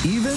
even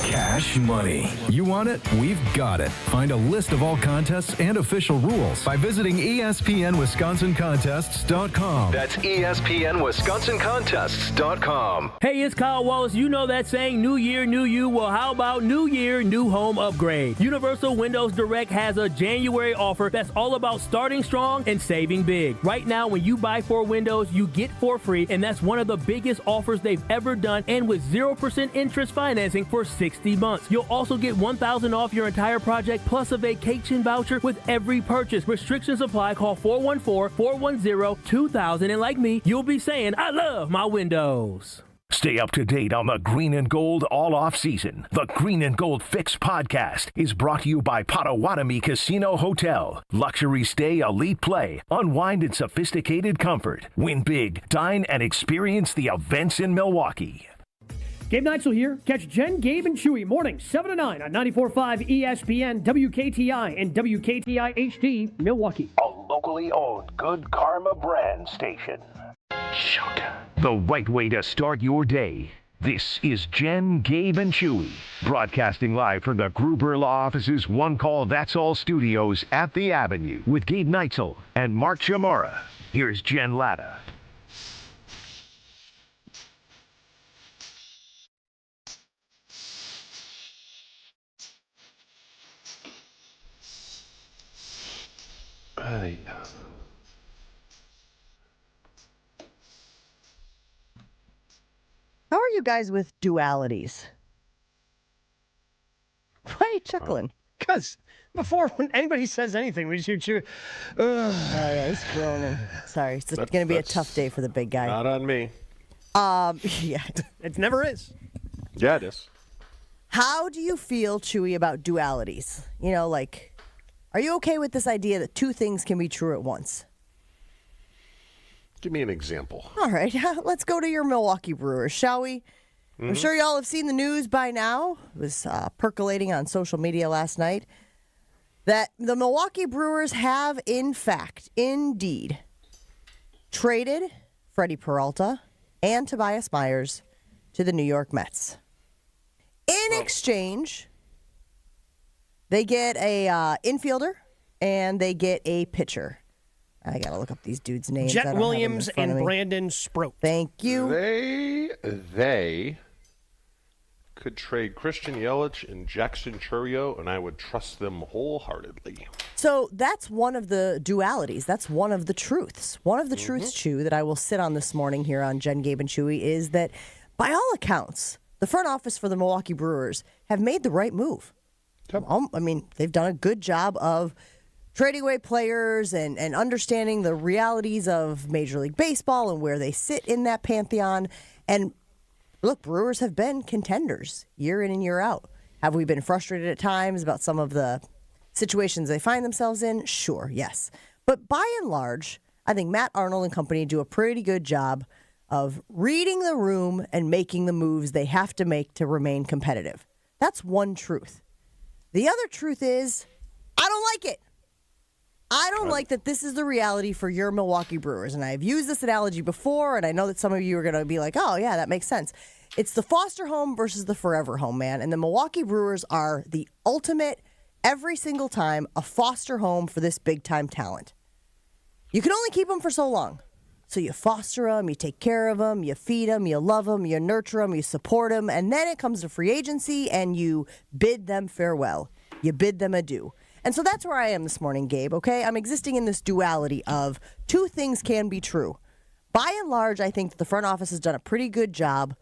cash money. You want it? We've got it. Find a list of all contests and official rules by visiting ESPNWisconsinContests.com. That's ESPNWisconsinContests.com. Hey, it's Kyle Wallace. You know that saying, new year, new you. Well, how about new year, new home upgrade? Universal Windows Direct has a January offer that's all about starting strong and saving big. Right now, when you buy 4 windows, you get 4 free, and that's one of the biggest offers they've ever done, and with 0% interest financing for 60 months. You'll also get $1,000 off your entire project plus a vacation voucher with every purchase. Restrictions apply. Call 414-410-2000, and like me, you'll be saying, I love my windows. Stay up to date on the Green and Gold all off season. The Green and Gold Fix podcast is brought to you by Potawatomi Casino Hotel. Luxury stay, elite play, unwind in sophisticated comfort. Win big, dine, and experience the events in Milwaukee. Gabe Neitzel here. Catch Jen, Gabe, and Chewy morning 7 to 9 on 94.5 ESPN, WKTI, and WKTI HD, Milwaukee. A locally owned Good Karma brand station. Shoot. The right way to start your day. This is Jen, Gabe, and Chewy, broadcasting live from the Gruber Law Office's One Call That's All studios at the Avenue with Gabe Neitzel and Mark Chamora. Here's Jen Latta. How are you guys with dualities? Why are you chuckling? Because before when anybody says anything, we shoot you. It's groaning. Sorry, it's going to be a tough day for the big guy. Not on me. Yeah, it never is. Yeah, it is. How do you feel, Chewy, about dualities? You know, like, are you okay with this idea that 2 things can be true at once? Give me an example. All right, let's go to your Milwaukee Brewers, shall we? Mm-hmm. I'm sure y'all have seen the news by now. It was percolating on social media last night that the Milwaukee Brewers have, in fact, indeed, traded Freddy Peralta and Tobias Myers to the New York Mets. In exchange, they get a infielder and they get a pitcher. I got to look up these dudes' names. Jet Williams and Brandon Sproat. Thank you. They could trade Christian Yelich and Jackson Chourio, and I would trust them wholeheartedly. So that's one of the dualities. That's one of the truths. One of the truths, Chew, that I will sit on this morning here on Jen, Gabe, and Chewy is that, by all accounts, the front office for the Milwaukee Brewers have made the right move. Yep. I mean, they've done a good job of trading away players and understanding the realities of Major League Baseball and where they sit in that pantheon. And look, Brewers have been contenders year in and year out. Have we been frustrated at times about some of the situations they find themselves in? Sure, yes. But by and large, I think Matt Arnold and company do a pretty good job of reading the room and making the moves they have to make to remain competitive. That's one truth. The other truth is, I don't like it. I don't like that this is the reality for your Milwaukee Brewers. And I've used this analogy before, and I know that some of you are going to be like, oh, yeah, that makes sense. It's the foster home versus the forever home, man. And the Milwaukee Brewers are the ultimate, every single time, a foster home for this big-time talent. You can only keep them for so long. So you foster them, you take care of them, you feed them, you love them, you nurture them, you support them, and then it comes to free agency, and you bid them farewell. You bid them adieu. And so that's where I am this morning, Gabe, okay? I'm existing in this duality of 2 things can be true. By and large, I think that the front office has done a pretty good job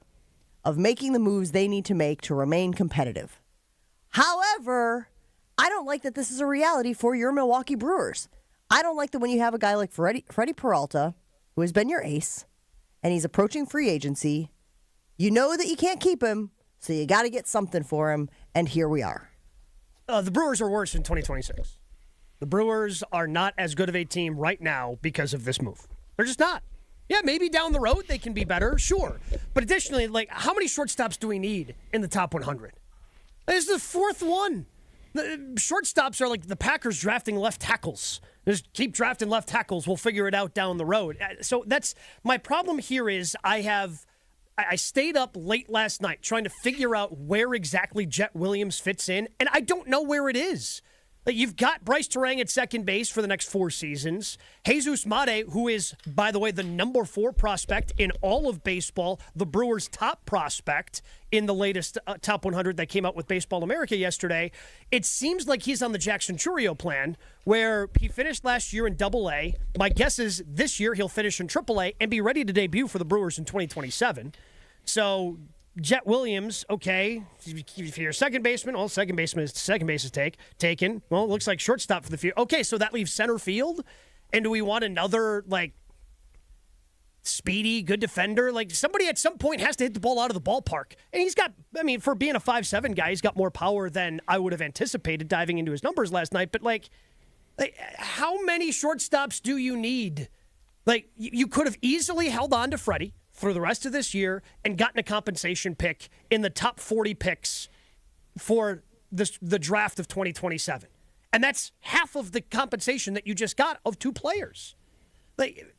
of making the moves they need to make to remain competitive. However, I don't like that this is a reality for your Milwaukee Brewers. I don't like that when you have a guy like Freddy Peralta, who has been your ace, and he's approaching free agency, you know that you can't keep him, so you got to get something for him, and here we are. The Brewers are worse in 2026. The Brewers are not as good of a team right now because of this move. They're just not. Yeah, maybe down the road they can be better, sure. But additionally, like, how many shortstops do we need in the top 100? This is the 4th one. The shortstops are like the Packers drafting left tackles. Just keep drafting left tackles. We'll figure it out down the road. So that's my problem here is I have I stayed up late last night trying to figure out where exactly Jet Williams fits in, and I don't know where it is. Like, you've got Bryce Terang at second base for the next 4 seasons. Jesus Mate, who is, by the way, the number 4 prospect in all of baseball, the Brewers' top prospect in the latest Top 100 that came out with Baseball America yesterday. It seems like he's on the Jackson Chourio plan, where he finished last year in Double-A. My guess is this year he'll finish in Triple-A and be ready to debut for the Brewers in 2027. So Jet Williams, okay, if you're a second baseman, well, second base is taken. Well, it looks like shortstop for the field. Okay, so that leaves center field. And do we want another, like, speedy, good defender? Like, somebody at some point has to hit the ball out of the ballpark. And he's got, I mean, for being a 5'7" guy, he's got more power than I would have anticipated diving into his numbers last night. But, like how many shortstops do you need? Like, you could have easily held on to Freddie for the rest of this year and gotten a compensation pick in the top 40 picks for the draft of 2027. And that's half of the compensation that you just got of 2 players. Like,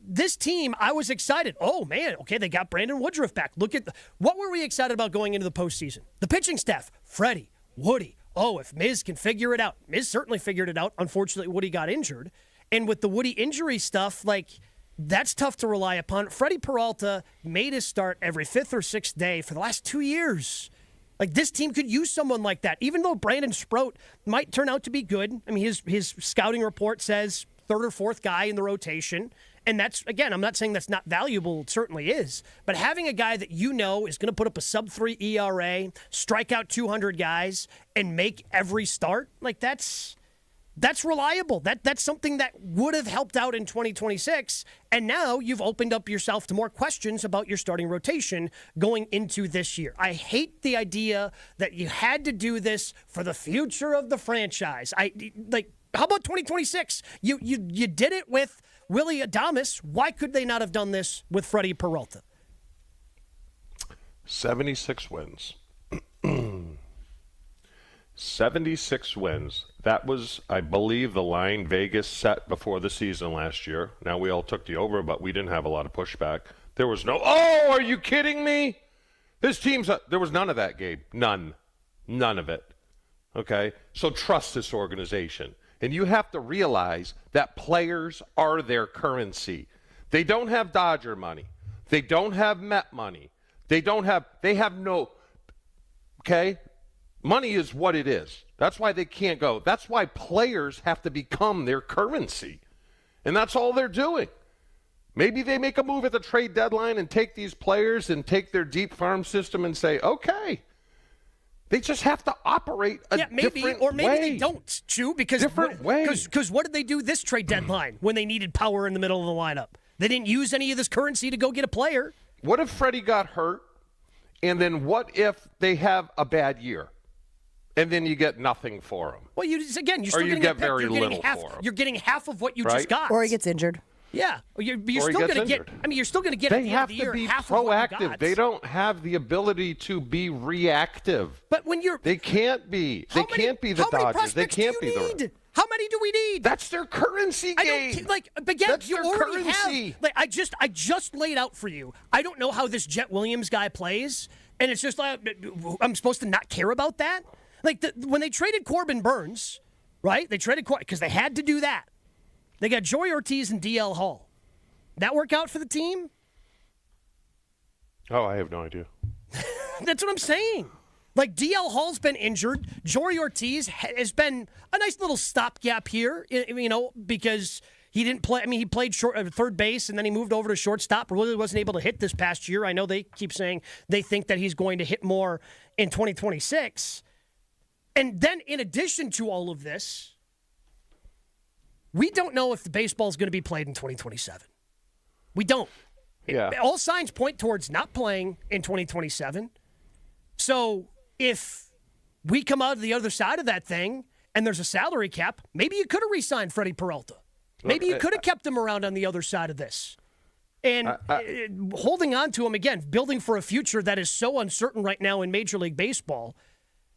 this team, I was excited. Oh, man, okay, they got Brandon Woodruff back. Look at what were we excited about going into the postseason? The pitching staff, Freddie, Woody. Oh, if Miz can figure it out. Miz certainly figured it out. Unfortunately, Woody got injured. And with the Woody injury stuff, like, that's tough to rely upon. Freddy Peralta made his start every 5th or 6th day for the last 2 years. Like, this team could use someone like that, even though Brandon Sproat might turn out to be good. I mean, his scouting report says 3rd or 4th guy in the rotation. And that's, again, I'm not saying that's not valuable. It certainly is. But having a guy that you know is going to put up a sub-3 ERA, strike out 200 guys, and make every start, like, that's reliable. That's something that would have helped out in 2026. And now you've opened up yourself to more questions about your starting rotation going into this year. I hate the idea that you had to do this for the future of the franchise. How about 2026? You did it with Willie Adames. Why could they not have done this with Freddy Peralta? 76 wins. 76 wins. That was, I believe, the line Vegas set before the season last year. Now, we all took the over, but we didn't have a lot of pushback. There was no, oh, are you kidding me? This team's, there was none of that, Gabe. None of it. Okay? So trust this organization. And you have to realize that players are their currency. They don't have Dodger money. They don't have Met money. They have no, okay? Money is what it is. That's why they can't go. That's why players have to become their currency. And that's all they're doing. Maybe they make a move at the trade deadline and take these players and take their deep farm system and say, okay, they just have to operate a different way. Or maybe they don't, Chew, because what did they do this trade deadline when they needed power in the middle of the lineup? They didn't use any of this currency to go get a player. What if Freddie got hurt? And then what if they have a bad year? And then you get nothing for him. Well, you're still going to get very little for him. You're getting half of what you just got. Or he gets injured. Yeah, you're still going to get. I mean, you're still going to get. They have to be proactive. They don't have the ability to be reactive. But when they can't be. They can't be the Dodgers. They can't be the. How many do we need? That's their currency game. That's you already currency. Have. Like, I just laid out for you. I don't know how this Jet Williams guy plays, and it's just like I'm supposed to not care about that. Like when they traded Corbin Burns, right? They traded because they had to do that. They got Joey Ortiz and DL Hall. That work out for the team? Oh, I have no idea. That's what I'm saying. Like, DL Hall's been injured. Joey Ortiz has been a nice little stopgap here, because he didn't play. I mean, he played third base, and then he moved over to shortstop. Really wasn't able to hit this past year. I know they keep saying they think that he's going to hit more in 2026. And then in addition to all of this, we don't know if the baseball is going to be played in 2027. We don't. Yeah. All signs point towards not playing in 2027. So if we come out of the other side of that thing and there's a salary cap, maybe you could have re-signed Freddy Peralta. Maybe you could have kept him around on the other side of this. And holding on to him, again, building for a future that is so uncertain right now in Major League Baseball.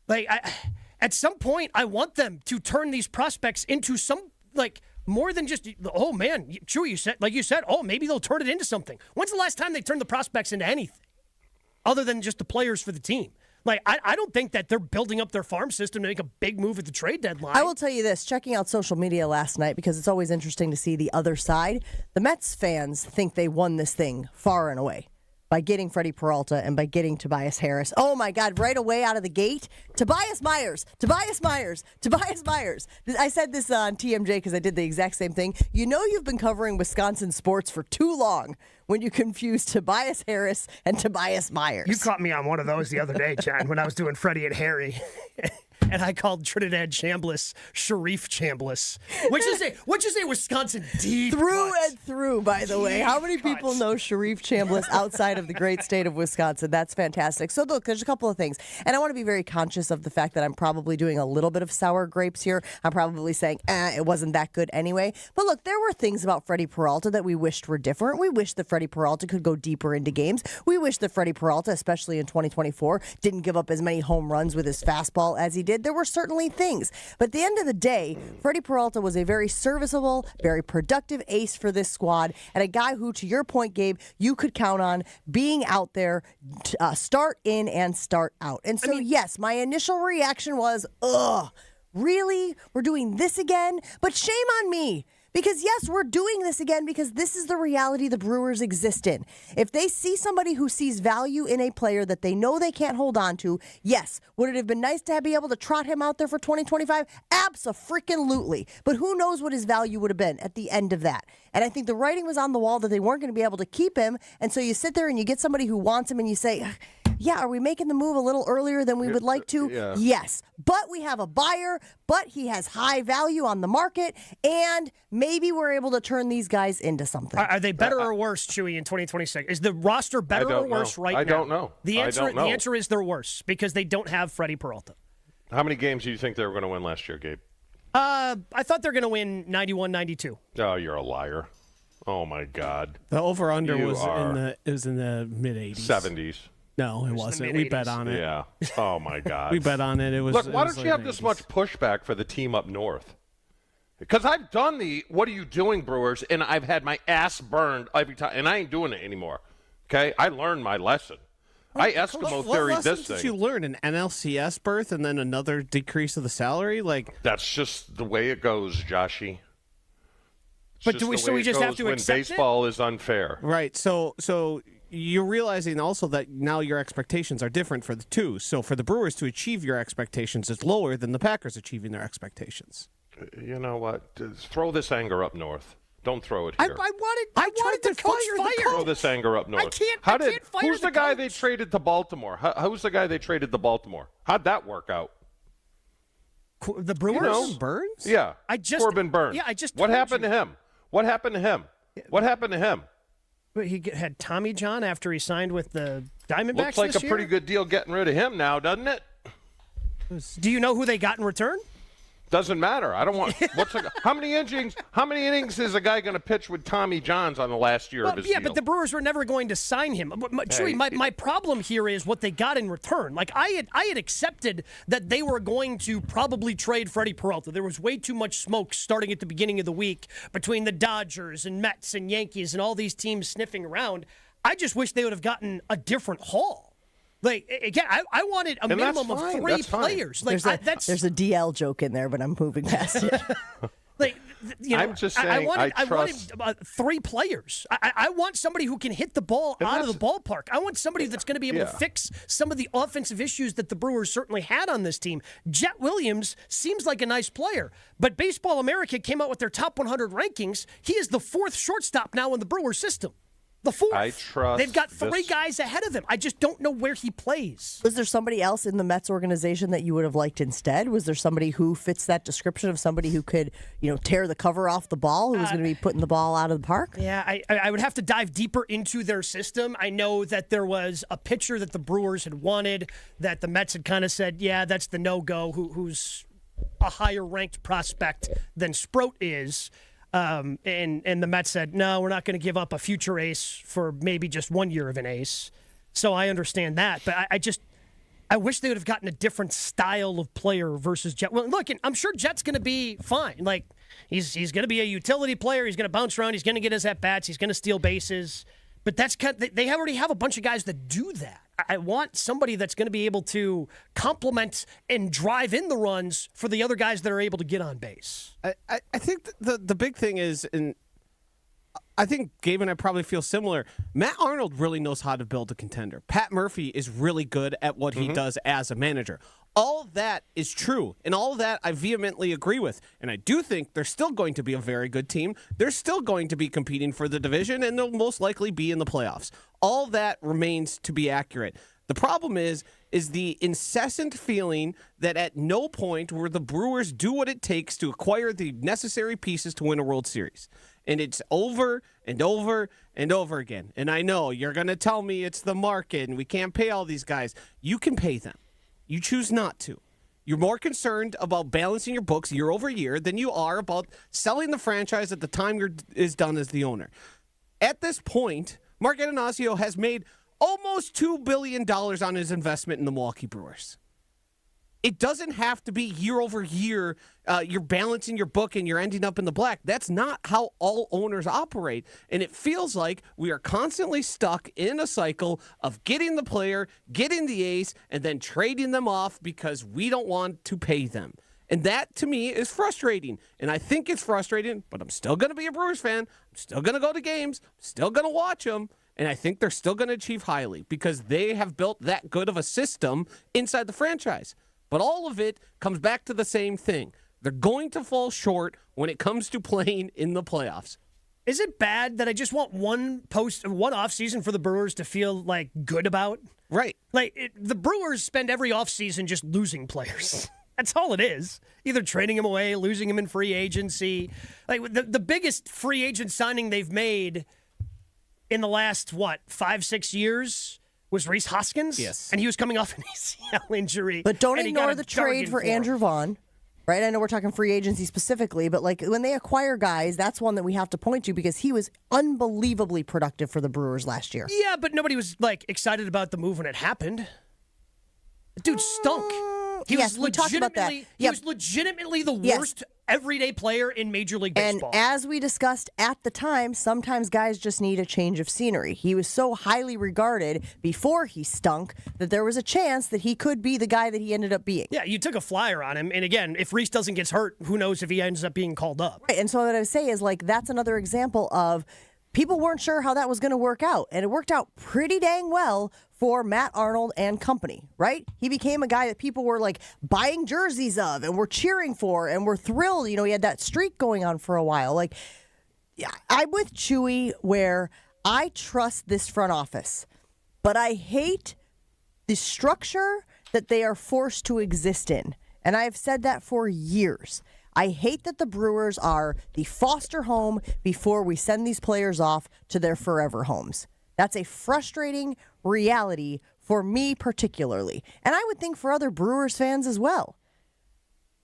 At some point, I want them to turn these prospects into more than just, oh, man, Chewy, you said, oh, maybe they'll turn it into something. When's the last time they turned the prospects into anything? other than just the players for the team. Like, I don't think that they're building up their farm system to make a big move at the trade deadline. I will tell you this, checking out social media last night, because it's always interesting to see the other side, the Mets fans think they won this thing far and away by getting Freddy Peralta and by getting Tobias Harris. Oh, my God, right away out of the gate, Tobias Myers. I said this on TMJ because I did the exact same thing. You know you've been covering Wisconsin sports for too long when you confuse Tobias Harris and Tobias Myers. You caught me on one of those the other day, John, when I was doing Freddie and Harry. And I called Trinidad Chambliss Sharif Chambliss, which is a Wisconsin deep through cut. and through, by the way. How many people know Sharif Chambliss outside of the great state of Wisconsin? That's fantastic. So look, there's a couple of things. And I want to be very conscious of the fact that I'm probably doing a little bit of sour grapes here. I'm probably saying, it wasn't that good anyway. But look, there were things about Freddy Peralta that we wished were different. We wish that Freddy Peralta could go deeper into games. We wish that Freddy Peralta, especially in 2024, didn't give up as many home runs with his fastball as he did. There were certainly things. But at the end of the day, Freddy Peralta was a very serviceable, very productive ace for this squad, and a guy who, to your point, Gabe, you could count on being out there, start in and start out. And so, yes, my initial reaction was, really? We're doing this again? But shame on me. Because, yes, we're doing this again because this is the reality the Brewers exist in. If they see somebody who sees value in a player that they know they can't hold on to, yes, would it have been nice to be able to trot him out there for 2025? Abso-freaking-lutely. But who knows what his value would have been at the end of that. And I think the writing was on the wall that they weren't going to be able to keep him. And so you sit there and you get somebody who wants him and you say, yeah, are we making the move a little earlier than we would like to? Yeah. Yes. But we have a buyer, but he has high value on the market, and maybe we're able to turn these guys into something. Are they better or worse, Chewy, in 2026? Is the roster better or worse right now? I don't know. The answer is they're worse because they don't have Freddy Peralta. How many games do you think they were going to win last year, Gabe? I thought they're going to win 91-92. Oh, you're a liar. Oh, my God. The over-under was in the mid-80s. 70s. No, it wasn't. We bet on it. Yeah. Oh, my God. We bet on it. It was. Look, why it was don't you have this much pushback for the team up north? Because I've done the what are you doing, Brewers, and I've had my ass burned every time, and I ain't doing it anymore. Okay? I learned my lesson. I Eskimo theory this lessons thing. Did you learn an NLCS berth and then another decrease of the salary? That's just the way it goes, Joshy. But we just have to when accept baseball is unfair. Right. So you're realizing also that now your expectations are different for the two. So for the Brewers to achieve your expectations is lower than the Packers achieving their expectations. You know what? Throw this anger up north. Don't throw it here. I wanted the coach fired. Throw this anger up north. I can't fire Who's the guy coach. they traded to Baltimore? Who's the guy they traded to Baltimore? How'd that work out? The Brewers? You know, Burns? Yeah. Corbin Burns. Yeah, I just What told happened you. to him? What happened to him? What happened to him? He had Tommy John after he signed with the Diamondbacks. Looks like this a pretty year? good deal getting rid of him now, doesn't it? Do you know who they got in return? Doesn't matter. I don't want. How many innings is a guy going to pitch with Tommy Johns on the last year of his deal? But the Brewers were never going to sign him. Chewy, my problem here is what they got in return. Like I had accepted that they were going to probably trade Freddy Peralta. There was way too much smoke starting at the beginning of the week between the Dodgers and Mets and Yankees and all these teams sniffing around. I just wish they would have gotten a different haul. Like, again, I wanted a minimum of three players. Like, there's a DL joke in there, but I'm moving past it. Like, you know, I'm just saying, I wanted three players. I want somebody who can hit the ball out of the ballpark. I want somebody that's going to be able to fix some of the offensive issues that the Brewers certainly had on this team. Jet Williams seems like a nice player, but Baseball America came out with their top 100 rankings. He is the fourth shortstop now in the Brewers system. The fourth. They've got three guys ahead of him. I just don't know where he plays. Was there somebody else in the Mets organization that you would have liked instead? Was there somebody who fits that description of somebody who could, tear the cover off the ball, who was going to be putting the ball out of the park? Yeah, I would have to dive deeper into their system. I know that there was a pitcher that the Brewers had wanted that the Mets had kind of said, yeah, that's the no-go, who's a higher-ranked prospect than Sproat is. And the Mets said, no, we're not going to give up a future ace for maybe just 1 year of an ace. So I understand that. But I wish they would have gotten a different style of player versus Jet. Well, look, I'm sure Jet's going to be fine. Like, he's going to be a utility player. He's going to bounce around. He's going to get his at-bats. He's going to steal bases. But they already have a bunch of guys that do that. I want somebody that's going to be able to complement and drive in the runs for the other guys that are able to get on base. I think the big thing is, and I think Gabe and I probably feel similar, Matt Arnold really knows how to build a contender. Pat Murphy is really good at what he does as a manager. All of that is true, and all of that I vehemently agree with. And I do think they're still going to be a very good team. They're still going to be competing for the division, and they'll most likely be in the playoffs. All that remains to be accurate. The problem is the incessant feeling that at no point will the Brewers do what it takes to acquire the necessary pieces to win a World Series. And it's over and over and over again. And I know you're going to tell me it's the market and we can't pay all these guys. You can pay them. You choose not to. You're more concerned about balancing your books year over year than you are about selling the franchise at the time is done as the owner. At this point, Mark Attanasio has made almost $2 billion on his investment in the Milwaukee Brewers. It doesn't have to be year over year. You're balancing your book and you're ending up in the black. That's not how all owners operate. And it feels like we are constantly stuck in a cycle of getting the player, getting the ace, and then trading them off because we don't want to pay them. And that, to me, is frustrating. And I think it's frustrating, but I'm still going to be a Brewers fan. I'm still going to go to games. I'm still going to watch them. And I think they're still going to achieve highly because they have built that good of a system inside the franchise. But all of it comes back to the same thing. They're going to fall short when it comes to playing in the playoffs. Is it bad that I just want one offseason for the Brewers to feel like good about? Right. The Brewers spend every offseason just losing players. That's all it is. Either trading them away, losing them in free agency. The biggest free agent signing they've made in the last, 5-6 years was Rhys Hoskins. Yes. And he was coming off an ACL injury. But don't ignore the trade for Andrew Vaughn. Right? I know we're talking free agency specifically, but when they acquire guys, that's one that we have to point to because he was unbelievably productive for the Brewers last year. Yeah, but nobody was excited about the move when it happened. The dude stunk. He was legitimately the worst everyday player in Major League Baseball. And as we discussed at the time, sometimes guys just need a change of scenery. He was so highly regarded before he stunk that there was a chance that he could be the guy that he ended up being. Yeah, you took a flyer on him. And again, if Rhys doesn't get hurt, who knows if he ends up being called up. Right, and so what I would say is that's another example of people weren't sure how that was going to work out. And it worked out pretty dang well for Matt Arnold and company, right? He became a guy that people were buying jerseys of and were cheering for and were thrilled. He had that streak going on for a while. I'm with Chewy where I trust this front office, but I hate the structure that they are forced to exist in. And I have said that for years. I hate that the Brewers are the foster home before we send these players off to their forever homes. That's a frustrating reality for me particularly. And I would think for other Brewers fans as well.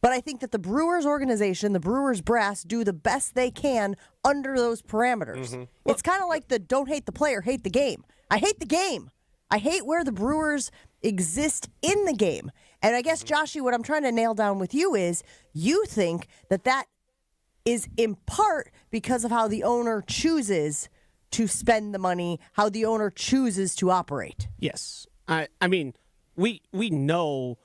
But I think that the Brewers organization, the Brewers brass, do the best they can under those parameters. Mm-hmm. It's kind of like the don't hate the player, hate the game. I hate the game. I hate where the Brewers exist in the game. And I guess, Joshy, what I'm trying to nail down with you is you think that is in part because of how the owner chooses to spend the money, how the owner chooses to operate. Yes. I mean, we know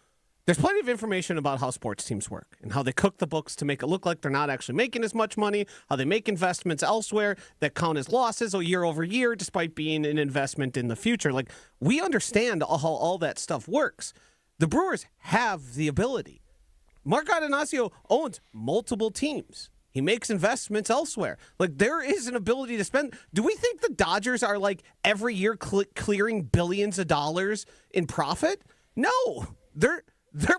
there's plenty of information about how sports teams work and how they cook the books to make it look like they're not actually making as much money, how they make investments elsewhere that count as losses year over year despite being an investment in the future. We understand how all that stuff works. The Brewers have the ability. Mark Attanasio owns multiple teams. He makes investments elsewhere. There is an ability to spend. Do we think the Dodgers are every year clearing billions of dollars in profit? No. Their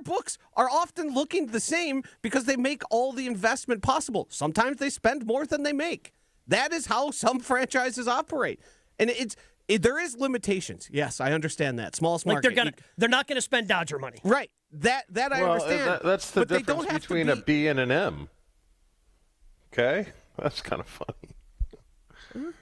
books are often looking the same because they make all the investment possible. Sometimes they spend more than they make. That is how some franchises operate. And there is limitations. Yes, I understand that. Smallest market. They're not going to spend Dodger money. Right. That I understand. That's the difference between a B and an M. Okay? That's kind of funny.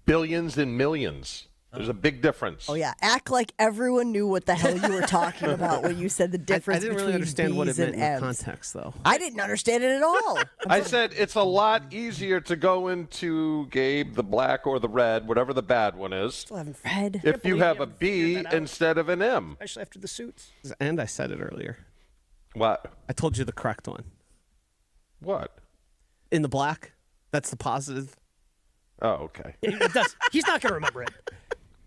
Billions and millions. There's a big difference. Oh, yeah. Act like everyone knew what the hell you were talking about when you said the difference I didn't between really understand B's what it meant and in M's. context, though. I didn't understand it at all. I said it's a lot easier to go into, Gabe, the black or the red, whatever the bad one is, Still haven't read. if you have a haven't B figured that out. instead of an M. Especially after the suits. And I said it earlier. What? I told you the correct one. What? In the black, that's the positive. Oh, okay. It does. He's not going to remember it.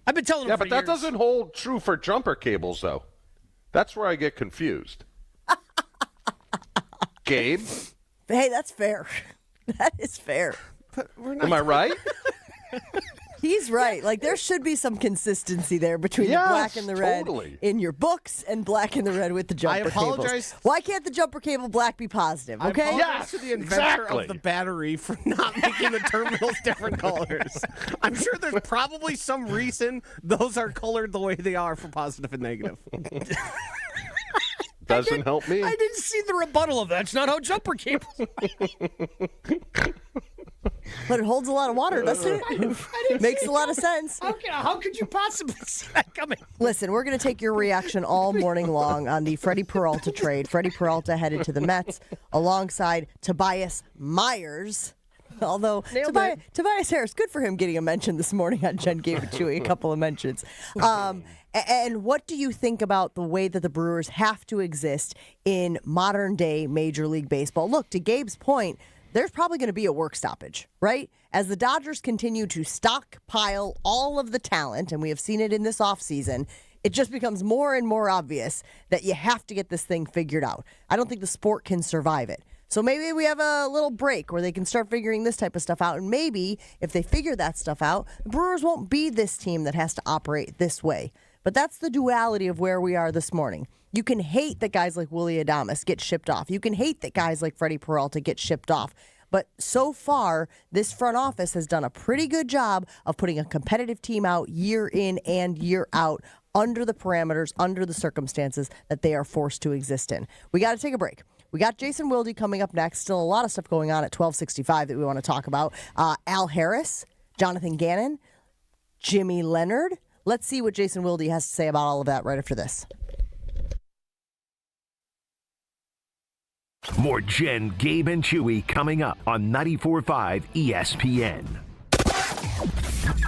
I've been telling him Yeah, for but that years. doesn't hold true for jumper cables, though. That's where I get confused. Gabe, Hey, that's fair. That is fair. am I right? He's right. Like, there should be some consistency there between the Yes, black and the red totally. in your books and black and the red with the jumper apologize. cables. Why can't the jumper cable black be positive, I okay? apologize to the inventor exactly. of the battery for not making the terminals different colors. I'm sure there's probably some reason those are colored the way they are for positive and negative. Doesn't help me. I didn't see the rebuttal of that. It's not how jumper cables. But it holds a lot of water, doesn't it? Makes a lot of sense. How could you possibly see that coming? Listen, we're going to take your reaction all morning long on the Freddy Peralta trade. Freddy Peralta headed to the Mets alongside Tobias Myers. Although Tobias Harris, good for him getting a mention this morning on Jen gave it Chewy, a couple of mentions. And what do you think about the way that the Brewers have to exist in modern day Major League Baseball? Look, to Gabe's point, there's probably going to be a work stoppage, right? As the Dodgers continue to stockpile all of the talent, and we have seen it in this offseason, it just becomes more and more obvious that you have to get this thing figured out. I don't think the sport can survive it. So maybe we have a little break where they can start figuring this type of stuff out. And maybe if they figure that stuff out, the Brewers won't be this team that has to operate this way. But that's the duality of where we are this morning. You can hate that guys like Willie Adames get shipped off. You can hate that guys like Freddy Peralta get shipped off. But so far, this front office has done a pretty good job of putting a competitive team out year in and year out under the parameters, under the circumstances that they are forced to exist in. We got to take a break. We got Jason Wilde coming up next. Still a lot of stuff going on at 12:65 that we want to talk about. Al Harris, Jonathan Gannon, Jimmy Leonard. Let's see what Jason Wilde has to say about all of that right after this. More Jen, Gabe, and Chewy coming up on 94.5 ESPN.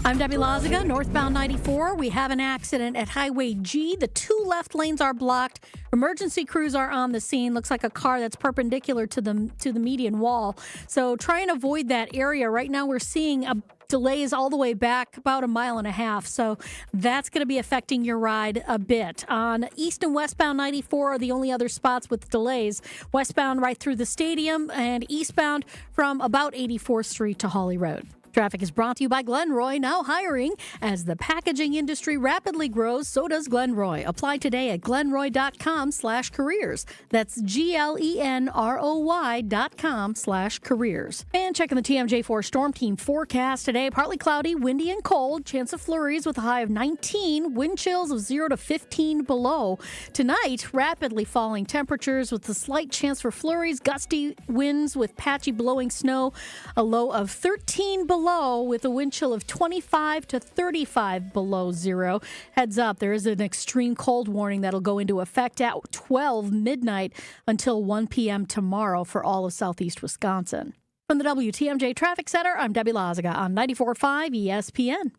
I'm Debbie Lazaga, northbound 94. We have an accident at Highway G. The two left lanes are blocked. Emergency crews are on the scene. Looks like a car that's perpendicular to the median wall. So try and avoid that area. Right now we're seeing delays all the way back about 1.5 miles. So that's going to be affecting your ride a bit. On east and westbound 94 are the only other spots with delays. Westbound right through the stadium and eastbound from about 84th Street to Hawley Road. Traffic is brought to you by Glenroy, now hiring. As the packaging industry rapidly grows, so does Glenroy. Apply today at glenroy.com/careers. That's GLENROY.com/careers. And checking the TMJ4 Storm Team forecast today. Partly cloudy, windy and cold. Chance of flurries with a high of 19. Wind chills of 0 to 15 below. Tonight, rapidly falling temperatures with a slight chance for flurries. Gusty winds with patchy blowing snow. A low of 13 below with a wind chill of 25 to 35 below zero. Heads up, there is an extreme cold warning that'll go into effect at 12 midnight until 1 p.m. tomorrow for all of southeast Wisconsin. From the WTMJ Traffic Center, I'm Debbie Lazaga on 94.5 ESPN.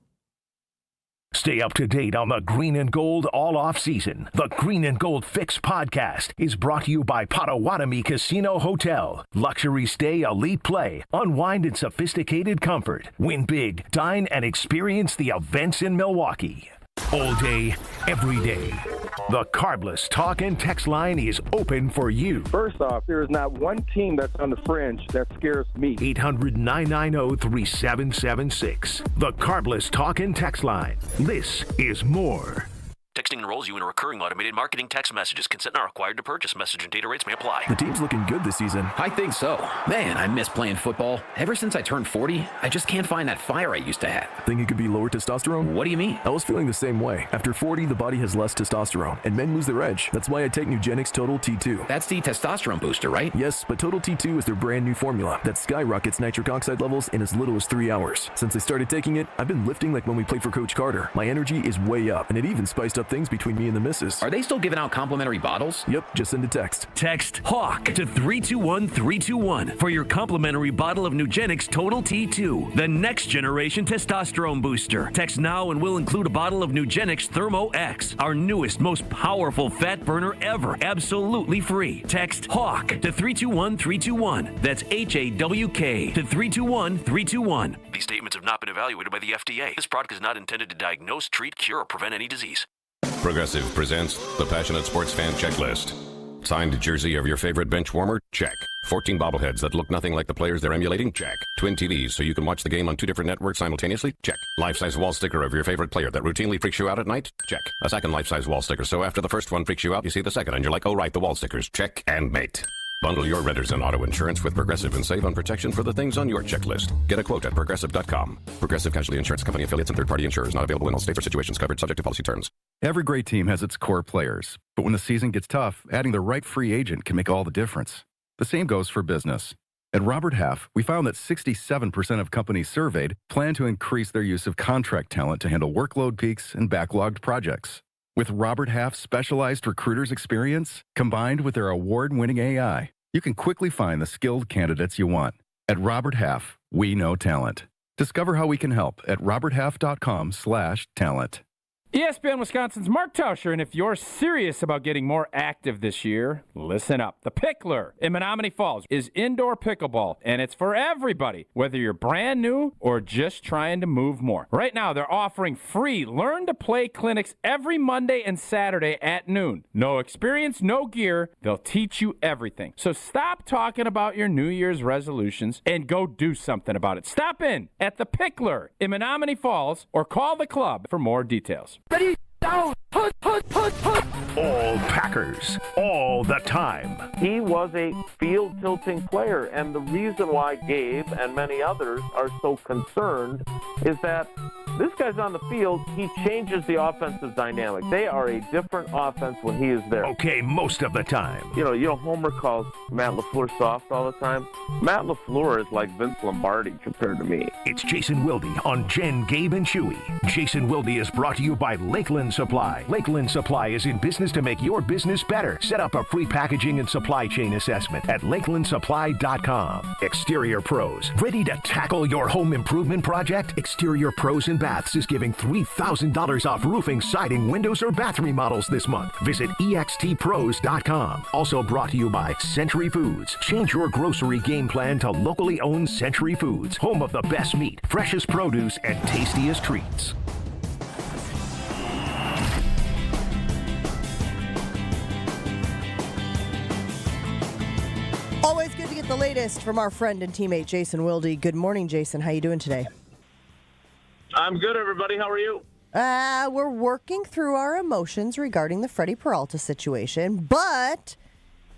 Stay up to date on the Green and Gold all off season. The Green and Gold Fix podcast is brought to you by Potawatomi Casino Hotel. Luxury stay, elite play, unwind in sophisticated comfort. Win big, dine, and experience the events in Milwaukee. All day, every day. The Carbless Talk and Text line is open for you. First off, there is not one team that's on the fringe that scares me. 800-990-3776. The Carbless Talk and Text line. This is more. Text Texting enrolls you in a recurring automated marketing text messages. Consent not required to purchase. Message and data rates may apply. The team's looking good this season. I think so. Man, I miss playing football. Ever since I turned 40, I just can't find that fire I used to have. Think it could be lower testosterone? What do you mean? I was feeling the same way. After 40, the body has less testosterone, and men lose their edge. That's why I take Nugenix Total T2. That's the testosterone booster, right? Yes, but Total T2 is their brand new formula that skyrockets nitric oxide levels in as little as 3 hours. Since I started taking it, I've been lifting like when we played for Coach Carter. My energy is way up, and it even spiced up things between me and the missus. Are they still giving out complimentary bottles? Yep, just send a text. Text HAWK to 321-321 for your complimentary bottle of Nugenix Total T2, the next generation testosterone booster. Text now and we'll include a bottle of Nugenix Thermo X, our newest, most powerful fat burner ever, absolutely free. Text HAWK to 321-321. That's HAWK to 321-321. These statements have not been evaluated by the FDA. This product is not intended to diagnose, treat, cure, or prevent any disease. Progressive presents the Passionate Sports Fan Checklist. Signed jersey of your favorite bench warmer? Check. 14 bobbleheads that look nothing like the players they're emulating? Check. Twin TVs so you can watch the game on 2 different networks simultaneously? Check. Life-size wall sticker of your favorite player that routinely freaks you out at night? Check. A second life-size wall sticker so after the first one freaks you out, you see the second and you're like, oh right, the wall stickers. Check and mate. Bundle your renters and auto insurance with Progressive and save on protection for the things on your checklist. Get a quote at Progressive.com. Progressive Casualty Insurance Company affiliates and third-party insurers not available in all states or situations covered subject to policy terms. Every great team has its core players, but when the season gets tough, adding the right free agent can make all the difference. The same goes for business. At Robert Half, we found that 67% of companies surveyed plan to increase their use of contract talent to handle workload peaks and backlogged projects. With Robert Half's specialized recruiters' experience, combined with their award-winning AI, you can quickly find the skilled candidates you want. At Robert Half, we know talent. Discover how we can help at roberthalf.com/talent. ESPN Wisconsin's Mark Tauscher, and if you're serious about getting more active this year, listen up. The Pickler in Menominee Falls is indoor pickleball, and it's for everybody, whether you're brand new or just trying to move more. Right now, they're offering free learn-to-play clinics every Monday and Saturday at noon. No experience, no gear. They'll teach you everything. So stop talking about your New Year's resolutions and go do something about it. Stop in at The Pickler in Menominee Falls or call the club for more details. Ready, down, put. All Packers, all the time. He was a field-tilting player, and the reason why Gabe and many others are so concerned is that this guy's on the field, he changes the offensive dynamic. They are a different offense when he is there. Okay, most of the time. You know, Homer calls Matt LaFleur soft all the time. Matt LaFleur is like Vince Lombardi compared to me. It's Jason Wilde on Jen, Gabe, and Chewy. Jason Wilde is brought to you by Lakeland Supply. Lakeland Supply is in business to make your business better. Set up a free packaging and supply chain assessment at lakelandsupply.com. Exterior Pros. Ready to tackle your home improvement project? Exterior Pros and Baths is giving $3,000 off roofing, siding, windows, or bath remodels this month. Visit extpros.com. Also brought to you by Century Foods. Change your grocery game plan to locally owned Century Foods, home of the best meat, freshest produce, and tastiest treats. Always good to get the latest from our friend and teammate Jason Wilde. Good morning, Jason. How you doing today? I'm good, everybody. How are you? We're working through our emotions regarding the Freddy Peralta situation, but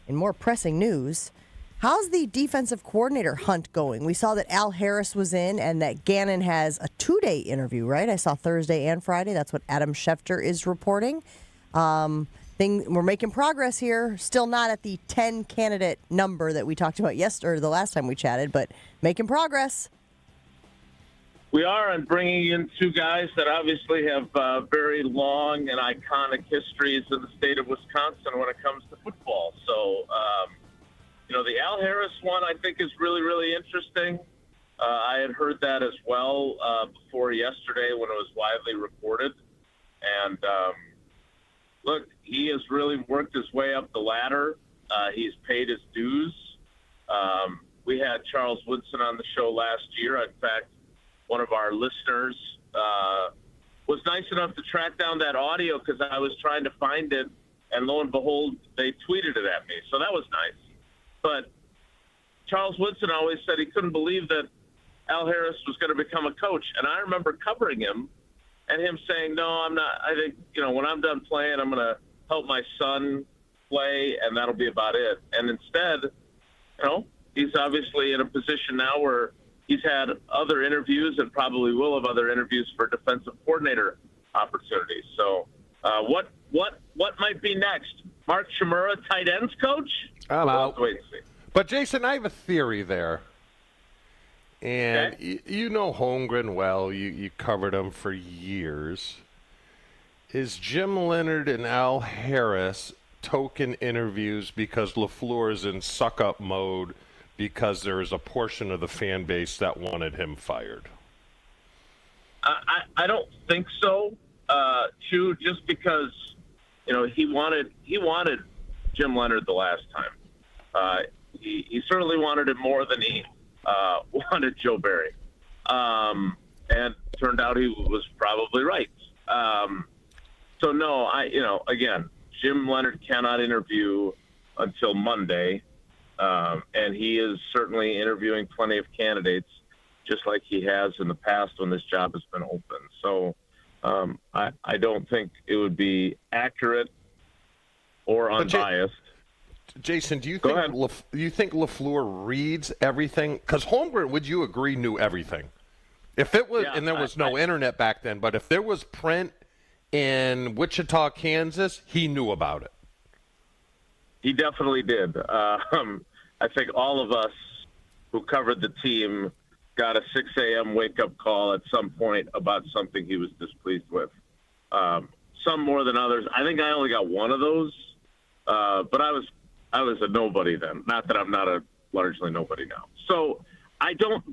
in more pressing news, how's the defensive coordinator hunt going? We saw that Al Harris was in and that Gannon has a 2-day interview, right? I saw Thursday and Friday. That's what Adam Schefter is reporting. We're making progress here. Still not at the 10 candidate number that we talked about yesterday, or the last time we chatted, but making progress. We are, and bringing in two guys that obviously have very long and iconic histories in the state of Wisconsin when it comes to football. So, the Al Harris one I think is really, really interesting. I had heard that as well before yesterday when it was widely reported. And, look, he has really worked his way up the ladder. He's paid his dues. We had Charles Woodson on the show last year. In fact, one of our listeners was nice enough to track down that audio because I was trying to find it, and lo and behold, they tweeted it at me. So that was nice. But Charles Woodson always said he couldn't believe that Al Harris was going to become a coach. And I remember covering him and him saying, no, I'm not. I think, when I'm done playing, I'm going to help my son play, and that'll be about it. And instead, he's obviously in a position now where he's had other interviews and probably will have other interviews for defensive coordinator opportunities. So what might be next? Mark Shimura, tight ends coach? I'm out. Wait and see. But, Jason, I have a theory there. And Okay. you know Holmgren well. You covered him for years. Is Jim Leonard and Al Harris token interviews because LaFleur is in suck-up mode because there is a portion of the fan base that wanted him fired? I don't think so, Chew, just because, he wanted Jim Leonard the last time. He certainly wanted it more than he wanted Joe Barry. And turned out he was probably right. So no, again, Jim Leonard cannot interview until Monday. And he is certainly interviewing plenty of candidates, just like he has in the past when this job has been open. So I don't think it would be accurate or unbiased. Jason, do you think LaFleur reads everything? Because Holmgren, would you agree, knew everything? If it was, and there was no internet back then, but if there was print in Wichita, Kansas, he knew about it. He definitely did. I think all of us who covered the team got a 6 a.m. wake-up call at some point about something he was displeased with. Some more than others. I think I only got one of those, but I was a nobody then. Not that I'm not a largely nobody now. So I don't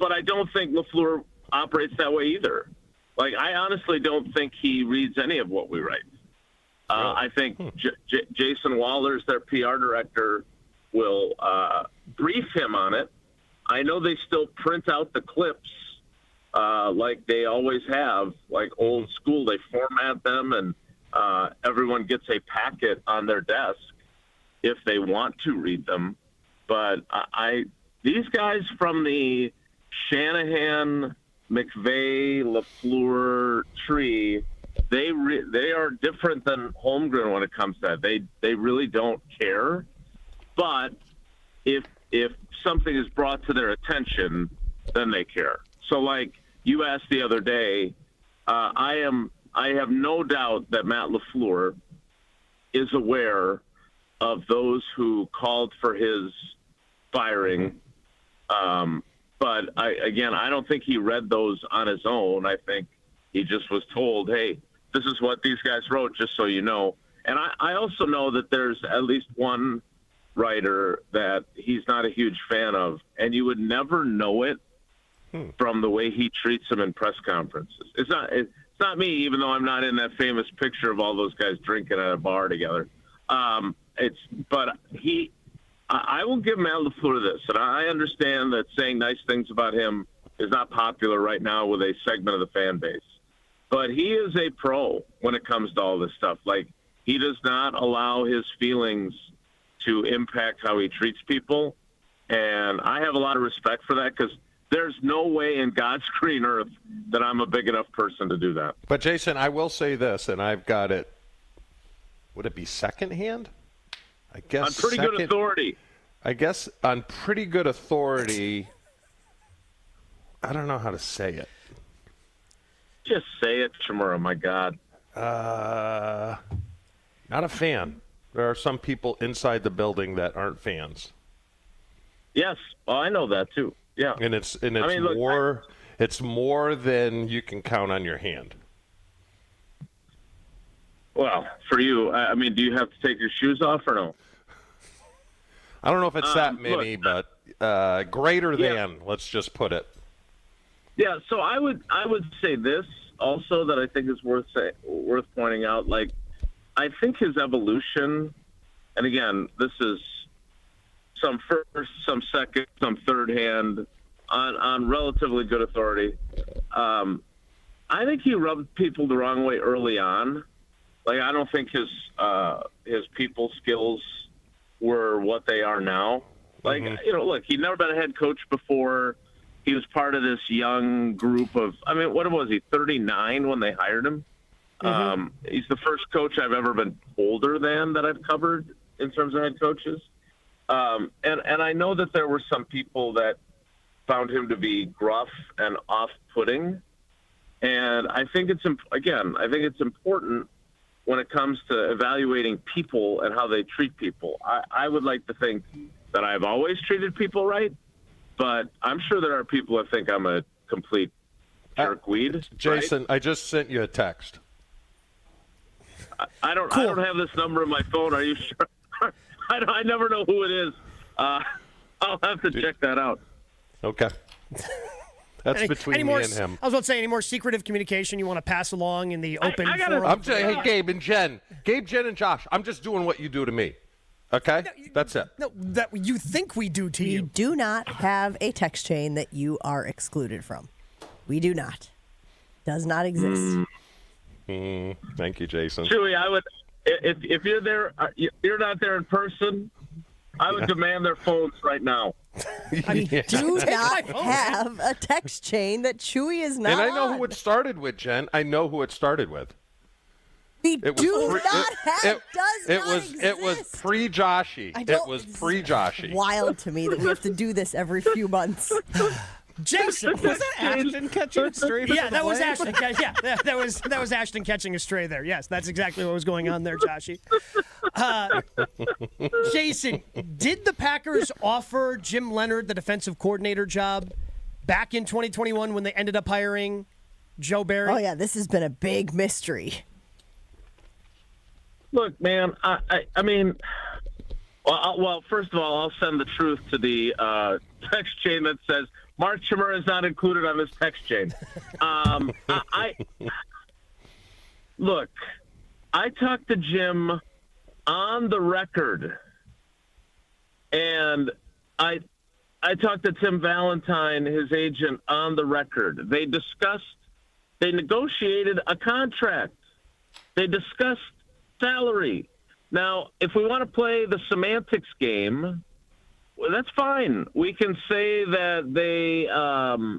think LaFleur operates that way either. Like, I honestly don't think he reads any of what we write. I think Jason Wilde, their PR director, will brief him on it. I know they still print out the clips like they always have, like old school. They format them, and everyone gets a packet on their desk if they want to read them. But these guys from the Shanahan, McVay, LaFleur tree, they are different than Holmgren when it comes to that. They really don't care. But if something is brought to their attention, then they care. So, like you asked the other day, I have no doubt that Matt LaFleur is aware of those who called for his firing. But I don't think he read those on his own. I think he just was told, hey, this is what these guys wrote, just so you know. And I also know that there's at least one writer that he's not a huge fan of, and you would never know it from the way he treats them in press conferences. It's not me, even though I'm not in that famous picture of all those guys drinking at a bar together. I will give Matt LaFleur this, and I understand that saying nice things about him is not popular right now with a segment of the fan base. But he is a pro when it comes to all this stuff. Like, he does not allow his feelings to impact how he treats people. And I have a lot of respect for that, because there's no way in God's green earth that I'm a big enough person to do that. But, Jason, I will say this, and I've got it. Would it be secondhand? I guess on pretty good authority. I guess on pretty good authority. I don't know how to say it. Just say it, Shimura, my God. Not a fan. There are some people inside the building that aren't fans. Yes, well, I know that too. Yeah, and it's more. It's more than you can count on your hand. Well, for you, I mean, do you have to take your shoes off or no? I don't know if it's that many, but greater than. Let's just put it. Yeah, so I would say this also that I think is worth pointing out. Like, I think his evolution, and again, this is some first, some second, some third hand on relatively good authority. I think he rubbed people the wrong way early on. Like, I don't think his people skills were what they are now. Like, look, he'd never been a head coach before. He was part of this young group of, I mean, what was he, 39 when they hired him? He's the first coach I've ever been older than that I've covered in terms of head coaches. And I know that there were some people that found him to be gruff and off-putting. And I think it's important when it comes to evaluating people and how they treat people. I would like to think that I've always treated people right, but I'm sure there are people that think I'm a complete jerkweed. Jason, right? I just sent you a text. I don't have this number in my phone. Are you sure? I never know who it is. I'll have to check that out. Okay. That's between me and him. I was about to say, any more secretive communication you want to pass along in the open forum? I'm saying, hey, Gabe and Jen. Gabe, Jen, and Josh, I'm just doing what you do to me. Okay? That's it. No, that you think we do to you. We do not have a text chain that you are excluded from. We do not. Does not exist. Thank you, Jason. Chewy, I would, if you're there, you're not there in person, I would demand their phones right now. I mean, do not have a text chain that Chewy is not. And I know on. who it started with, Jen. I know who it started with. It was pre-Joshy. It was pre-Joshy. Wild to me that we have to do this every few months. Jason, was that Ashton catching a stray? Yeah, that was Ashton. Yeah, that was Ashton catching a stray there. Yes, that's exactly what was going on there, Joshy. Jason, did the Packers offer Jim Leonard the defensive coordinator job back in 2021 when they ended up hiring Joe Barry? Oh yeah, this has been a big mystery. Look, man, I mean, well, first of all, I'll send the truth to the text chain that says Mark Chimera is not included on this text chain. Look, I talked to Jim on the record, and I talked to Tim Valentine, his agent, on the record. They negotiated a contract. They discussed salary. Now, if we want to play the semantics game, well, that's fine. We can say that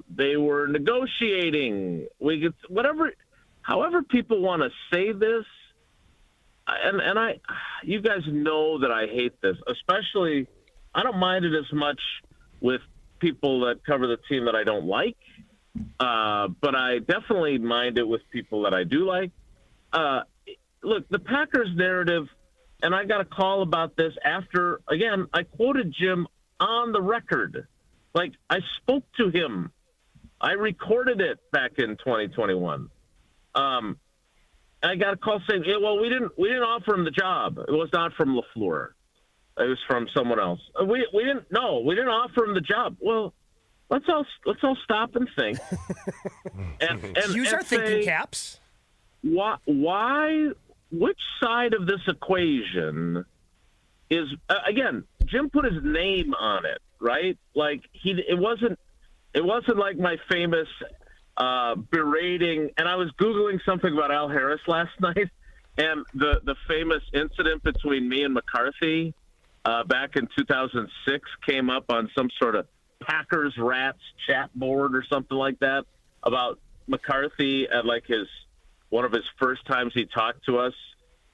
they were negotiating. We could however people want to say this. And you guys know that I hate this. Especially, I don't mind it as much with people that cover the team that I don't like, but I definitely mind it with people that I do like. Look, the Packers narrative, and I got a call about this after, again, I quoted Jim on the record. Like, I spoke to him. I recorded it back in 2021. I got a call saying, yeah, well, we didn't offer him the job. It was not from LaFleur. It was from someone else. We didn't offer him the job. Well, let's all stop and think. and use our thinking caps. Why? Which side of this equation is again? Jim put his name on it, right? Like it wasn't like my famous berating. And I was Googling something about Al Harris last night, and the famous incident between me and McCarthy back in 2006 came up on some sort of Packers Rats chat board or something like that about McCarthy at like one of his first times he talked to us,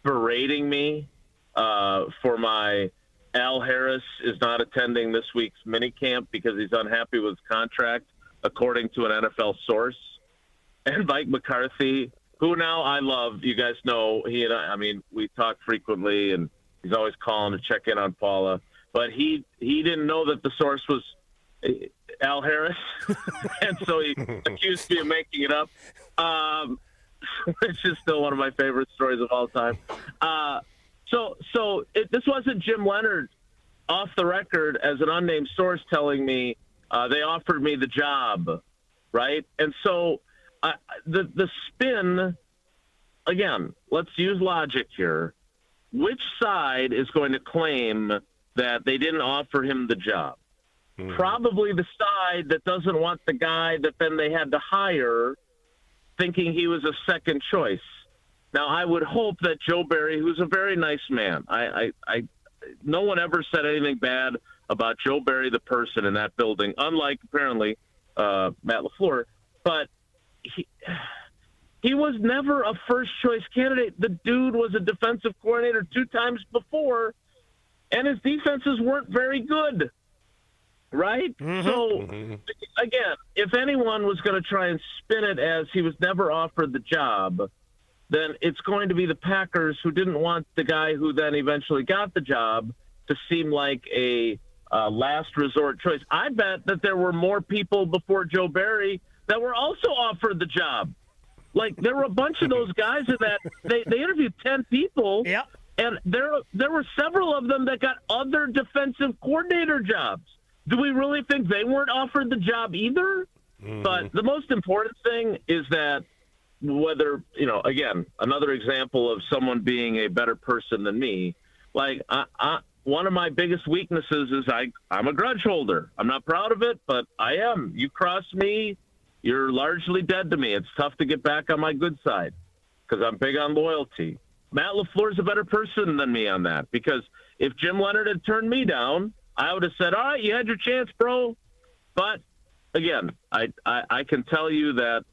berating me for my Al Harris is not attending this week's minicamp because he's unhappy with his contract, according to an NFL source. And Mike McCarthy, who now I love, you guys know, he and I mean, we talk frequently, and he's always calling to check in on Paula. But he didn't know that the source was Al Harris, and so he accused me of making it up. Which is still one of my favorite stories of all time. This wasn't Jim Leonard off the record as an unnamed source telling me they offered me the job, right? And so the spin, again, let's use logic here. Which side is going to claim that they didn't offer him the job? Probably the side that doesn't want the guy that then they had to hire, thinking he was a second choice. Now, I would hope that Joe Barry, who's a very nice man, no one ever said anything bad about Joe Barry, the person in that building, unlike apparently Matt LaFleur, but He was never a first-choice candidate. The dude was a defensive coordinator 2 times before, and his defenses weren't very good, right? So, again, if anyone was going to try and spin it as he was never offered the job, then it's going to be the Packers, who didn't want the guy who then eventually got the job to seem like a last resort choice. I bet that there were more people before Joe Barry that were also offered the job. Like, there were a bunch of those guys in that they interviewed 10 people, and there were several of them that got other defensive coordinator jobs. Do we really think they weren't offered the job either? But the most important thing is that whether, again, another example of someone being a better person than me, like, one of my biggest weaknesses is I'm a grudge holder. I'm not proud of it, but I am. You cross me, you're largely dead to me. It's tough to get back on my good side because I'm big on loyalty. Matt LaFleur's a better person than me on that, because if Jim Leonard had turned me down, I would have said, all right, you had your chance, bro. But, again, I can tell you that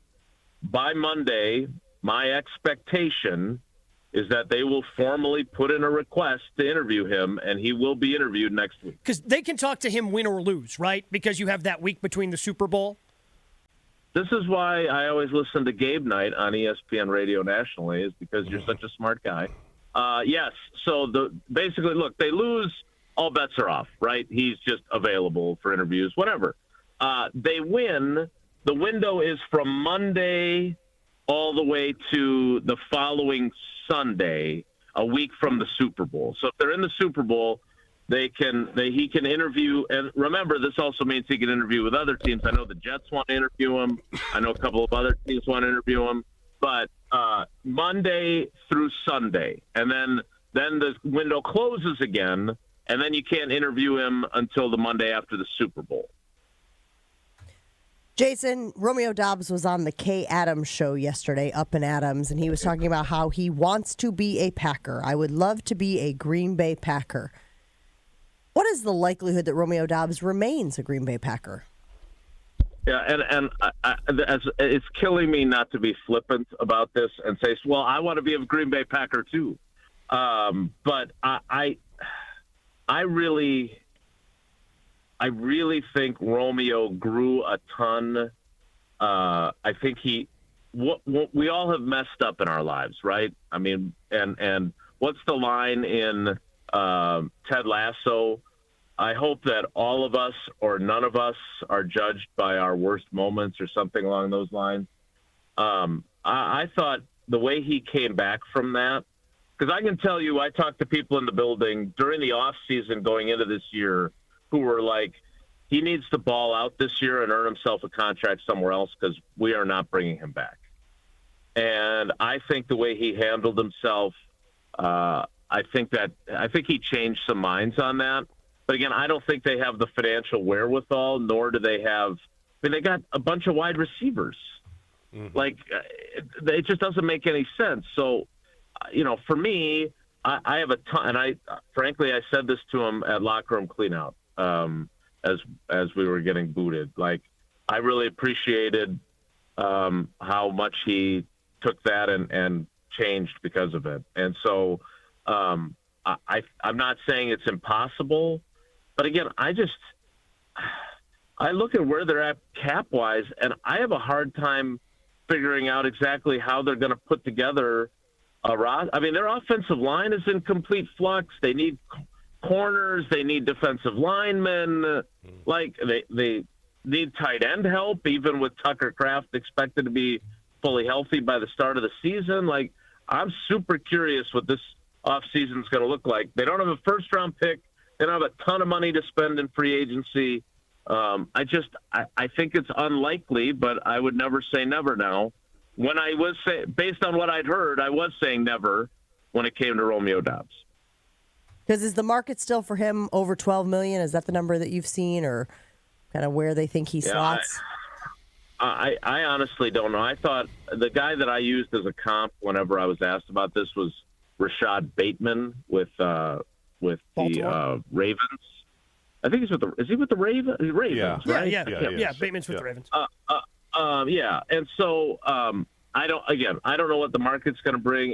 by Monday, my expectation is that they will formally put in a request to interview him, and he will be interviewed next week. Because they can talk to him win or lose, right? Because you have that week between the Super Bowl. This is why I always listen to Gabe Knight on ESPN Radio nationally, is because you're such a smart guy. Yes, so basically, look, they lose, all bets are off, right? He's just available for interviews, whatever. They win, the window is from Monday all the way to the following Sunday, a week from the Super Bowl. So if they're in the Super Bowl, he can interview, and remember, this also means he can interview with other teams. I know the Jets want to interview him. I know a couple of other teams want to interview him. But Monday through Sunday, and then the window closes again, and then you can't interview him until the Monday after the Super Bowl. Jason, Romeo Dobbs was on the Kay Adams show yesterday, Up and Adams, and he was talking about how he wants to be a Packer. I would love to be a Green Bay Packer. What is the likelihood that Romeo Dobbs remains a Green Bay Packer? Yeah, and it's killing me not to be flippant about this and say, well, I want to be a Green Bay Packer too. But I really think Romeo grew a ton. I think we all have messed up in our lives, right? I mean, and what's the line in Ted Lasso? I hope that all of us or none of us are judged by our worst moments or something along those lines. I thought the way he came back from that, because I can tell you, I talked to people in the building during the off season going into this year who were like, he needs to ball out this year and earn himself a contract somewhere else because we are not bringing him back. And I think the way he handled himself, I think he changed some minds on that. But again, I don't think they have the financial wherewithal, nor do they have. I mean, they got a bunch of wide receivers. Like, it just doesn't make any sense. So, for me, I have a ton, and frankly, I said this to him at locker room cleanout as we were getting booted. Like, I really appreciated how much he took that and changed because of it. And so, I'm not saying it's impossible, but again, I look at where they're at cap-wise, and I have a hard time figuring out exactly how they're going to put together a roster. I mean, their offensive line is in complete flux. They need corners. They need defensive linemen. Like, they need tight end help, even with Tucker Kraft expected to be fully healthy by the start of the season. Like, I'm super curious what this offseason is going to look like. They don't have a first-round pick. They don't have a ton of money to spend in free agency. I think it's unlikely, but I would never say never now. When I was based on what I'd heard, I was saying never when it came to Romeo Dobbs. Because is the market still for him over $12 million? Is that the number that you've seen, or kind of where they think he slots? I honestly don't know. I thought the guy that I used as a comp whenever I was asked about this was Rashad Bateman with the Ravens. I think he's is he with the Ravens? Ravens, right? Yeah. Bateman's with the Ravens. Yeah. And so I don't know what the market's going to bring.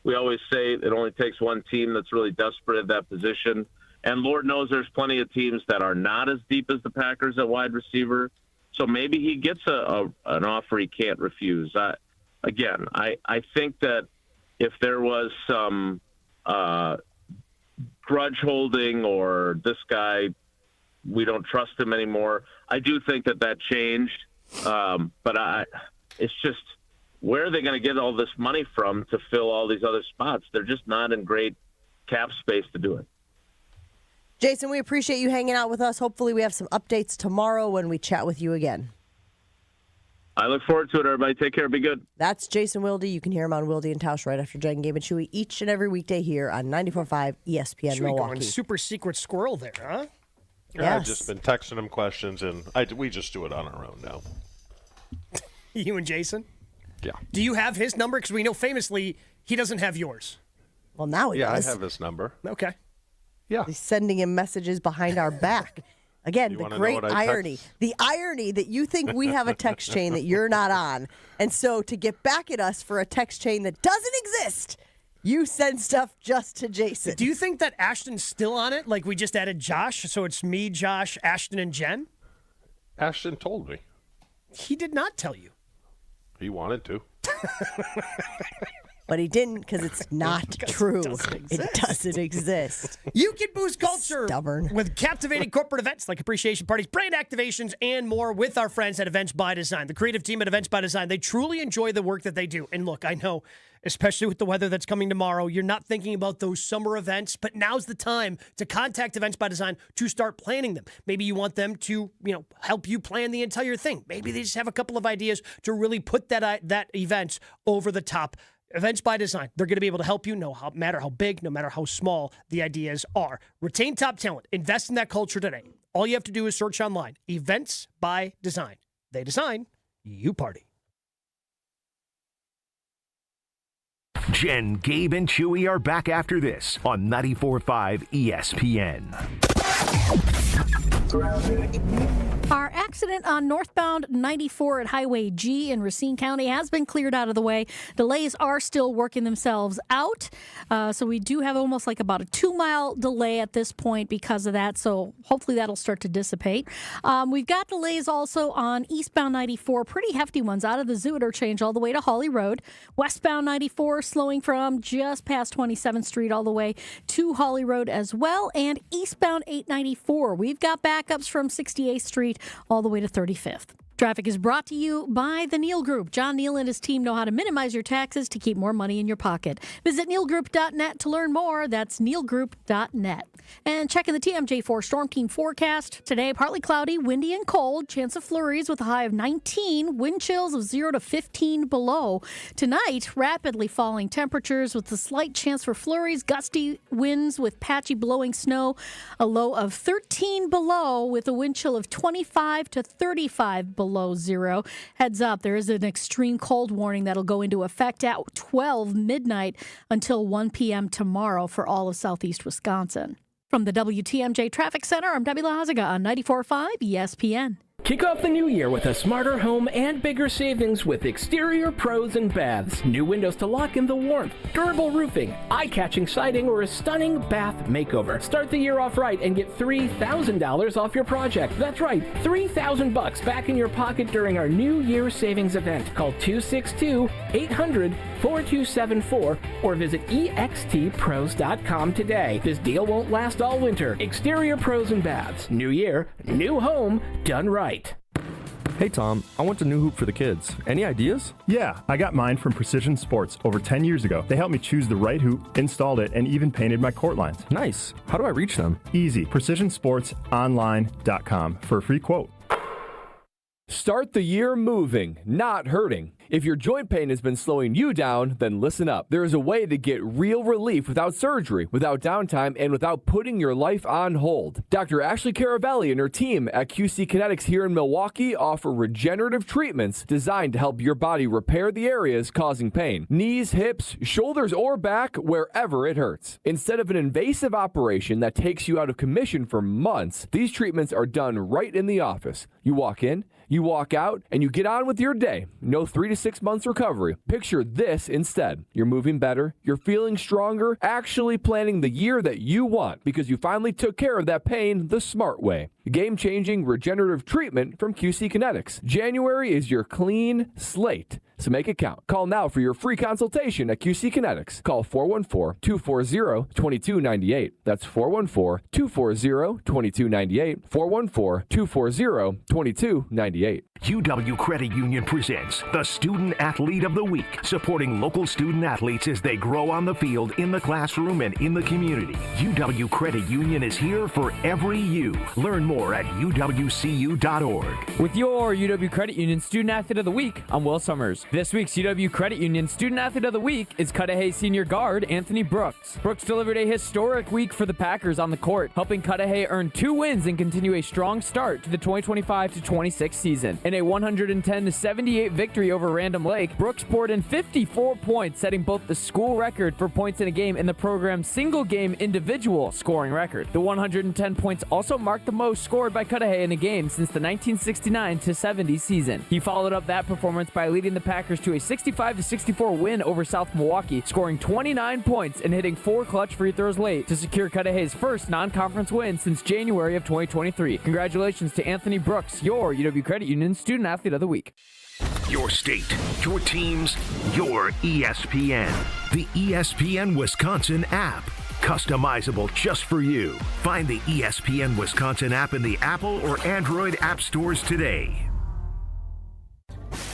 We always say it only takes one team that's really desperate at that position. And Lord knows there's plenty of teams that are not as deep as the Packers at wide receiver. So maybe he gets an offer he can't refuse. I think that if there was some grudge holding or this guy, we don't trust him anymore, I do think that changed. But it's just, where are they going to get all this money from to fill all these other spots? They're just not in great cap space to do it. Jason, we appreciate you hanging out with us. Hopefully we have some updates tomorrow when we chat with you again. I look forward to it, everybody. Take care. Be good. That's Jason Wilde. You can hear him on Wilde and Tausch right after Jen, Gabe, and Chewy each and every weekday here on 94.5 ESPN Chewy Milwaukee. Going super secret squirrel there, huh? Yeah, I've just been texting him questions, and we just do it on our own now. You and Jason? Yeah. Do you have his number? Because we know famously he doesn't have yours. Well, now he does. I have his number. Okay. Yeah. He's sending him messages behind our back. Again, the great irony. The irony that you think we have a text chain that you're not on. And so to get back at us for a text chain that doesn't exist, you send stuff just to Jason. Do you think that Ashton's still on it? Like we just added Josh, so it's me, Josh, Ashton, and Jen? Ashton told me. He did not tell you. He wanted to. But he didn't because it's not true. It doesn't exist. You can boost culture with captivating corporate events like appreciation parties, brand activations, and more with our friends at Events by Design. The creative team at Events by Design, they truly enjoy the work that they do. And look, I know, especially with the weather that's coming tomorrow, you're not thinking about those summer events, but now's the time to contact Events by Design to start planning them. Maybe you want them to, help you plan the entire thing. Maybe they just have a couple of ideas to really put that event over the top. Events by Design, they're going to be able to help you no matter how big, no matter how small the ideas are. Retain top talent. Invest in that culture today. All you have to do is search online. Events by Design. They design, you party. Jen, Gabe, and Chewy are back after this on 94.5 ESPN. Our accident on northbound 94 at Highway G in Racine County has been cleared out of the way. Delays are still working themselves out. So we do have almost like about a 2-mile delay at this point because of that. So hopefully that'll start to dissipate. We've got delays also on eastbound 94, pretty hefty ones out of the zoo interchange all the way to Hawley Road. Westbound 94 slowing from just past 27th Street all the way to Hawley Road as well. And eastbound 894, we've got backups from 68th Street all the way to 35th. Traffic is brought to you by the Neal Group. John Neal and his team know how to minimize your taxes to keep more money in your pocket. Visit nealgroup.net to learn more. That's nealgroup.net. And checking the TMJ4 Storm Team forecast. Today, partly cloudy, windy, and cold. Chance of flurries with a high of 19. Wind chills of 0 to 15 below. Tonight, rapidly falling temperatures with a slight chance for flurries. Gusty winds with patchy blowing snow. A low of 13 below with a wind chill of 25 to 35 below zero. Heads up, there is an extreme cold warning that'll go into effect at 12 midnight until 1 p.m. tomorrow for all of southeast Wisconsin. From the WTMJ Traffic Center, I'm Debbie Lazaga on 94.5 ESPN. Kick off the new year with a smarter home and bigger savings with Exterior Pros and Baths. New windows to lock in the warmth, durable roofing, eye-catching siding, or a stunning bath makeover. Start the year off right and get $3,000 off your project. That's right, $3,000 back in your pocket during our New Year savings event. Call 262-800-4274 or visit extpros.com today. This deal won't last all winter. Exterior Pros and Baths. New year, new home, done right. Hey Tom, I want a new hoop for the kids. Any ideas? Yeah, I got mine from Precision Sports over 10 years ago. They helped me choose the right hoop, installed it, and even painted my court lines. Nice. How do I reach them? Easy. PrecisionSportsOnline.com for a free quote. Start the year moving, not hurting. If your joint pain has been slowing you down, then listen up. There is a way to get real relief without surgery, without downtime, and without putting your life on hold. Dr. Ashley Caravelli and her team at QC Kinetics here in Milwaukee offer regenerative treatments designed to help your body repair the areas causing pain. Knees, hips, shoulders, or back, wherever it hurts. Instead of an invasive operation that takes you out of commission for months, these treatments are done right in the office. You walk in, you You walk out and you get on with your day. No 3 to 6 months recovery. Picture this instead. You're moving better, you're feeling stronger, actually planning the year that you want because you finally took care of that pain the smart way. Game-changing regenerative treatment from QC Kinetics. January is your clean slate, so make it count. Call now for your free consultation at QC Kinetics. Call 414-240-2298. That's 414-240-2298. 414-240-2298. UW Credit Union presents the Student Athlete of the Week, supporting local student athletes as they grow on the field, in the classroom, and in the community. UW Credit Union is here for every you. Learn more at uwcu.org. With your UW Credit Union Student Athlete of the Week, I'm Will Summers. This week's UW Credit Union Student Athlete of the Week is Cudahy senior guard Anthony Brooks. Brooks delivered a historic week for the Packers on the court, helping Cudahy earn 2 wins and continue a strong start to the 2025-26 season. In a 110-78 victory over Random Lake, Brooks poured in 54 points, setting both the school record for points in a game and the program's single-game individual scoring record. The 110 points also marked the most scored by Cudahy in a game since the 1969-70 season. He followed up that performance by leading the Packers to a 65-64 win over South Milwaukee, scoring 29 points and hitting 4 clutch free throws late to secure Cudahy's first non-conference win since January of 2023. Congratulations to Anthony Brooks, your UW Credit Union Student Athlete of the Week. Your state, your teams, your ESPN. The ESPN Wisconsin app. Customizable just for you. Find the ESPN Wisconsin app in the Apple or Android app stores today.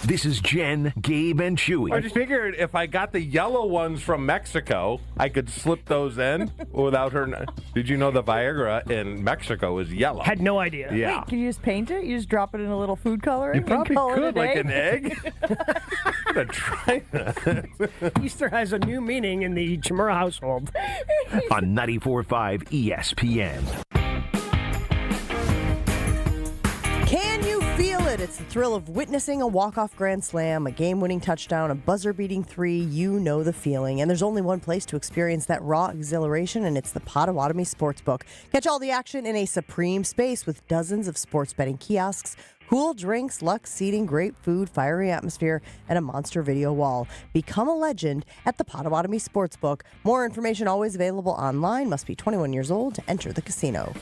This is Jen, Gabe, and Chewy. I just figured if I got the yellow ones from Mexico, I could slip those in without her. Did you know the Viagra in Mexico is yellow? Had no idea. Yeah. Wait, can you just paint it? You just drop it in a little food coloring? You probably call could, it like an egg. I'm going to try that. Easter has a new meaning in the Chimera household. On 94.5 ESPN. Can you feel it? It's the thrill of witnessing a walk-off grand slam, a game-winning touchdown, a buzzer-beating 3. You know the feeling. And there's only one place to experience that raw exhilaration, and it's the Potawatomi Sportsbook. Catch all the action in a supreme space with dozens of sports betting kiosks, cool drinks, luxe seating, great food, fiery atmosphere, and a monster video wall. Become a legend at the Potawatomi Sportsbook. More information always available online. Must be 21 years old to enter the casino.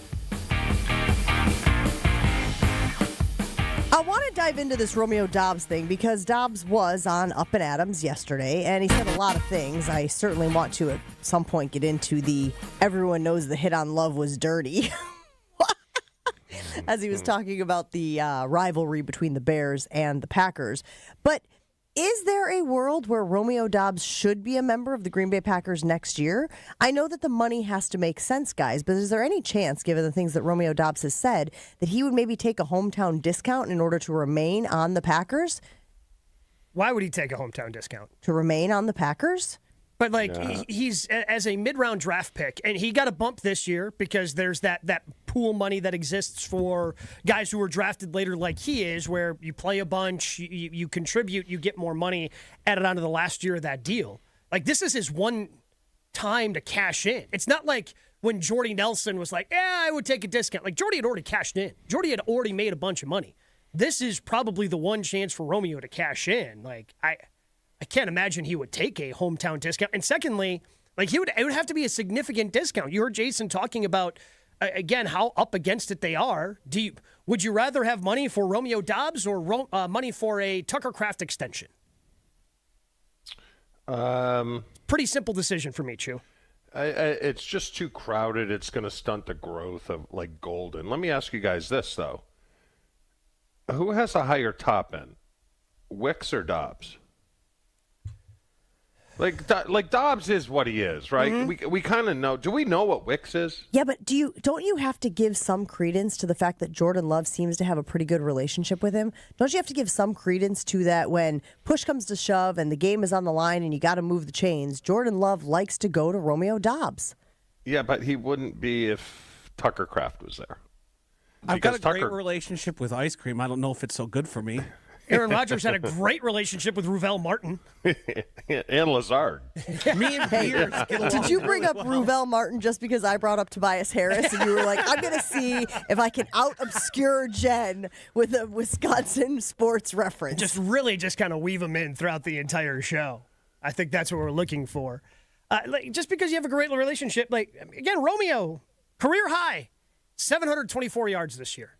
I want to dive into this Romeo Doubs thing because Doubs was on Up and Adams yesterday, and he said a lot of things. I certainly want to at some point get into the everyone knows the hit on Love was dirty. As he was talking about the rivalry between the Bears and the Packers. But is there a world where Romeo Doubs should be a member of the Green Bay Packers next year? I know that the money has to make sense, guys, but is there any chance, given the things that Romeo Doubs has said, that he would maybe take a hometown discount in order to remain on the Packers? Why would he take a hometown discount? To remain on the Packers? But, he's as a mid-round draft pick, and he got a bump this year because there's that pool money that exists for guys who were drafted later like he is, where you play a bunch, you contribute, you get more money added onto the last year of that deal. Like, this is his one time to cash in. It's not like when Jordy Nelson was like, yeah, I would take a discount. Like, Jordy had already cashed in. Jordy had already made a bunch of money. This is probably the one chance for Romeo to cash in. Like, I can't imagine he would take a hometown discount. And secondly, like it would have to be a significant discount. You heard Jason talking about, again, how up against it they are. Would you rather have money for Romeo Doubs or money for a Tucker Kraft extension? Pretty simple decision for me, Chew. It's just too crowded. It's going to stunt the growth of, like, Golden. Let me ask you guys this, though. Who has a higher top end, Wicks or Doubs? Like Doubs is what he is, right? Mm-hmm. We kind of know. Do we know what Wicks is? Yeah, but don't you have to give some credence to the fact that Jordan Love seems to have a pretty good relationship with him? Don't you have to give some credence to that when push comes to shove and the game is on the line and you got to move the chains? Jordan Love likes to go to Romeo Doubs. Yeah, but he wouldn't be if Tucker Kraft was there. I've got a great relationship with ice cream. I don't know if it's so good for me. Aaron Rodgers had a great relationship with Ruvel Martin. And Lazard. Me and Beers get along. Did you bring up Ruvel Martin just because I brought up Tobias Harris and you were like, I'm going to see if I can out-obscure Jen with a Wisconsin sports reference? Just kind of weave them in throughout the entire show. I think that's what we're looking for. Just because you have a great relationship, again, Romeo, career high, 724 yards this year.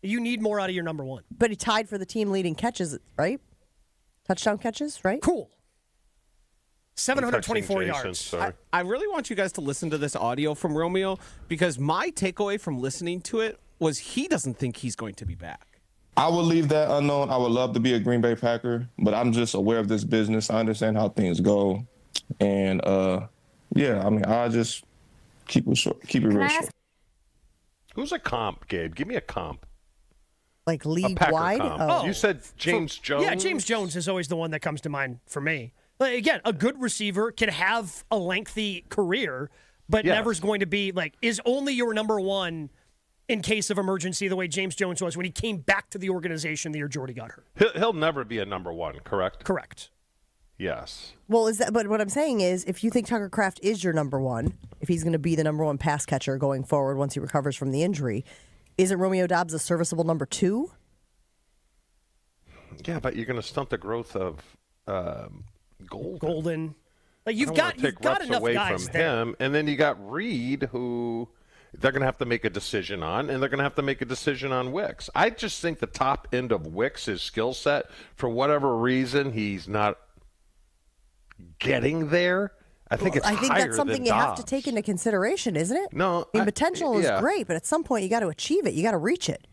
You need more out of your number one. But he tied for the team leading catches, right? Touchdown catches, right? Cool. 724 yards. I really want you guys to listen to this audio from Romeo because my takeaway from listening to it was he doesn't think he's going to be back. I would leave that unknown. I would love to be a Green Bay Packer, but I'm just aware of this business. I understand how things go. And, I just keep it short, keep it real short. Who's a comp, Gabe? Give me a comp. Like league-wide? You said James Jones? Yeah, James Jones is always the one that comes to mind for me. Again, a good receiver can have a lengthy career, but never's going to be, is only your number one in case of emergency the way James Jones was when he came back to the organization the year Jordy got hurt. He'll never be a number one, correct? Correct. Yes. Well, but what I'm saying is if you think Tucker Kraft is your number one, if he's going to be the number one pass catcher going forward once he recovers from the injury, isn't Romeo Doubs a serviceable number two? Yeah, but you're going to stunt the growth of Golden. You've got enough away guys from there. him, and then you got Reed, who they're going to have to make a decision on, and they're going to have to make a decision on Wicks. I just think the top end of Wicks' skill set, for whatever reason, he's not getting there. I think that's something you have to take into consideration, isn't it? No, potential is great, but at some point you got to achieve it. You got to reach it.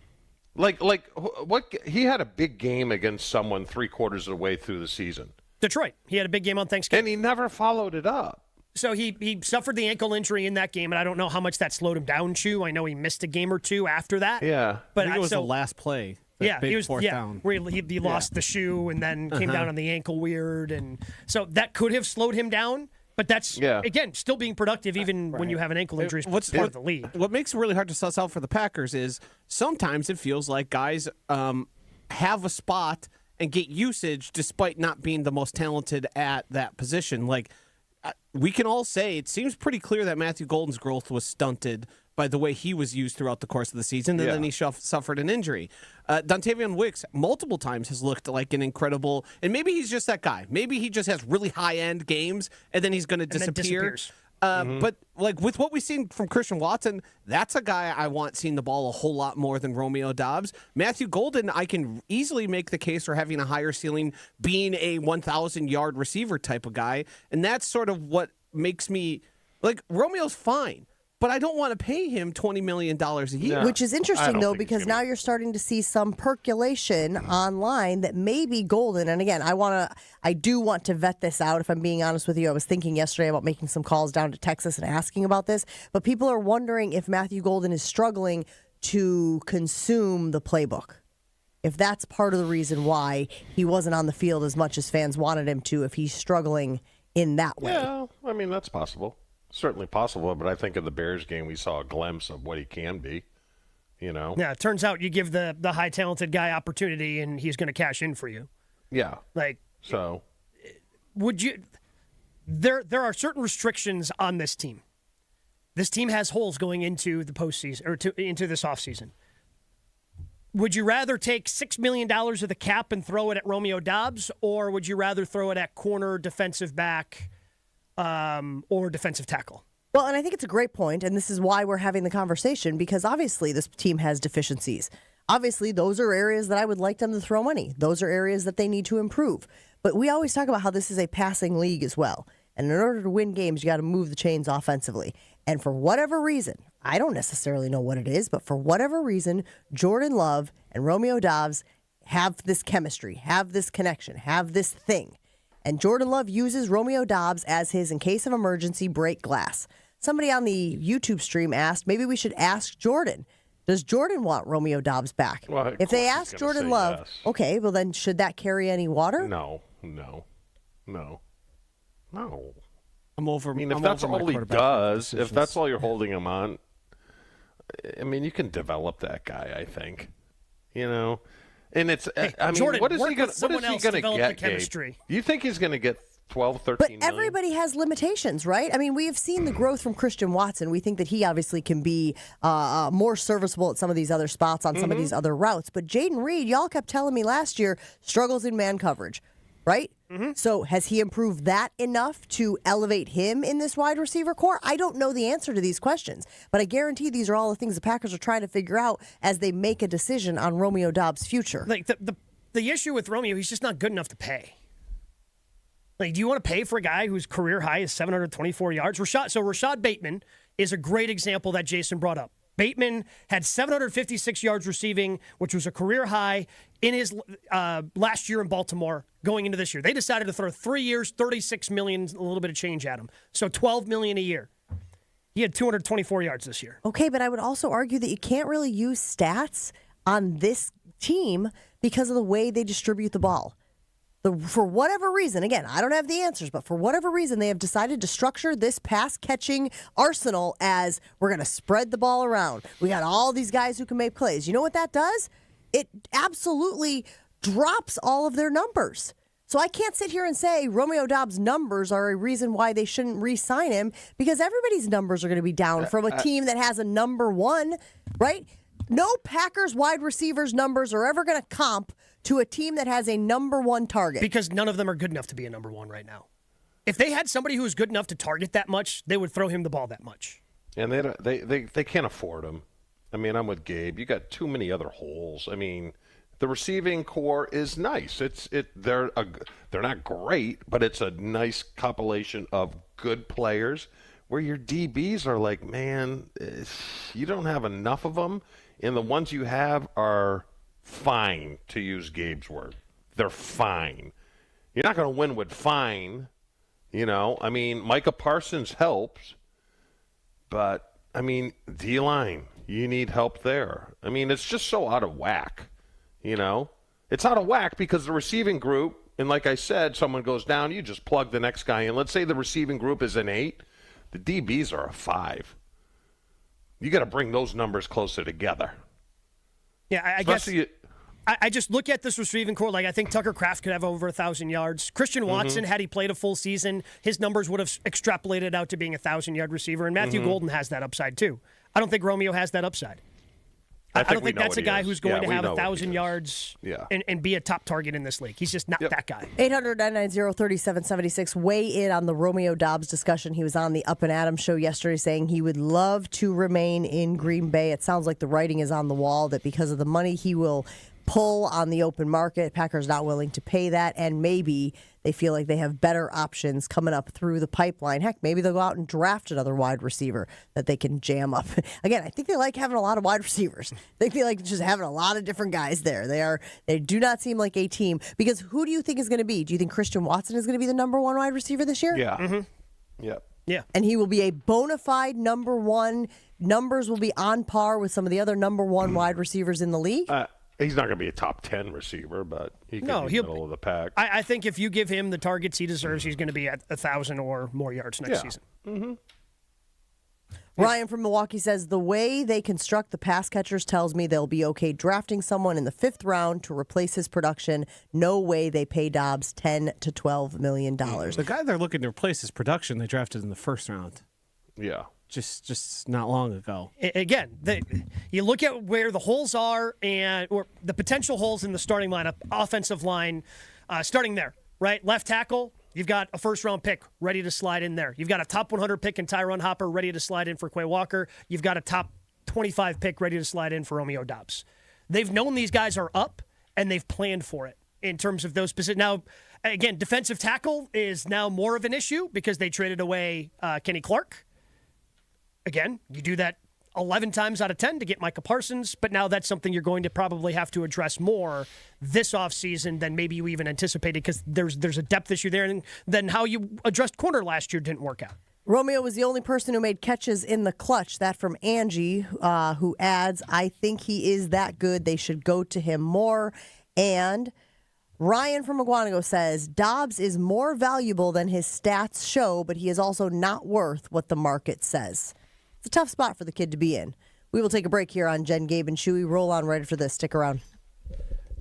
What he had a big game against someone 3/4 of the way through the season. Detroit. He had a big game on Thanksgiving, and he never followed it up. So he suffered the ankle injury in that game, and I don't know how much that slowed him down. Chew. I know he missed a game or two after that. Yeah, but I think it was the last play. He was fourth down. where he lost the shoe and then came down on the ankle weird, and so that could have slowed him down. But that's again still being productive even when you have an ankle injury. Part of the league. What makes it really hard to suss out for the Packers is sometimes it feels like guys have a spot and get usage despite not being the most talented at that position. We can all say it seems pretty clear that Matthew Golden's growth was stunted by the way he was used throughout the course of the season, and then he suffered an injury. Dontavian Wicks multiple times has looked like an incredible, and maybe he's just that guy. Maybe he just has really high-end games, and then he's going to disappear. But with what we've seen from Christian Watson, that's a guy I want seeing the ball a whole lot more than Romeo Doubs. Matthew Golden, I can easily make the case for having a higher ceiling, being a 1,000-yard receiver type of guy, and that's sort of what makes me Romeo's fine. But I don't want to pay him $20 million a year. Which is interesting, though, because now you're starting to see some percolation online that maybe Golden, and again, I do want to vet this out, if I'm being honest with you. I was thinking yesterday about making some calls down to Texas and asking about this, but people are wondering if Matthew Golden is struggling to consume the playbook. If that's part of the reason why he wasn't on the field as much as fans wanted him to, if he's struggling in that way. Yeah, I mean, that's possible. Certainly possible, but I think in the Bears game we saw a glimpse of what he can be, Yeah, it turns out you give the high talented guy opportunity and he's going to cash in for you. Yeah. So would you there are certain restrictions on this team. This team has holes going into the postseason or into this offseason. Would you rather take $6 million of the cap and throw it at Romeo Doubs, or would you rather throw it at corner, defensive back, or defensive tackle? Well, and I think it's a great point, and this is why we're having the conversation, because obviously this team has deficiencies. Obviously, those are areas that I would like them to throw money. Those are areas that they need to improve. But we always talk about how this is a passing league as well. And in order to win games, you got to move the chains offensively. And for whatever reason, I don't necessarily know what it is, but for whatever reason, Jordan Love and Romeo Doubs have this chemistry, have this connection, have this thing. And Jordan Love uses Romeo Doubs as his in case of emergency break glass. Somebody on the YouTube stream asked, maybe we should ask Jordan. Does Jordan want Romeo Doubs back? Well, if they ask Jordan Love, yes. Okay, well then should that carry any water? No. I'm over. I mean, if that's all he does, if that's all you're holding him on, I mean, you can develop that guy, I think. And it's, I mean, Jordan, what is he work with someone else, going to develop get, the chemistry. Gabe? You think he's going to get 12, 13 But million? everybody has limitations, right? I mean, we have seen the growth from Christian Watson. We think that he obviously can be more serviceable at some of these other spots on some of these other routes. But Jaden Reed, y'all kept telling me last year, struggles in man coverage, right? So has he improved that enough to elevate him in this wide receiver core? I don't know the answer to these questions, but I guarantee these are all the things the Packers are trying to figure out as they make a decision on Romeo Doubs' future. Like the issue with Romeo, he's just not good enough to pay. Like, do you want to pay for a guy whose career high is 724 yards? Rashad Bateman is a great example that Jason brought up. Bateman had 756 yards receiving, which was a career high in his last year in Baltimore going into this year. They decided to throw 3 years, $36 million, a little bit of change at him. So $12 million a year. He had 224 yards this year. Okay, but I would also argue that you can't really use stats on this team because of the way they distribute the ball. For whatever reason, again, I don't have the answers, but for whatever reason, they have decided to structure this pass-catching arsenal as we're going to spread the ball around. We got all these guys who can make plays. You know what that does? It absolutely drops all of their numbers. So I can't sit here and say Romeo Doubs' numbers are a reason why they shouldn't re-sign him, because everybody's numbers are going to be down from a team that has a number one, right? No Packers wide receivers' numbers are ever going to comp to a team that has a number one target. Because none of them are good enough to be a number one right now. If they had somebody who was good enough to target that much, they would throw him the ball that much. And they can't afford him. I mean, I'm with Gabe. You got too many other holes. I mean, the receiving core is nice. They're not great, but it's a nice compilation of good players. Where your DBs are like, man, you don't have enough of them, and the ones you have are fine, to use Gabe's word. They're fine. You're not going to win with fine, you know. I mean, Micah Parsons helps, but, I mean, D-line, you need help there. I mean, it's just so out of whack, you know. It's out of whack because the receiving group, and like I said, someone goes down, you just plug the next guy in. Let's say the receiving group is an 8. The DBs are a 5. You got to bring those numbers closer together. Yeah, I guess I just look at this receiving core. Like, I think Tucker Kraft could have over 1,000 yards. Christian Watson, had he played a full season, his numbers would have extrapolated out to being a 1,000-yard receiver. And Matthew Golden has that upside, too. I don't think Romeo has that upside. I don't think that's a guy who's going to have 1,000 yards and be a top target in this league. He's just not that guy. 800-990-3776. Weigh in on the Romeo Doubs discussion. He was on the Up and Adams show yesterday saying he would love to remain in Green Bay. It sounds like the writing is on the wall that because of the money he will pull on the open market, Packers not willing to pay that, and maybe they feel like they have better options coming up through the pipeline. Heck, maybe they'll go out and draft another wide receiver that they can jam up. Again, I think they like having a lot of wide receivers. They feel like just having a lot of different guys there. They do not seem like a team. Because who do you think is going to be? Do you think Christian Watson is going to be the number one wide receiver this year? Yeah. Yeah. And he will be a bona fide number one. Numbers will be on par with some of the other number one wide receivers in the league. He's not going to be a top 10 receiver, but he can be middle of the pack. I think if you give him the targets he deserves, he's going to be at 1,000 or more yards next season. Ryan from Milwaukee says, the way they construct the pass catchers tells me they'll be okay drafting someone in the 5th round to replace his production. No way they pay Doubs $10 to $12 million. The guy they're looking to replace his production, they drafted in the 1st round. Yeah. Just not long ago. Again, you look at where the holes are or the potential holes in the starting lineup, offensive line, starting there, right? Left tackle, you've got a first-round pick ready to slide in there. You've got a top 100 pick in Tyron Hopper ready to slide in for Quay Walker. You've got a top 25 pick ready to slide in for Romeo Doubs. They've known these guys are up, and they've planned for it in terms of those positions. Now, again, defensive tackle is now more of an issue because they traded away Kenny Clark. Again, you do that 11 times out of 10 to get Micah Parsons, but now that's something you're going to probably have to address more this offseason than maybe you even anticipated because there's a depth issue there, and then how you addressed corner last year didn't work out. Romeo was the only person who made catches in the clutch. That from Angie, who adds, I think he is that good. They should go to him more. And Ryan from Aguanago says, Doubs is more valuable than his stats show, but he is also not worth what the market says. It's a tough spot for the kid to be in. We will take a break here on Jen, Gabe, and Chewy. Roll on right after this. Stick around.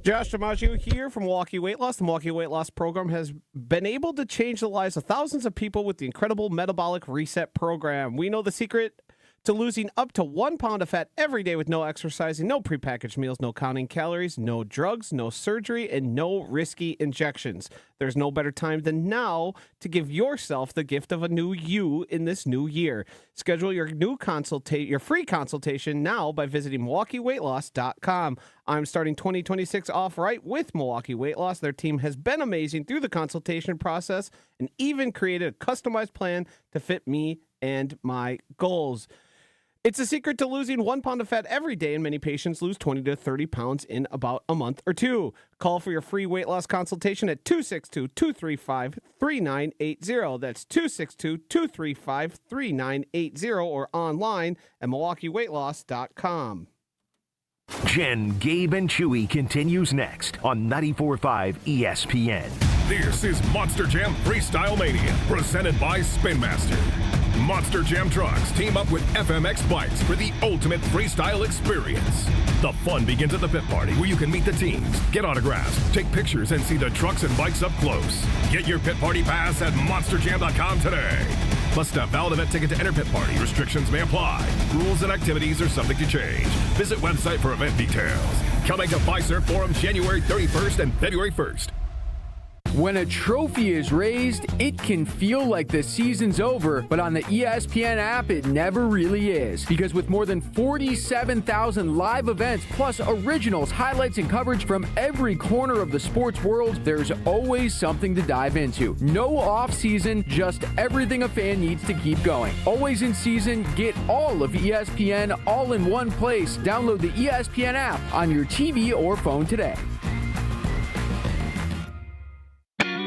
Josh DiMaggio here from Milwaukee Weight Loss. The Milwaukee Weight Loss program has been able to change the lives of thousands of people with the incredible Metabolic Reset program. We know the secret to losing up to 1 pound of fat every day with no exercising, no prepackaged meals, no counting calories, no drugs, no surgery, and no risky injections. There's no better time than now to give yourself the gift of a new you in this new year. Schedule your your free consultation now by visiting MilwaukeeWeightLoss.com. I'm starting 2026 off right with Milwaukee Weight Loss. Their team has been amazing through the consultation process and even created a customized plan to fit me and my goals. It's a secret to losing 1 pound of fat every day, and many patients lose 20 to 30 pounds in about a month or two. Call for your free weight loss consultation at 262-235-3980. That's 262-235-3980 or online at MilwaukeeWeightLoss.com. Jen, Gabe, and Chewy continues next on 94.5 ESPN. This is Monster Jam Freestyle Mania, presented by Spin Master. Monster Jam trucks team up with FMX bikes for the ultimate freestyle experience. The fun begins at the pit party, where you can meet the teams, get autographs, take pictures, and see the trucks and bikes up close. Get your pit party pass at monsterjam.com today. Plus, a valid event ticket to enter pit party. Restrictions may apply. Rules and activities are subject to change. Visit website for event details. Coming to Fiserv Forum January 31st and February 1st. When a trophy is raised, it can feel like the season's over, but on the ESPN app, it never really is. Because with more than 47,000 live events, plus originals, highlights, and coverage from every corner of the sports world, there's always something to dive into. No off-season, just everything a fan needs to keep going. Always in season, get all of ESPN all in one place. Download the ESPN app on your TV or phone today.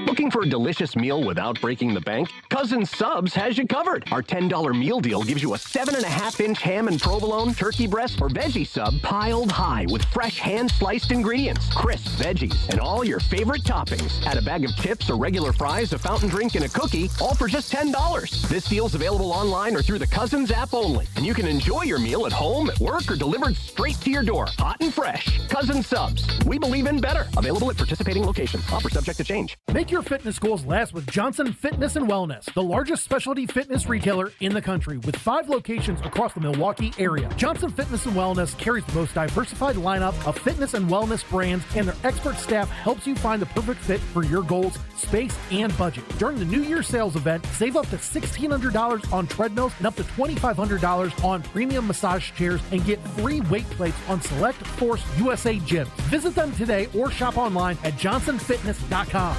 Looking for a delicious meal without breaking the bank? Cousin Subs has you covered. Our $10 meal deal gives you a 7.5-inch ham and provolone, turkey breast, or veggie sub piled high with fresh hand-sliced ingredients, crisp veggies, and all your favorite toppings. Add a bag of chips or regular fries, a fountain drink, and a cookie, all for just $10. This deal's available online or through the Cousins app only. And you can enjoy your meal at home, at work, or delivered straight to your door, hot and fresh. Cousin Subs. We believe in better. Available at participating locations. Offer subject to change. Make your fitness goals last with Johnson Fitness and Wellness, the largest specialty fitness retailer in the country with 5 locations across the Milwaukee area. Johnson Fitness and Wellness carries the most diversified lineup of fitness and wellness brands, and their expert staff helps you find the perfect fit for your goals, space, and budget. During the New Year sales event, save up to $1,600 on treadmills and up to $2,500 on premium massage chairs, and get free weight plates on select Force USA gyms. Visit them today or shop online at johnsonfitness.com.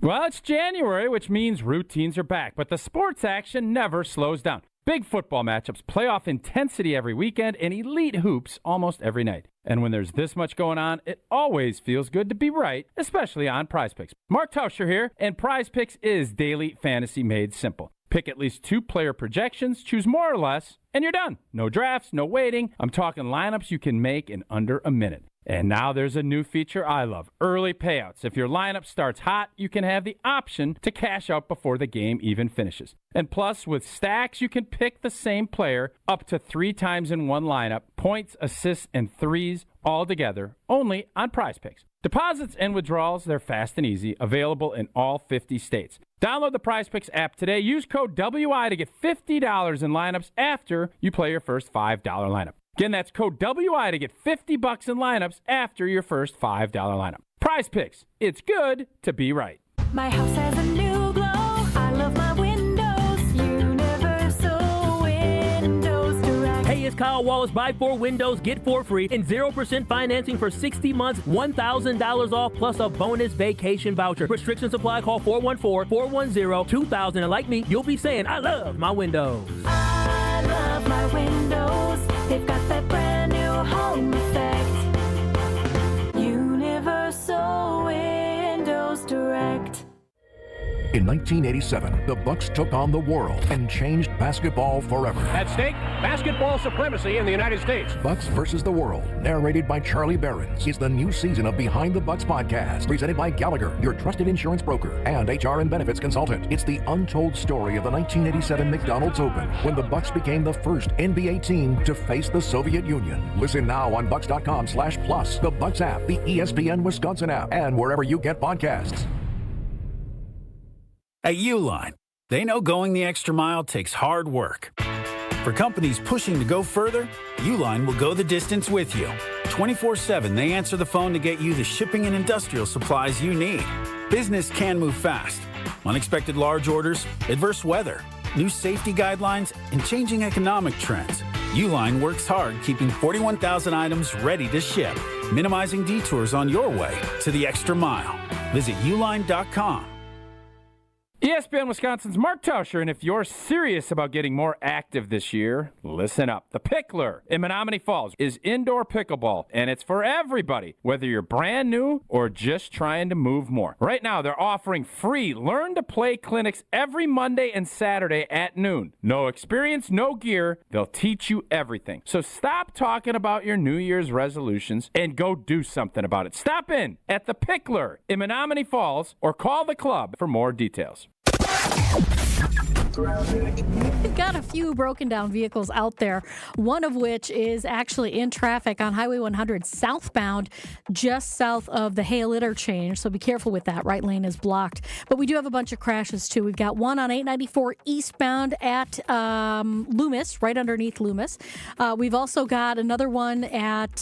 Well, it's January, which means routines are back, but the sports action never slows down. Big football matchups, playoff intensity every weekend, and elite hoops almost every night. And when there's this much going on, it always feels good to be right, especially on Prize Picks. Mark Tauscher here, and Prize Picks is daily fantasy made simple. Pick at least 2 player projections, choose more or less, and you're done. No drafts, no waiting. I'm talking lineups you can make in under a minute. And now there's a new feature I love, early payouts. If your lineup starts hot, you can have the option to cash out before the game even finishes. And plus, with stacks, you can pick the same player up to 3 times in one lineup, points, assists, and threes all together, only on Prize Picks. Deposits and withdrawals, they're fast and easy, available in all 50 states. Download the Prize Picks app today. Use code WI to get $50 in lineups after you play your first $5 lineup. Again, that's code WI to get $50 in lineups after your first $5 lineup. Prize Picks. It's good to be right. My house has a new glow. I love my windows. Universal Windows Direct. Hey, it's Kyle Wallace. Buy 4 windows, get 4 free, and 0% financing for 60 months, $1,000 off, plus a bonus vacation voucher. Restrictions apply. Call 414-410-2000. And like me, you'll be saying, I love my windows. I love my windows. They've got that brand new home effect. Universal Windows Direct. In 1987, the Bucks took on the world and changed basketball forever. At stake, basketball supremacy in the United States. Bucks versus the World, narrated by Charlie Behrens, is the new season of Behind the Bucks podcast, presented by Gallagher, your trusted insurance broker and HR and benefits consultant. It's the untold story of the 1987 McDonald's Open, when the Bucks became the first NBA team to face the Soviet Union. Listen now on Bucks.com/plus, the Bucks app, the ESPN Wisconsin app, and wherever you get podcasts. At Uline, they know going the extra mile takes hard work. For companies pushing to go further, Uline will go the distance with you. 24/7, they answer the phone to get you the shipping and industrial supplies you need. Business can move fast. Unexpected large orders, adverse weather, new safety guidelines, and changing economic trends. Uline works hard keeping 41,000 items ready to ship, minimizing detours on your way to the extra mile. Visit uline.com. ESPN Wisconsin's Mark Tauscher, and if you're serious about getting more active this year, listen up. The Pickler in Menominee Falls is indoor pickleball, and it's for everybody, whether you're brand new or just trying to move more. Right now, they're offering free learn-to-play clinics every Monday and Saturday at noon. No experience, no gear. They'll teach you everything. So stop talking about your New Year's resolutions and go do something about it. Stop in at The Pickler in Menominee Falls or call the club for more details. We've got a few broken down vehicles out there, one of which is actually in traffic on Highway 100 southbound, just south of the Hale interchange. So be careful with that. Right lane is blocked. But we do have a bunch of crashes, too. We've got one on 894 eastbound at Loomis, right underneath Loomis. We've also got another one at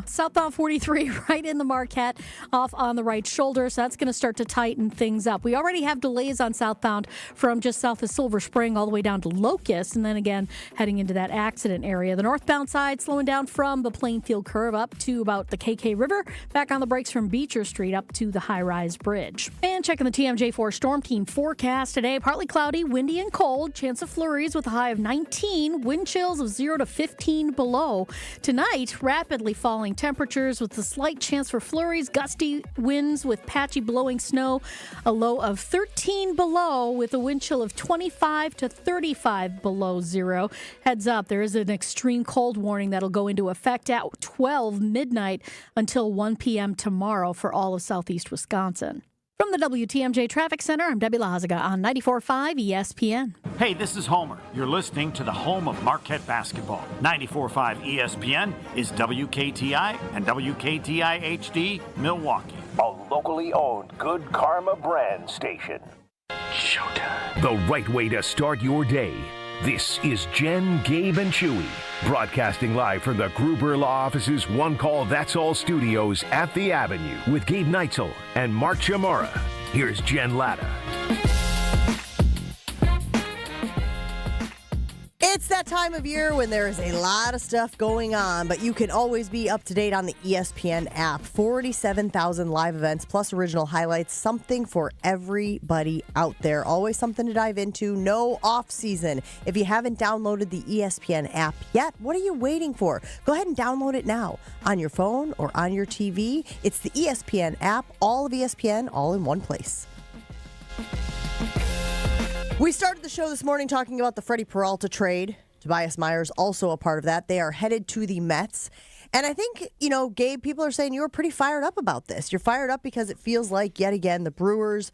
southbound 43, right in the Marquette, off on the right shoulder. So that's going to start to tighten things up. We already have delays on southbound from just south of Silver Spring all the way down to Locust, and then again heading into that accident area. The northbound side slowing down from the Plainfield curve up to about the KK River, back on the brakes from Beecher Street up to the high-rise bridge. And checking the TMJ4 Storm Team forecast today, partly cloudy, windy and cold, chance of flurries with a high of 19, wind chills of 0 to 15 below. Tonight, rapidly falling temperatures with a slight chance for flurries, gusty winds with patchy blowing snow, a low of 13 below with a wind chill of 25 to 35 below zero. Heads up, there is an extreme cold warning that'll go into effect at 12 midnight until 1 p.m. tomorrow for all of southeast Wisconsin. From the WTMJ Traffic Center, I'm Debbie Lazaga on 94.5 ESPN. Hey, this is Homer. You're listening to the home of Marquette basketball. 94.5 ESPN is WKTI and WKTI HD Milwaukee. A locally owned Good Karma brand station. Showtime. The right way to start your day. This is Jen, Gabe, and Chewy, broadcasting live from the Gruber Law Office's One Call That's All studios at the Avenue with Gabe Neitzel and Mark Chamora. Here's Jen Latta. It's that time of year when there is a lot of stuff going on, but you can always be up to date on the ESPN app. 47,000 live events plus original highlights, something for everybody out there. Always something to dive into. No off season. If you haven't downloaded the ESPN app yet, what are you waiting for? Go ahead and download it now on your phone or on your TV. It's the ESPN app, all of ESPN, all in one place. We started the show this morning talking about the Freddy Peralta trade. Tobias Myers also a part of that. They are headed to the Mets. And I think, Gabe, people are saying you were pretty fired up about this. You're fired up because it feels like, yet again, the Brewers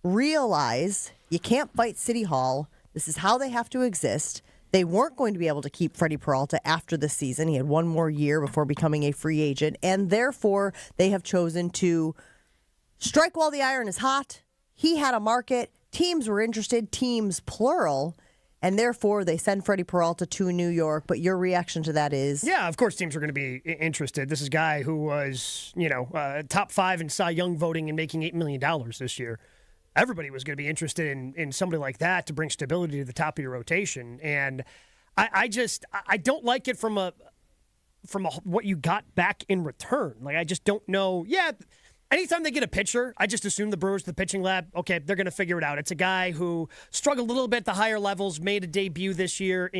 realize you can't fight City Hall. This is how they have to exist. They weren't going to be able to keep Freddy Peralta after the season. He had one more year before becoming a free agent. And therefore, they have chosen to strike while the iron is hot. He had a market. Teams were interested, teams plural, and therefore they send Freddy Peralta to New York. But your reaction to that is? Yeah, of course teams are going to be interested. This is a guy who was, top 5 in Cy Young voting and making $8 million this year. Everybody was going to be interested in somebody like that to bring stability to the top of your rotation. And I don't like it from what you got back in return. Like, I just don't know. Yeah. Anytime they get a pitcher, I just assume the Brewers, the pitching lab, okay, they're going to figure it out. It's a guy who struggled a little bit at the higher levels, made a debut this year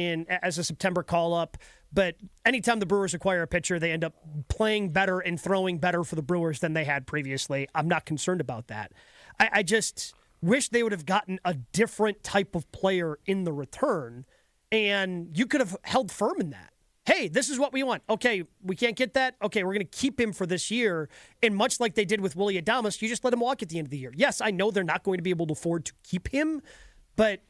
as a September call-up. But anytime the Brewers acquire a pitcher, they end up playing better and throwing better for the Brewers than they had previously. I'm not concerned about that. wish they would have gotten a different type of player in the return, and you could have held firm in that. Hey, this is what we want. Okay, we can't get that. Okay, we're going to keep him for this year. And much like they did with Willie Adames, you just let him walk at the end of the year. Yes, I know they're not going to be able to afford to keep him, but,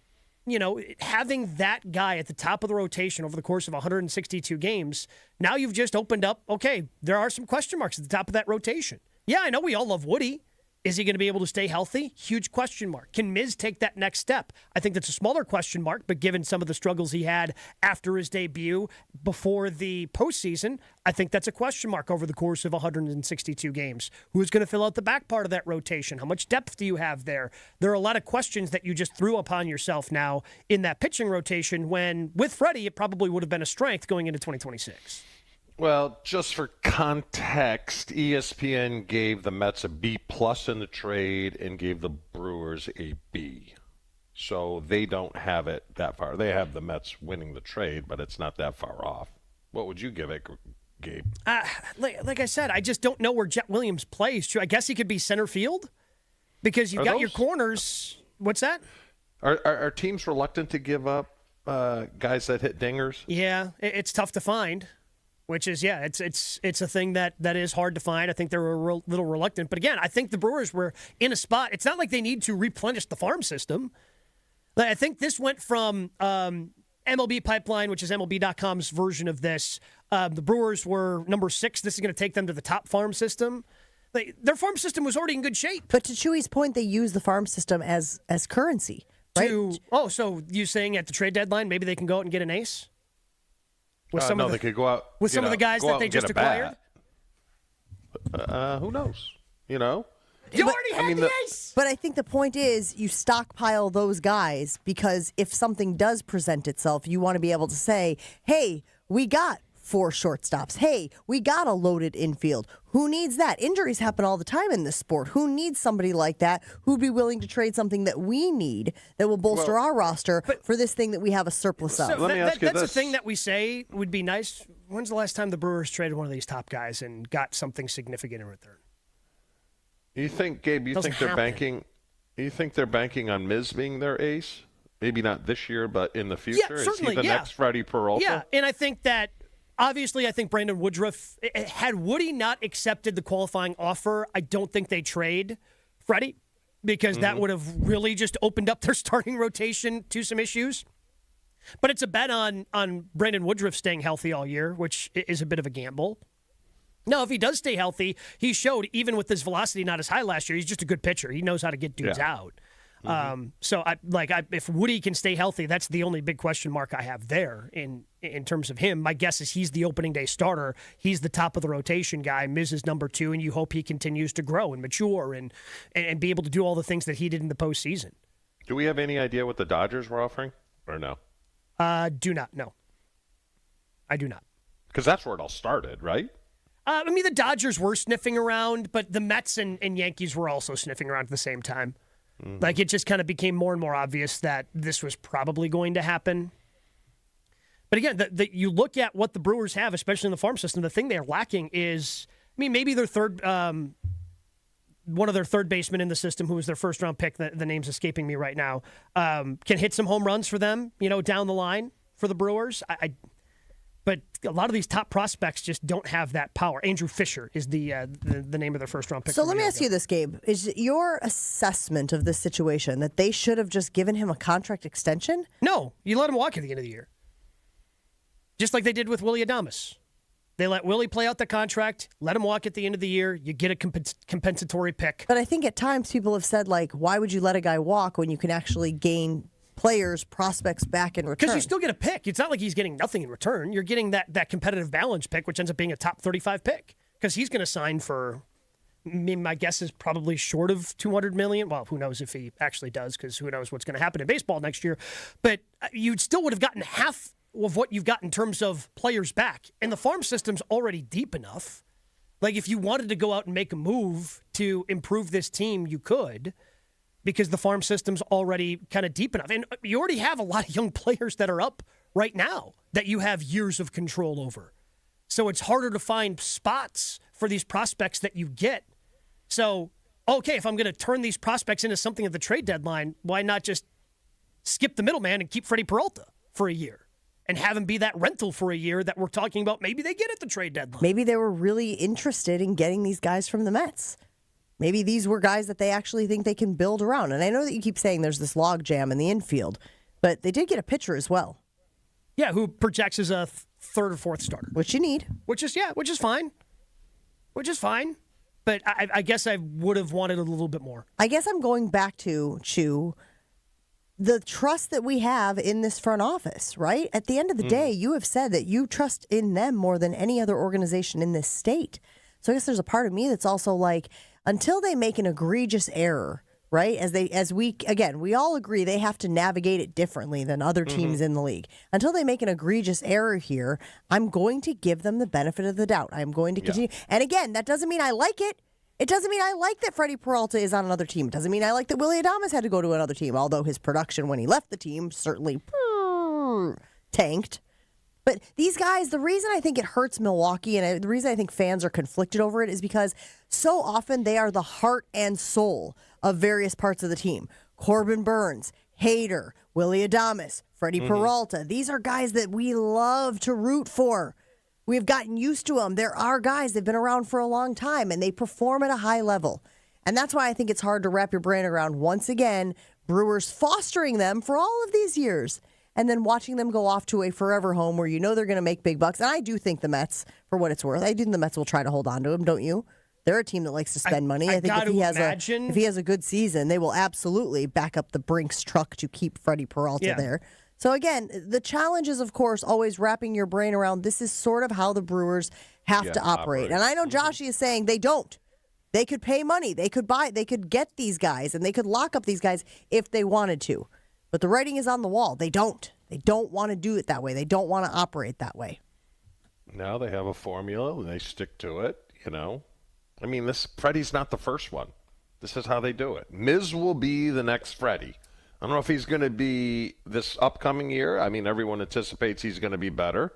having that guy at the top of the rotation over the course of 162 games, now you've just opened up, okay, there are some question marks at the top of that rotation. Yeah, I know we all love Woody. Is he going to be able to stay healthy? Huge question mark. Can Miz take that next step? I think that's a smaller question mark, but given some of the struggles he had after his debut before the postseason, I think that's a question mark over the course of 162 games. Who's going to fill out the back part of that rotation? How much depth do you have there? There are a lot of questions that you just threw upon yourself now in that pitching rotation when, with Freddie, it probably would have been a strength going into 2026. Well, just for context, ESPN gave the Mets a B+ in the trade and gave the Brewers a B. So they don't have it that far. They have the Mets winning the trade, but it's not that far off. What would you give it, Gabe? Like I said, I just don't know where Jet Williams plays. I guess he could be center field because you've got your corners. What's that? Are teams reluctant to give up guys that hit dingers? Yeah, it's tough to find. Which is, it's a thing that is hard to find. I think they were a little reluctant. But again, I think the Brewers were in a spot. It's not like they need to replenish the farm system. I think this went from MLB Pipeline, which is MLB.com's version of this. The Brewers were number 6. This is going to take them to the top farm system. Their farm system was already in good shape. But to Chewy's point, they use the farm system as currency, right? So you saying at the trade deadline, maybe they can go out and get an ace? They could go out with some of the guys that they just acquired. Who knows? You already had the ace. But I think the point is you stockpile those guys because if something does present itself, you want to be able to say, "Hey, we got 4 shortstops. Hey, we got a loaded infield." Who needs that? Injuries happen all the time in this sport. Who needs somebody like that who'd be willing to trade something that we need that will bolster our roster for this thing that we have a surplus of? Let me ask you that's this. the thing that we say would be nice. When's the last time the Brewers traded one of these top guys and got something significant in return? You think, Gabe, you think they're banking on Miz being their ace? Maybe not this year, but in the future? Yeah, certainly, Is he the next Freddy Peralta? Yeah, and I think that obviously, I think Brandon Woodruff, had Woody not accepted the qualifying offer, I don't think they trade Freddie because that would have really just opened up their starting rotation to some issues. But it's a bet on Brandon Woodruff staying healthy all year, which is a bit of a gamble. No, if he does stay healthy, he showed, even with his velocity not as high last year, he's just a good pitcher. He knows how to get dudes out. So if Woody can stay healthy, that's the only big question mark I have there in terms of him. My guess is he's the opening day starter. He's the top of the rotation guy. Miz is number 2, and you hope he continues to grow and mature and be able to do all the things that he did in the postseason. Do we have any idea what the Dodgers were offering or no? Do not. No. I do not. Because that's where it all started, right? The Dodgers were sniffing around, but the Mets and Yankees were also sniffing around at the same time. Like, it just kind of became more and more obvious that this was probably going to happen. But again, you look at what the Brewers have, especially in the farm system, the thing they're lacking is, maybe their one of their third basemen in the system, who was their first-round pick, the name's escaping me right now, can hit some home runs for them, down the line for the Brewers. But a lot of these top prospects just don't have that power. Andrew Fisher is the name of their first-round pick. So let me ask you this, Gabe. Is your assessment of this situation that they should have just given him a contract extension? No. You let him walk at the end of the year. Just like they did with Willie Adames. They let Willie play out the contract, let him walk at the end of the year, you get a compensatory pick. But I think at times people have said, why would you let a guy walk when you can actually gain players, prospects back in return? Because you still get a pick. It's not like he's getting nothing in return. You're getting that competitive balance pick, which ends up being a top 35 pick. Because he's going to sign for, my guess is probably short of $200 million. Well, who knows if he actually does, because who knows what's going to happen in baseball next year. But you still would have gotten half of what you've got in terms of players back. And the farm system's already deep enough. Like, if you wanted to go out and make a move to improve this team, you could, because the farm system's already kind of deep enough. And you already have a lot of young players that are up right now that you have years of control over. So it's harder to find spots for these prospects that you get. So okay, if I'm going to turn these prospects into something at the trade deadline, why not just skip the middleman and keep Freddy Peralta for a year and have him be that rental for a year that we're talking about maybe they get at the trade deadline? Maybe they were really interested in getting these guys from the Mets. Maybe these were guys that they actually think they can build around. And I know that you keep saying there's this log jam in the infield, but they did get a pitcher as well. Yeah, who projects as a third or fourth starter. Which you need. Which is fine. Which is fine. But I guess I would have wanted a little bit more. I guess I'm going back to, Chu, the trust that we have in this front office, right? At the end of the day, you have said that you trust in them more than any other organization in this state. So I guess there's a part of me that's also like, until they make an egregious error, right? We all agree they have to navigate it differently than other teams in the league. Until they make an egregious error here, I'm going to give them the benefit of the doubt. I'm going to continue. And again, that doesn't mean I like it. It doesn't mean I like that Freddy Peralta is on another team. It doesn't mean I like that Willie Adames had to go to another team, although his production when he left the team certainly tanked. But these guys, the reason I think it hurts Milwaukee and the reason I think fans are conflicted over it is because so often they are the heart and soul of various parts of the team. Corbin Burns, Hader, Willie Adames, Freddy Peralta. These are guys that we love to root for. We've gotten used to them. There are guys that have been around for a long time, and they perform at a high level. And that's why I think it's hard to wrap your brain around, once again, Brewers fostering them for all of these years and then watching them go off to a forever home where you know they're going to make big bucks. And I do think the Mets, for what it's worth, I do think the Mets will try to hold on to him, don't you? They're a team that likes to spend money. I think if he has a good season, they will absolutely back up the Brinks truck to keep Freddy Peralta there. So again, the challenge is, of course, always wrapping your brain around this is sort of how the Brewers have to operate. And I know Joshy is saying they don't. They could pay money. They could get these guys, and they could lock up these guys if they wanted to. But the writing is on the wall. They don't. They don't want to do it that way. They don't want to operate that way. Now they have a formula, and they stick to it, you know. I mean, Freddie's not the first one. This is how they do it. Miz will be the next Freddie. I don't know if he's going to be this upcoming year. I mean, everyone anticipates he's going to be better.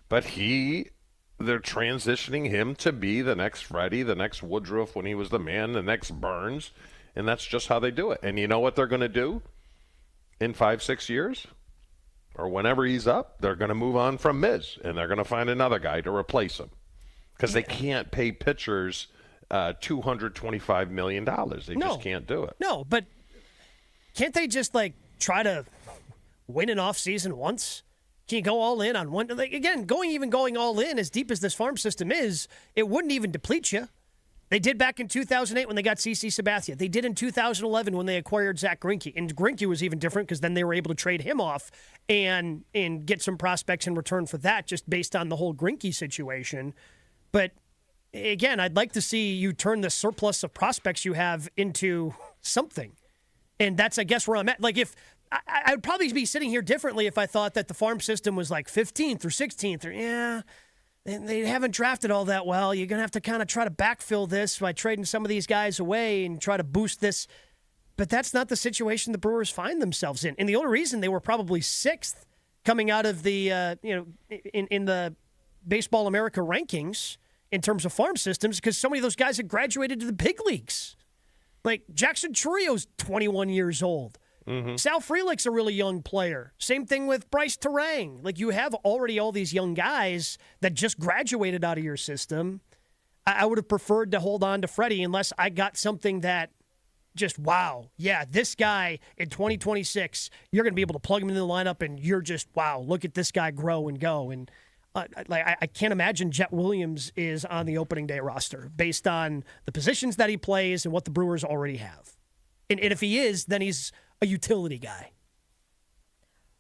But they're transitioning him to be the next Freddie, the next Woodruff when he was the man, the next Burns. And that's just how they do it. And you know what they're going to do in 5-6 years? Or whenever he's up, they're going to move on from Miz. And they're going to find another guy to replace him. Because they can't pay pitchers $225 million. They just can't do it. No, but can't they just try to win an offseason once? Can you go all in on one? Again, going all in as deep as this farm system is, it wouldn't even deplete you. They did back in 2008 when they got CC Sabathia. They did in 2011 when they acquired Zach Greinke. And Greinke was even different because then they were able to trade him off and get some prospects in return for that, just based on the whole Greinke situation. But again, I'd like to see you turn the surplus of prospects you have into something. And that's, I guess, where I'm at. If I would probably be sitting here differently if I thought that the farm system was 15th or 16th or, they haven't drafted all that well. You're going to have to kind of try to backfill this by trading some of these guys away and try to boost this. But that's not the situation the Brewers find themselves in. And the only reason they were probably 6th coming out of the, in the Baseball America rankings in terms of farm systems because so many of those guys had graduated to the big leagues. Jackson Churrio's 21 years old. Sal Frelick's a really young player. Same thing with Bryce Terang. You have already all these young guys that just graduated out of your system. I would have preferred to hold on to Freddie unless I got something that just, wow, yeah, this guy in 2026, you're going to be able to plug him into the lineup and you're just, wow, look at this guy grow and go. And I can't imagine Jet Williams is on the opening day roster based on the positions that he plays and what the Brewers already have. And if he is, then he's a utility guy.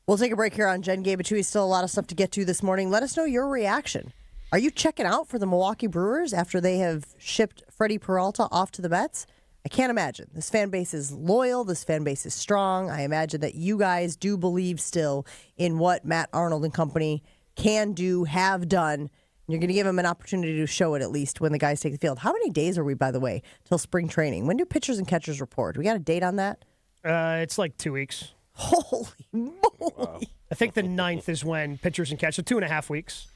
We'll take a break here on Jen, Gabe, and Chewy. Still a lot of stuff to get to this morning. Let us know your reaction. Are you checking out for the Milwaukee Brewers after they have shipped Freddy Peralta off to the Mets? I can't imagine. This fan base is loyal. This fan base is strong. I imagine that you guys do believe still in what Matt Arnold and company can do, have done. You're going to give them an opportunity to show it at least when the guys take the field. How many days are we, by the way, till spring training? When do pitchers and catchers report? We got a date on that? It's 2 weeks. Holy moly. Wow. I think the 9th is when pitchers and catchers, so 2.5 weeks.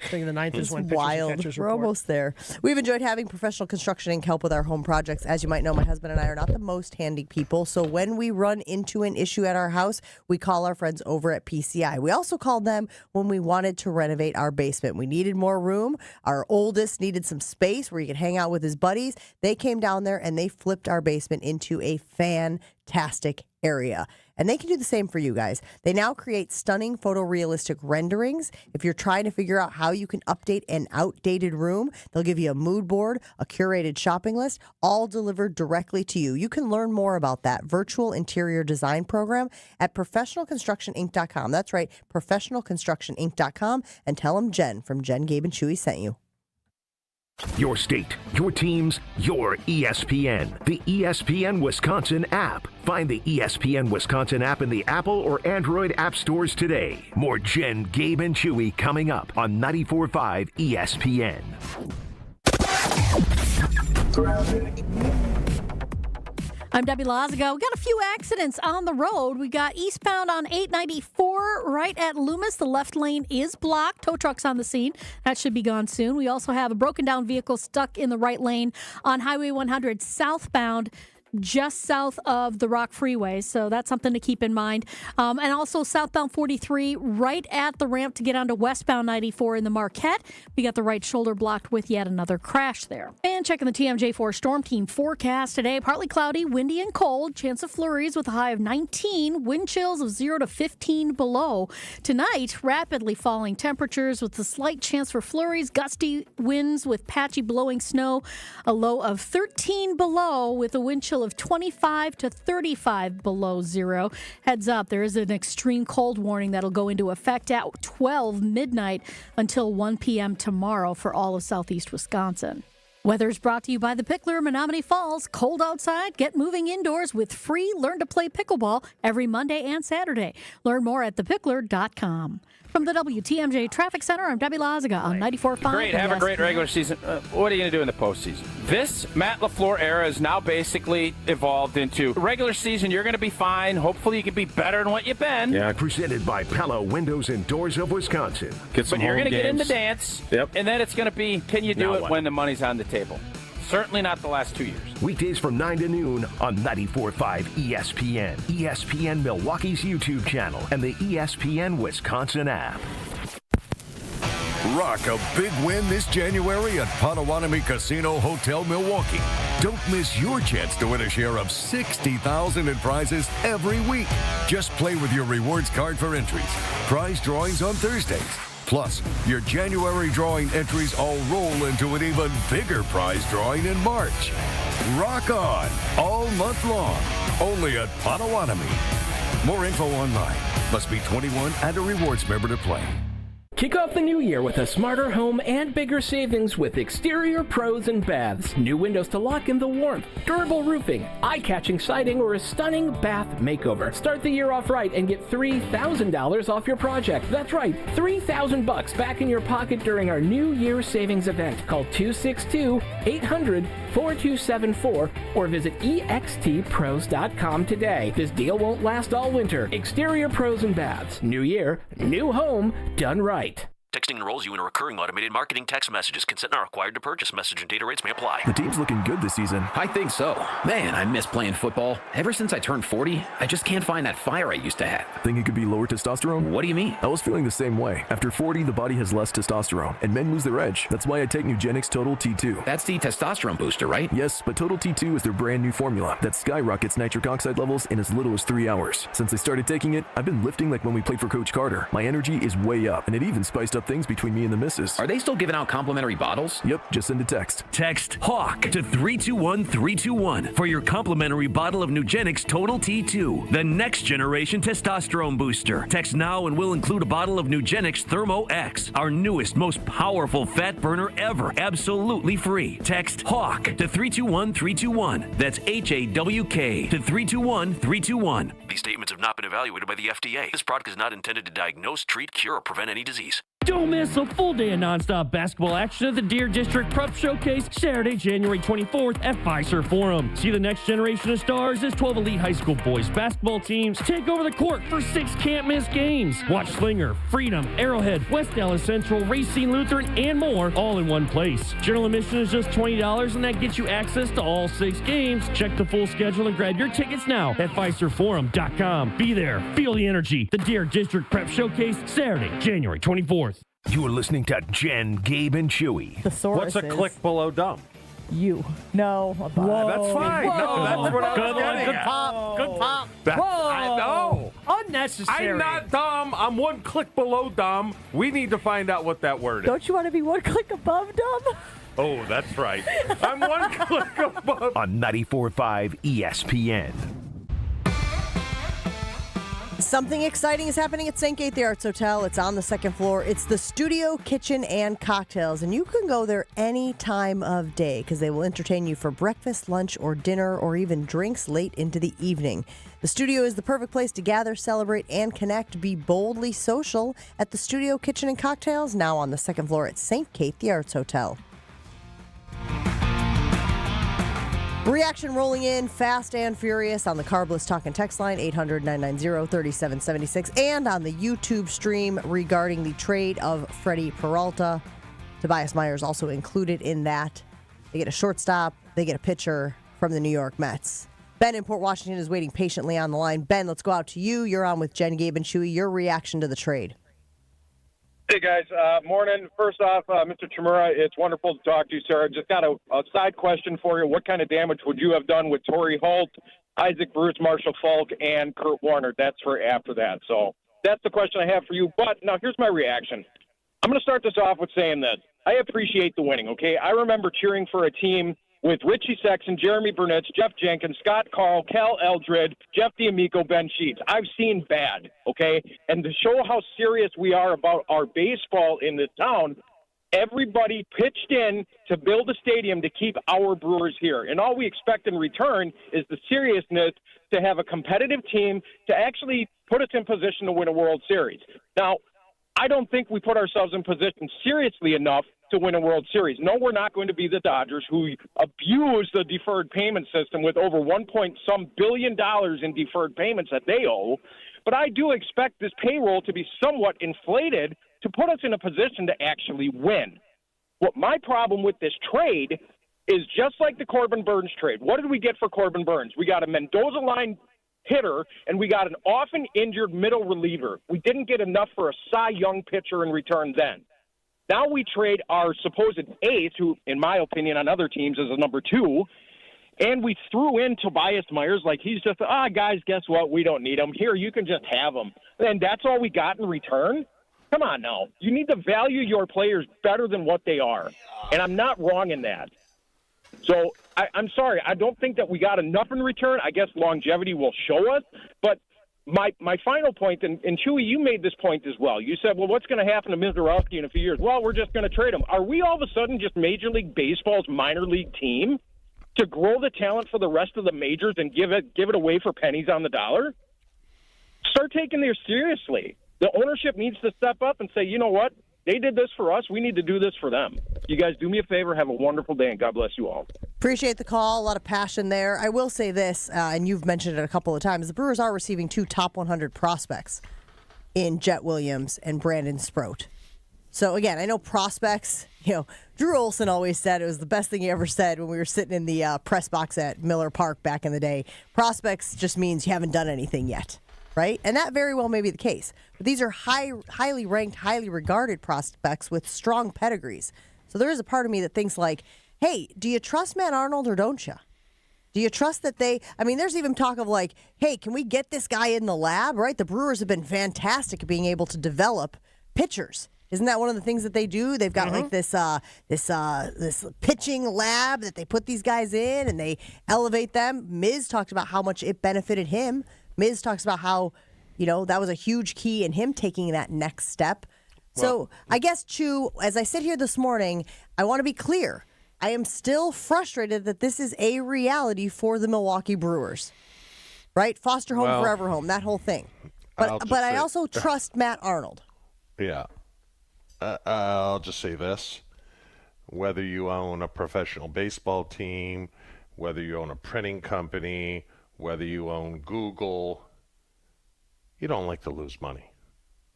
I think the 9th is when pitchers and wild. catchers We're report. almost there. We've enjoyed having Professional Construction Inc. help with our home projects. As you might know, my husband and I are not the most handy people. So when we run into an issue at our house, we call our friends over at PCI. We also called them when we wanted to renovate our basement. We needed more room. Our oldest needed some space where he could hang out with his buddies. They came down there and they flipped our basement into a fantastic area. And they can do the same for you guys. They now create stunning photorealistic renderings. If you're trying to figure out how you can update an outdated room, they'll give you a mood board, a curated shopping list, all delivered directly to you. You can learn more about that virtual interior design program at professionalconstructioninc.com. That's right, professionalconstructioninc.com, and tell them Jen from Jen, Gabe, and Chewy sent you. Your state, your teams, your ESPN. The ESPN Wisconsin app. Find the ESPN Wisconsin app in the Apple or Android app stores today. More Jen, Gabe, and Chewy coming up on 94.5 ESPN. I'm Debbie Lazaga. We got a few accidents on the road. We got eastbound on 894 right at Loomis. The left lane is blocked. Tow truck's on the scene. That should be gone soon. We also have a broken down vehicle stuck in the right lane on Highway 100 southbound, just south of the Rock Freeway. So that's something to keep in mind. And also southbound 43 right at the ramp to get onto westbound 94 in the Marquette. We got the right shoulder blocked with yet another crash there. And checking the TMJ4 Storm Team forecast today, partly cloudy, windy and cold. Chance of flurries with a high of 19. Wind chills of 0 to 15 below. Tonight, rapidly falling temperatures with a slight chance for flurries. Gusty winds with patchy blowing snow. A low of 13 below with a wind chill of 25 to 35 below zero. Heads up, there is an extreme cold warning that'll go into effect at 12 midnight until 1 p.m. tomorrow for all of southeast Wisconsin. Weather is brought to you by the Pickler, Menominee Falls. Cold outside? Get moving indoors with free Learn to Play Pickleball every Monday and Saturday. Learn more at thepickler.com. From the WTMJ Traffic Center, I'm Debbie Lazaga on 94.5. Great, have a great regular season. What are you going to do in the postseason? This Matt LaFleur era is now basically evolved into regular season. You're going to be fine. Hopefully you can be better than what you've been. Yeah, presented by Pella Windows and Doors of Wisconsin. But you're going to get in the dance. Yep. And then it's going to be, can you do it when the money's on the table? Certainly not the last 2 years. Weekdays from 9 to noon on 94.5 ESPN, ESPN Milwaukee's YouTube channel, and the ESPN Wisconsin app. Rock a big win this January at Potawatomi Casino Hotel Milwaukee. Don't miss your chance to win a share of $60,000 in prizes every week. Just play with your rewards card for entries. Prize drawings on Thursdays. Plus, your January drawing entries all roll into an even bigger prize drawing in March. Rock on all month long, only at Potawatomi. More info online. Must be 21 and a rewards member to play. Kick off the new year with a smarter home and bigger savings with Exterior Pros and Baths. New windows to lock in the warmth, durable roofing, eye-catching siding, or a stunning bath makeover. Start the year off right and get $3,000 off your project. That's right, $3,000 back in your pocket during our New Year savings event. Call 262-800-4274 or visit extpros.com today. This deal won't last all winter. Exterior Pros and Baths. New year, new home, done right. Texting enrolls you in a recurring automated marketing text messages. Consent not required to purchase. Message and data rates may apply. The team's looking good this season. I think so. Man, I miss playing football. Ever since I turned 40, I just can't find that fire I used to have. Think it could be lower testosterone? What do you mean? I was feeling the same way. After 40, the body has less testosterone, and men lose their edge. That's why I take Nugenix Total T2. That's the testosterone booster, right? Yes, but Total T2 is their brand new formula that skyrockets nitric oxide levels in as little as 3 hours. Since I started taking it, I've been lifting like when we played for Coach Carter. My energy is way up, and it even spiced up things between me and the missus. Are they still giving out complimentary bottles? Yep, just send a text. Text HAWK to 321-321 for your complimentary bottle of Nugenix Total T2, the next generation testosterone booster. Text now and we'll include a bottle of Nugenix Thermo X, our newest, most powerful fat burner ever, absolutely free. Text HAWK to 321-321. That's HAWK to 321-321. These statements have not been evaluated by the FDA. This product is not intended to diagnose, treat, cure, or prevent any disease. Don't miss a full day of nonstop basketball action at the Deer District Prep Showcase Saturday, January 24th at Fiserv Forum. See the next generation of stars as 12 elite high school boys basketball teams take over the court for 6 can't-miss games. Watch Slinger, Freedom, Arrowhead, West Dallas Central, Racine Lutheran, and more all in one place. General admission is just $20, and that gets you access to all 6 games. Check the full schedule and grab your tickets now at FiservForum.com. Be there. Feel the energy. The Deer District Prep Showcase Saturday, January 24th. You're listening to Jen, Gabe, and Chewy. The source What's a click below dumb? You. No. That's fine. No, that's what I was getting Good at. pop. Good pop. I know. Unnecessary. I'm not dumb. I'm one click below dumb. We need to find out what that word is. Don't you want to be one click above dumb? Oh, that's right. I'm one click above. On 94.5 ESPN. Something exciting is happening at St. Kate the Arts Hotel. It's on the second floor. It's the Studio Kitchen and Cocktails, and you can go there any time of day because they will entertain you for breakfast, lunch, or dinner, or even drinks late into the evening. The studio is the perfect place to gather, celebrate, and connect. Be boldly social at the Studio Kitchen and Cocktails, now on the second floor at St. Kate the Arts Hotel. Reaction rolling in fast and furious on the Carbless Talk and Text line, 800-990-3776, and on the YouTube stream regarding the trade of Freddy Peralta. Tobias Myers also included in that. They get a shortstop. They get a pitcher from the New York Mets. Ben in Port Washington is waiting patiently on the line. Ben, let's go out to you. You're on with Jen, Gabe, and Chewy. Your reaction to the trade. Hey, guys. Morning. First off, Mr. Chimura, it's wonderful to talk to you, sir. Just got a side question for you. What kind of damage would you have done with Torrey Holt, Isaac Bruce, Marshall Falk, and Kurt Warner? That's for after that. So that's the question I have for you. But now here's my reaction. I'm going to start this off with saying this. I appreciate the winning, okay? I remember cheering for a team with Richie Sexton, Jeremy Burnett, Jeff Jenkins, Scott Carl, Cal Eldred, Jeff D'Amico, Ben Sheets. I've seen bad, okay? And to show how serious we are about our baseball in this town, everybody pitched in to build a stadium to keep our Brewers here. And all we expect in return is the seriousness to have a competitive team to actually put us in position to win a World Series. Now, I don't think we put ourselves in position seriously enough to win a World Series. No, we're not going to be the Dodgers, who abuse the deferred payment system with over $1 billion in deferred payments that they owe. But I do expect this payroll to be somewhat inflated to put us in a position to actually win. What my problem with this trade is just like the Corbin Burns trade. What did we get for Corbin Burns? We got a Mendoza line hitter, and we got an often injured middle reliever. We didn't get enough for a Cy Young pitcher in return then. Now we trade our supposed ace, who, in my opinion, on other teams is a number 2, and we threw in Tobias Myers like he's just, guys, guess what? We don't need him. Here, you can just have him. And that's all we got in return? Come on now. You need to value your players better than what they are, and I'm not wrong in that. So I'm sorry. I don't think that we got enough in return. I guess longevity will show us, but my final point, and Chewy, you made this point as well. You said, well, what's going to happen to Mizorowski in a few years? Well, we're just going to trade him. Are we all of a sudden just Major League Baseball's minor league team to grow the talent for the rest of the majors and give it away for pennies on the dollar? Start taking this seriously. The ownership needs to step up and say, you know what? They did this for us. We need to do this for them. You guys do me a favor. Have a wonderful day, and God bless you all. Appreciate the call. A lot of passion there. I will say this, and you've mentioned it a couple of times. The Brewers are receiving 2 top 100 prospects in Jet Williams and Brandon Sproat. So, again, I know prospects, Drew Olson always said it was the best thing he ever said when we were sitting in the press box at Miller Park back in the day. Prospects just means you haven't done anything yet. Right? And that very well may be the case. But these are highly ranked, highly regarded prospects with strong pedigrees. So there is a part of me that thinks like, hey, do you trust Matt Arnold or don't you? Do you trust that there's even talk of like, hey, can we get this guy in the lab, right? The Brewers have been fantastic at being able to develop pitchers. Isn't that one of the things that they do? They've got like this pitching lab that they put these guys in and they elevate them. Miz talked about how much it benefited him. Miz talks about how, that was a huge key in him taking that next step. So I guess, Chew, as I sit here this morning, I want to be clear. I am still frustrated that this is a reality for the Milwaukee Brewers, right? Foster home, forever home, that whole thing. But I also trust Matt Arnold. Yeah. I'll just say this. Whether you own a professional baseball team, whether you own a printing company, whether you own Google, you don't like to lose money.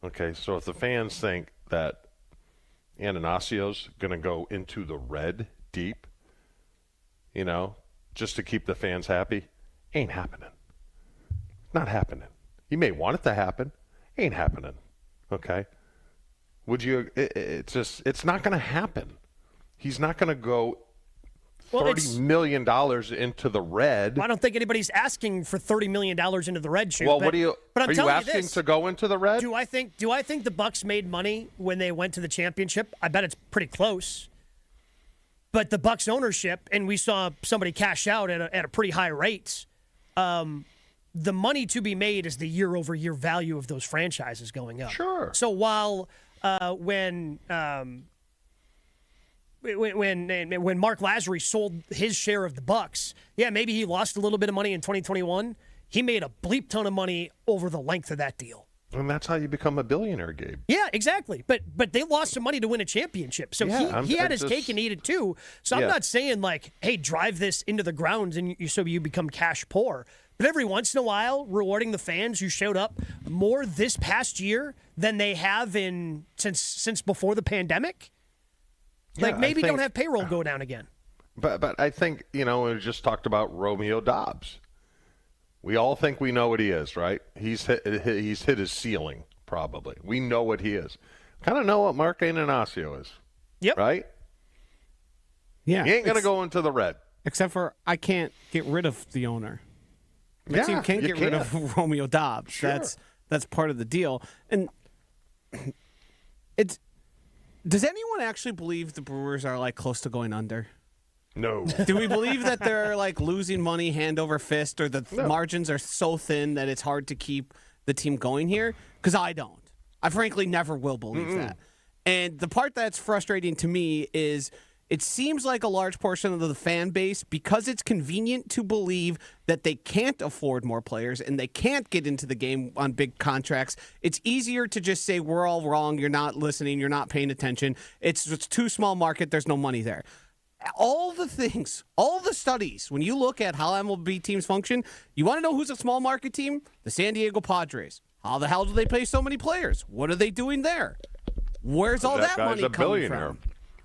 Okay, so if the fans think that Ananasio's going to go into the red deep, just to keep the fans happy, ain't happening. Not happening. You may want it to happen. Ain't happening. Okay? Would you? It's not going to happen. He's not going to go $30 million into the red. I don't think anybody's asking for $30 million into the red shoe. Well, but I'm are you asking to go into the red? Do I think the Bucks made money when they went to the championship? I bet it's pretty close. But the Bucks ownership, and we saw somebody cash out at a pretty high rate. The money to be made is the year-over-year value of those franchises going up. Sure. So while when Mark Lazary sold his share of the Bucks, maybe he lost a little bit of money in 2021. He made a bleep ton of money over the length of that deal. And that's how you become a billionaire, Gabe. Yeah, exactly. But they lost some money to win a championship. So he had his cake and eat it too. So I'm not saying like, hey, drive this into the ground so you become cash poor. But every once in a while, rewarding the fans who showed up more this past year than they have since before the pandemic. Like maybe don't have payroll go down again. But I think, we just talked about Romeo Dobbs. We all think we know what he is, right? He's hit his ceiling, probably. We know what he is. Kind of know what Mark Ananasio is. Yep. Right? Yeah. He ain't going to go into the red. Except for I can't get rid of the owner. My team can't get rid of Romeo Dobbs. Sure. That's part of the deal. And does anyone actually believe the Brewers are like close to going under? No. Do we believe that they're like losing money hand over fist, or the margins are so thin that it's hard to keep the team going here? Because I don't. I frankly never will believe that. And the part that's frustrating to me is it seems like a large portion of the fan base, because it's convenient to believe that they can't afford more players and they can't get into the game on big contracts, it's easier to just say, we're all wrong, you're not listening, you're not paying attention, it's too small market, there's no money there. All the things, all the studies, when you look at how MLB teams function, you want to know who's a small market team? The San Diego Padres. How the hell do they pay so many players? What are they doing there? Where's all that money coming from?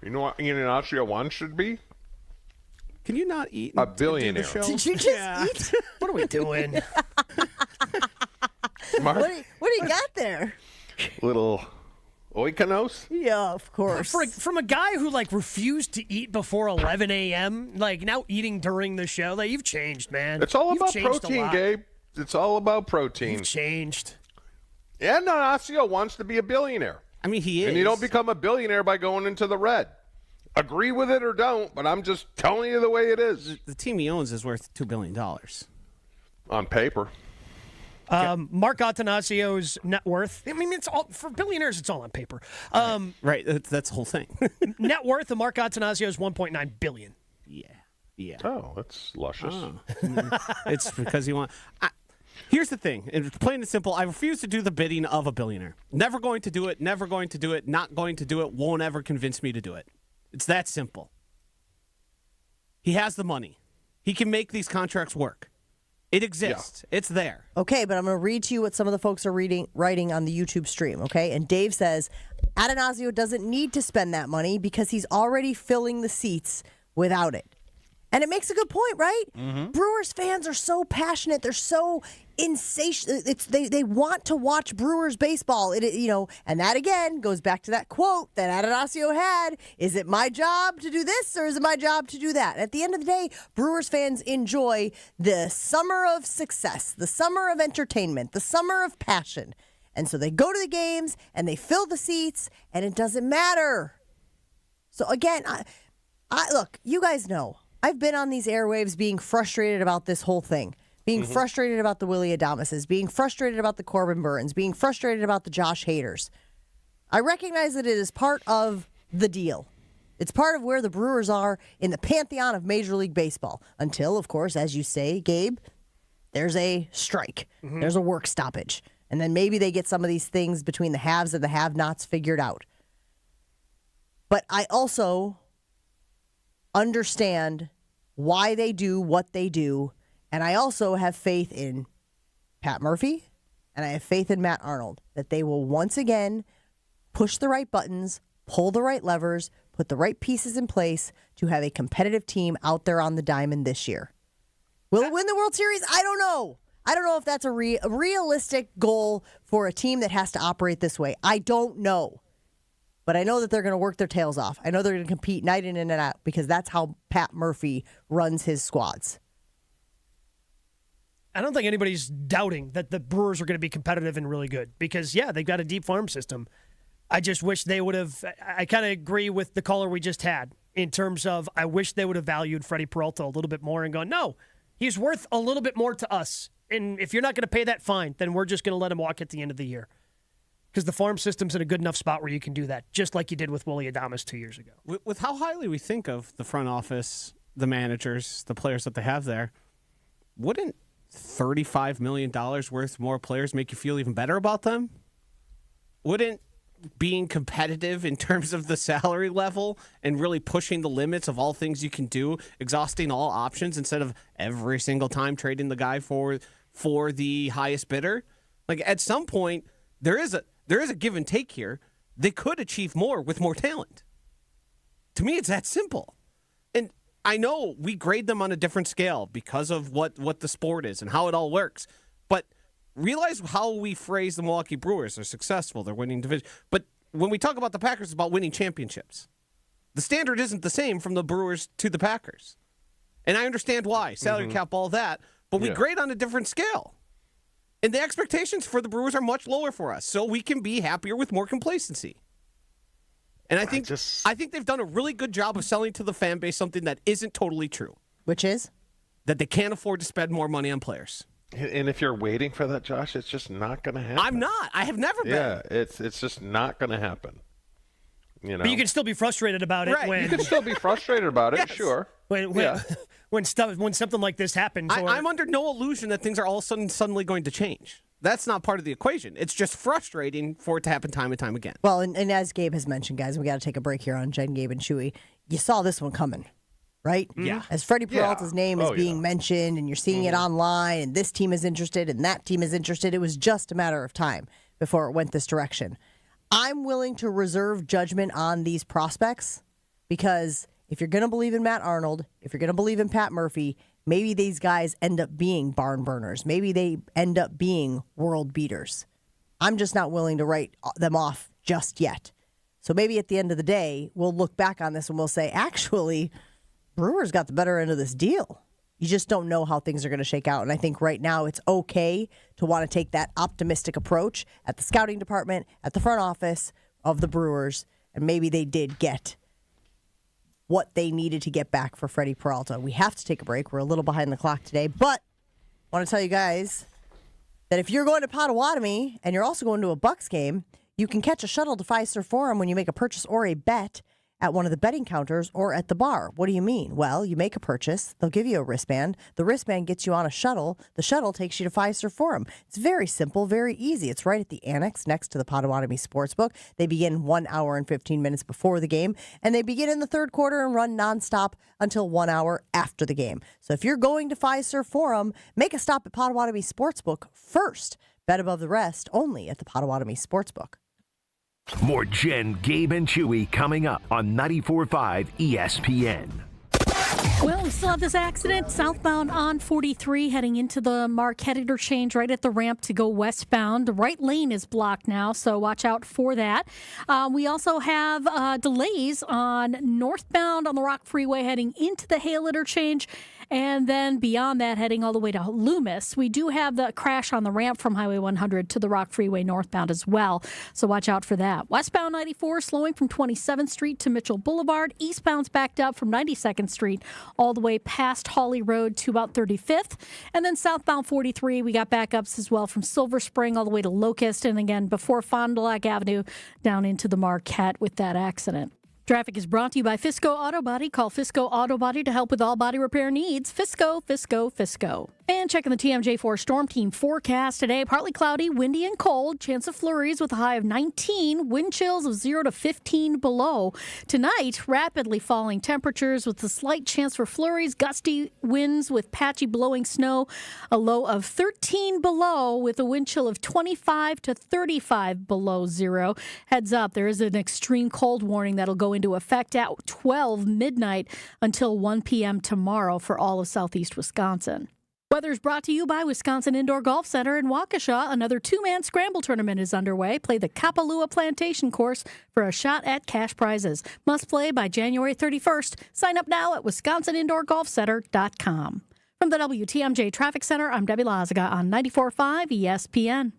You know what Ignacio Juan should be? Can you not eat? A billionaire. Did you just eat? What are we doing? Mark? What do you got there? Little oikonos? Yeah, of course. From a guy who like refused to eat before 11 a.m., like now eating during the show, like you've changed, man. It's all You've about changed a protein, lot. Gabe. It's all about protein. You've changed. And Ignacio wants to be a billionaire. I mean, he is. And you don't become a billionaire by going into the red. Agree with it or don't, but I'm just telling you the way it is. The team he owns is worth $2 billion. On paper. Mark Attanasio's net worth, I mean, it's all for billionaires, it's all on paper. Right. That's the whole thing. Net worth of Mark Attanasio is $1.9 billion. Yeah. Oh, that's luscious. It's because you want... Here's the thing. It's plain and simple. I refuse to do the bidding of a billionaire. Never going to do it. Never going to do it. Not going to do it. Won't ever convince me to do it. It's that simple. He has the money. He can make these contracts work. It exists. Yeah. It's there. Okay, but I'm going to read to you what some of the folks are writing on the YouTube stream, okay? And Dave says, Attanasio doesn't need to spend that money because he's already filling the seats without it. And it makes a good point, right? Mm-hmm. Brewers fans are so passionate. They're so insatiable. They want to watch Brewers baseball. And that, again, goes back to that quote that Attanasio had. Is it my job to do this or is it my job to do that? At the end of the day, Brewers fans enjoy the summer of success, the summer of entertainment, the summer of passion. And so they go to the games and they fill the seats and it doesn't matter. So, again, I look, you guys know. I've been on these airwaves being frustrated about this whole thing, being frustrated about the Willie Adameses, being frustrated about the Corbin Burns, being frustrated about the Josh Haders. I recognize that it is part of the deal. It's part of where the Brewers are in the pantheon of Major League Baseball until, of course, as you say, Gabe, there's a strike. Mm-hmm. There's a work stoppage. And then maybe they get some of these things between the haves and the have-nots figured out. But I also understand why they do what they do, and I also have faith in Pat Murphy, and I have faith in Matt Arnold that they will once again push the right buttons, pull the right levers, put the right pieces in place to have a competitive team out there on the diamond this year. Will it win the World Series? I don't know. I don't know if that's a realistic goal for a team that has to operate this way. I don't know. But I know that they're going to work their tails off. I know they're going to compete night in and night out because that's how Pat Murphy runs his squads. I don't think anybody's doubting that the Brewers are going to be competitive and really good because, yeah, they've got a deep farm system. I just wish they would have – I kind of agree with the caller we just had in terms of I wish they would have valued Freddy Peralta a little bit more and gone, no, he's worth a little bit more to us. And if you're not going to pay that fine, then we're just going to let him walk at the end of the year. Because the farm system's in a good enough spot where you can do that, just like you did with Willie Adames 2 years ago. With how highly we think of the front office, the managers, the players that they have there, wouldn't $35 million worth more players make you feel even better about them? Wouldn't being competitive in terms of the salary level and really pushing the limits of all things you can do, exhausting all options instead of every single time trading the guy for the highest bidder? Like at some point, there is a give and take here. They could achieve more with more talent. To me, it's that simple. And I know we grade them on a different scale because of what the sport is and how it all works. But realize how we phrase the Milwaukee Brewers. They're successful. They're winning division. But when we talk about the Packers, it's about winning championships. The standard isn't the same from the Brewers to the Packers. And I understand why. Salary cap, all that. But we grade on a different scale. And the expectations for the Brewers are much lower for us, so we can be happier with more complacency. And I think they've done a really good job of selling to the fan base something that isn't totally true. Which is? That they can't afford to spend more money on players. And if you're waiting for that, Josh, it's just not going to happen. I'm not. I have never been. Yeah, it's just not going to happen. You know? But you can still be frustrated about it. Right. When You can still be frustrated about it, sure. When something like this happens. I'm under no illusion that things are all of a sudden suddenly going to change. That's not part of the equation. It's just frustrating for it to happen time and time again. Well, and as Gabe has mentioned, guys, we got to take a break here on Jen, Gabe, and Chewy. You saw this one coming, right? Yeah. As Freddy Peralta's name is being mentioned, and you're seeing it online, and this team is interested, and that team is interested, it was just a matter of time before it went this direction. I'm willing to reserve judgment on these prospects because if you're going to believe in Matt Arnold, if you're going to believe in Pat Murphy, maybe these guys end up being barn burners. Maybe they end up being world beaters. I'm just not willing to write them off just yet. So maybe at the end of the day, we'll look back on this and we'll say, actually, Brewers got the better end of this deal. You just don't know how things are going to shake out. And I think right now it's okay to want to take that optimistic approach at the scouting department, at the front office of the Brewers. And maybe they did get what they needed to get back for Freddy Peralta. We have to take a break. We're a little behind the clock today. But I want to tell you guys that if you're going to Potawatomi and you're also going to a Bucks game, you can catch a shuttle to Fiserv Forum when you make a purchase or a bet at one of the betting counters or at the bar. What do you mean? Well, you make a purchase. They'll give you a wristband. The wristband gets you on a shuttle. The shuttle takes you to Fiserv Forum. It's very simple, very easy. It's right at the annex next to the Potawatomi Sportsbook. They begin 1 hour and 15 minutes before the game, and they begin in the third quarter and run nonstop until 1 hour after the game. So if you're going to Fiserv Forum, make a stop at Potawatomi Sportsbook first. Bet above the rest only at the Potawatomi Sportsbook. More Jen, Gabe, and Chewy coming up on 94.5 ESPN. Well, we still have this accident southbound on 43 heading into the Marquette interchange right at the ramp to go westbound. The right lane is blocked now, so watch out for that. We also have delays on northbound on the Rock Freeway heading into the Hale interchange. And then beyond that, heading all the way to Loomis. We do have the crash on the ramp from Highway 100 to the Rock Freeway northbound as well. So watch out for that. Westbound 94 slowing from 27th Street to Mitchell Boulevard. Eastbound's backed up from 92nd Street all the way past Hawley Road to about 35th. And then southbound 43, we got backups as well from Silver Spring all the way to Locust. And again, before Fond du Lac Avenue down into the Marquette with that accident. Traffic is brought to you by Fisco Auto Body. Call Fisco Auto Body to help with all body repair needs. Fisco, Fisco, Fisco. And checking the TMJ4 Storm Team forecast today. Partly cloudy, windy, and cold. Chance of flurries with a high of 19. Wind chills of 0 to 15 below. Tonight, rapidly falling temperatures with a slight chance for flurries. Gusty winds with patchy blowing snow. A low of 13 below with a wind chill of 25 to 35 below zero. Heads up, there is an extreme cold warning that'll go into effect at 12 midnight until 1 p.m. tomorrow for all of southeast Wisconsin. Weather is brought to you by Wisconsin Indoor Golf Center in Waukesha. Another two-man scramble tournament is underway. Play the Kapalua Plantation course for a shot at cash prizes. Must play by January 31st. Sign up now at wisconsinindoorgolfcenter.com. From the WTMJ Traffic Center, I'm Debbie Lazaga on 94.5 ESPN.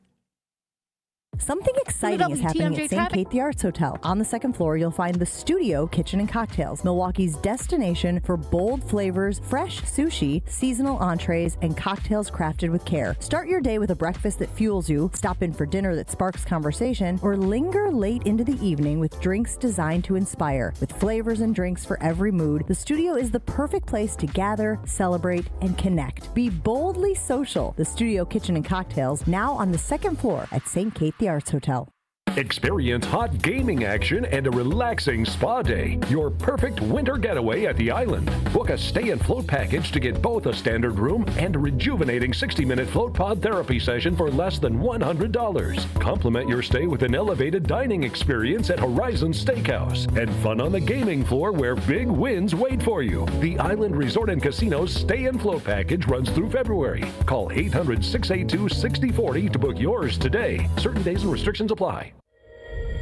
Something exciting is happening at St. Kate the Arts Hotel. On the second floor, you'll find the Studio Kitchen and Cocktails, Milwaukee's destination for bold flavors, fresh sushi, seasonal entrees, and cocktails crafted with care. Start your day with a breakfast that fuels you, stop in for dinner that sparks conversation, or linger late into the evening with drinks designed to inspire. With flavors and drinks for every mood, the Studio is the perfect place to gather, celebrate, and connect. Be boldly social. The Studio Kitchen and Cocktails, now on the second floor at St. Kate the Arts Hotel. Experience hot gaming action and a relaxing spa day. Your perfect winter getaway at the island. Book a stay and float package to get both a standard room and a rejuvenating 60-minute float pod therapy session for less than $100. Complement your stay with an elevated dining experience at Horizon Steakhouse and fun on the gaming floor where big wins wait for you. The Island Resort and Casino's stay and float package runs through February. Call 800-682-6040 to book yours today. Certain days and restrictions apply.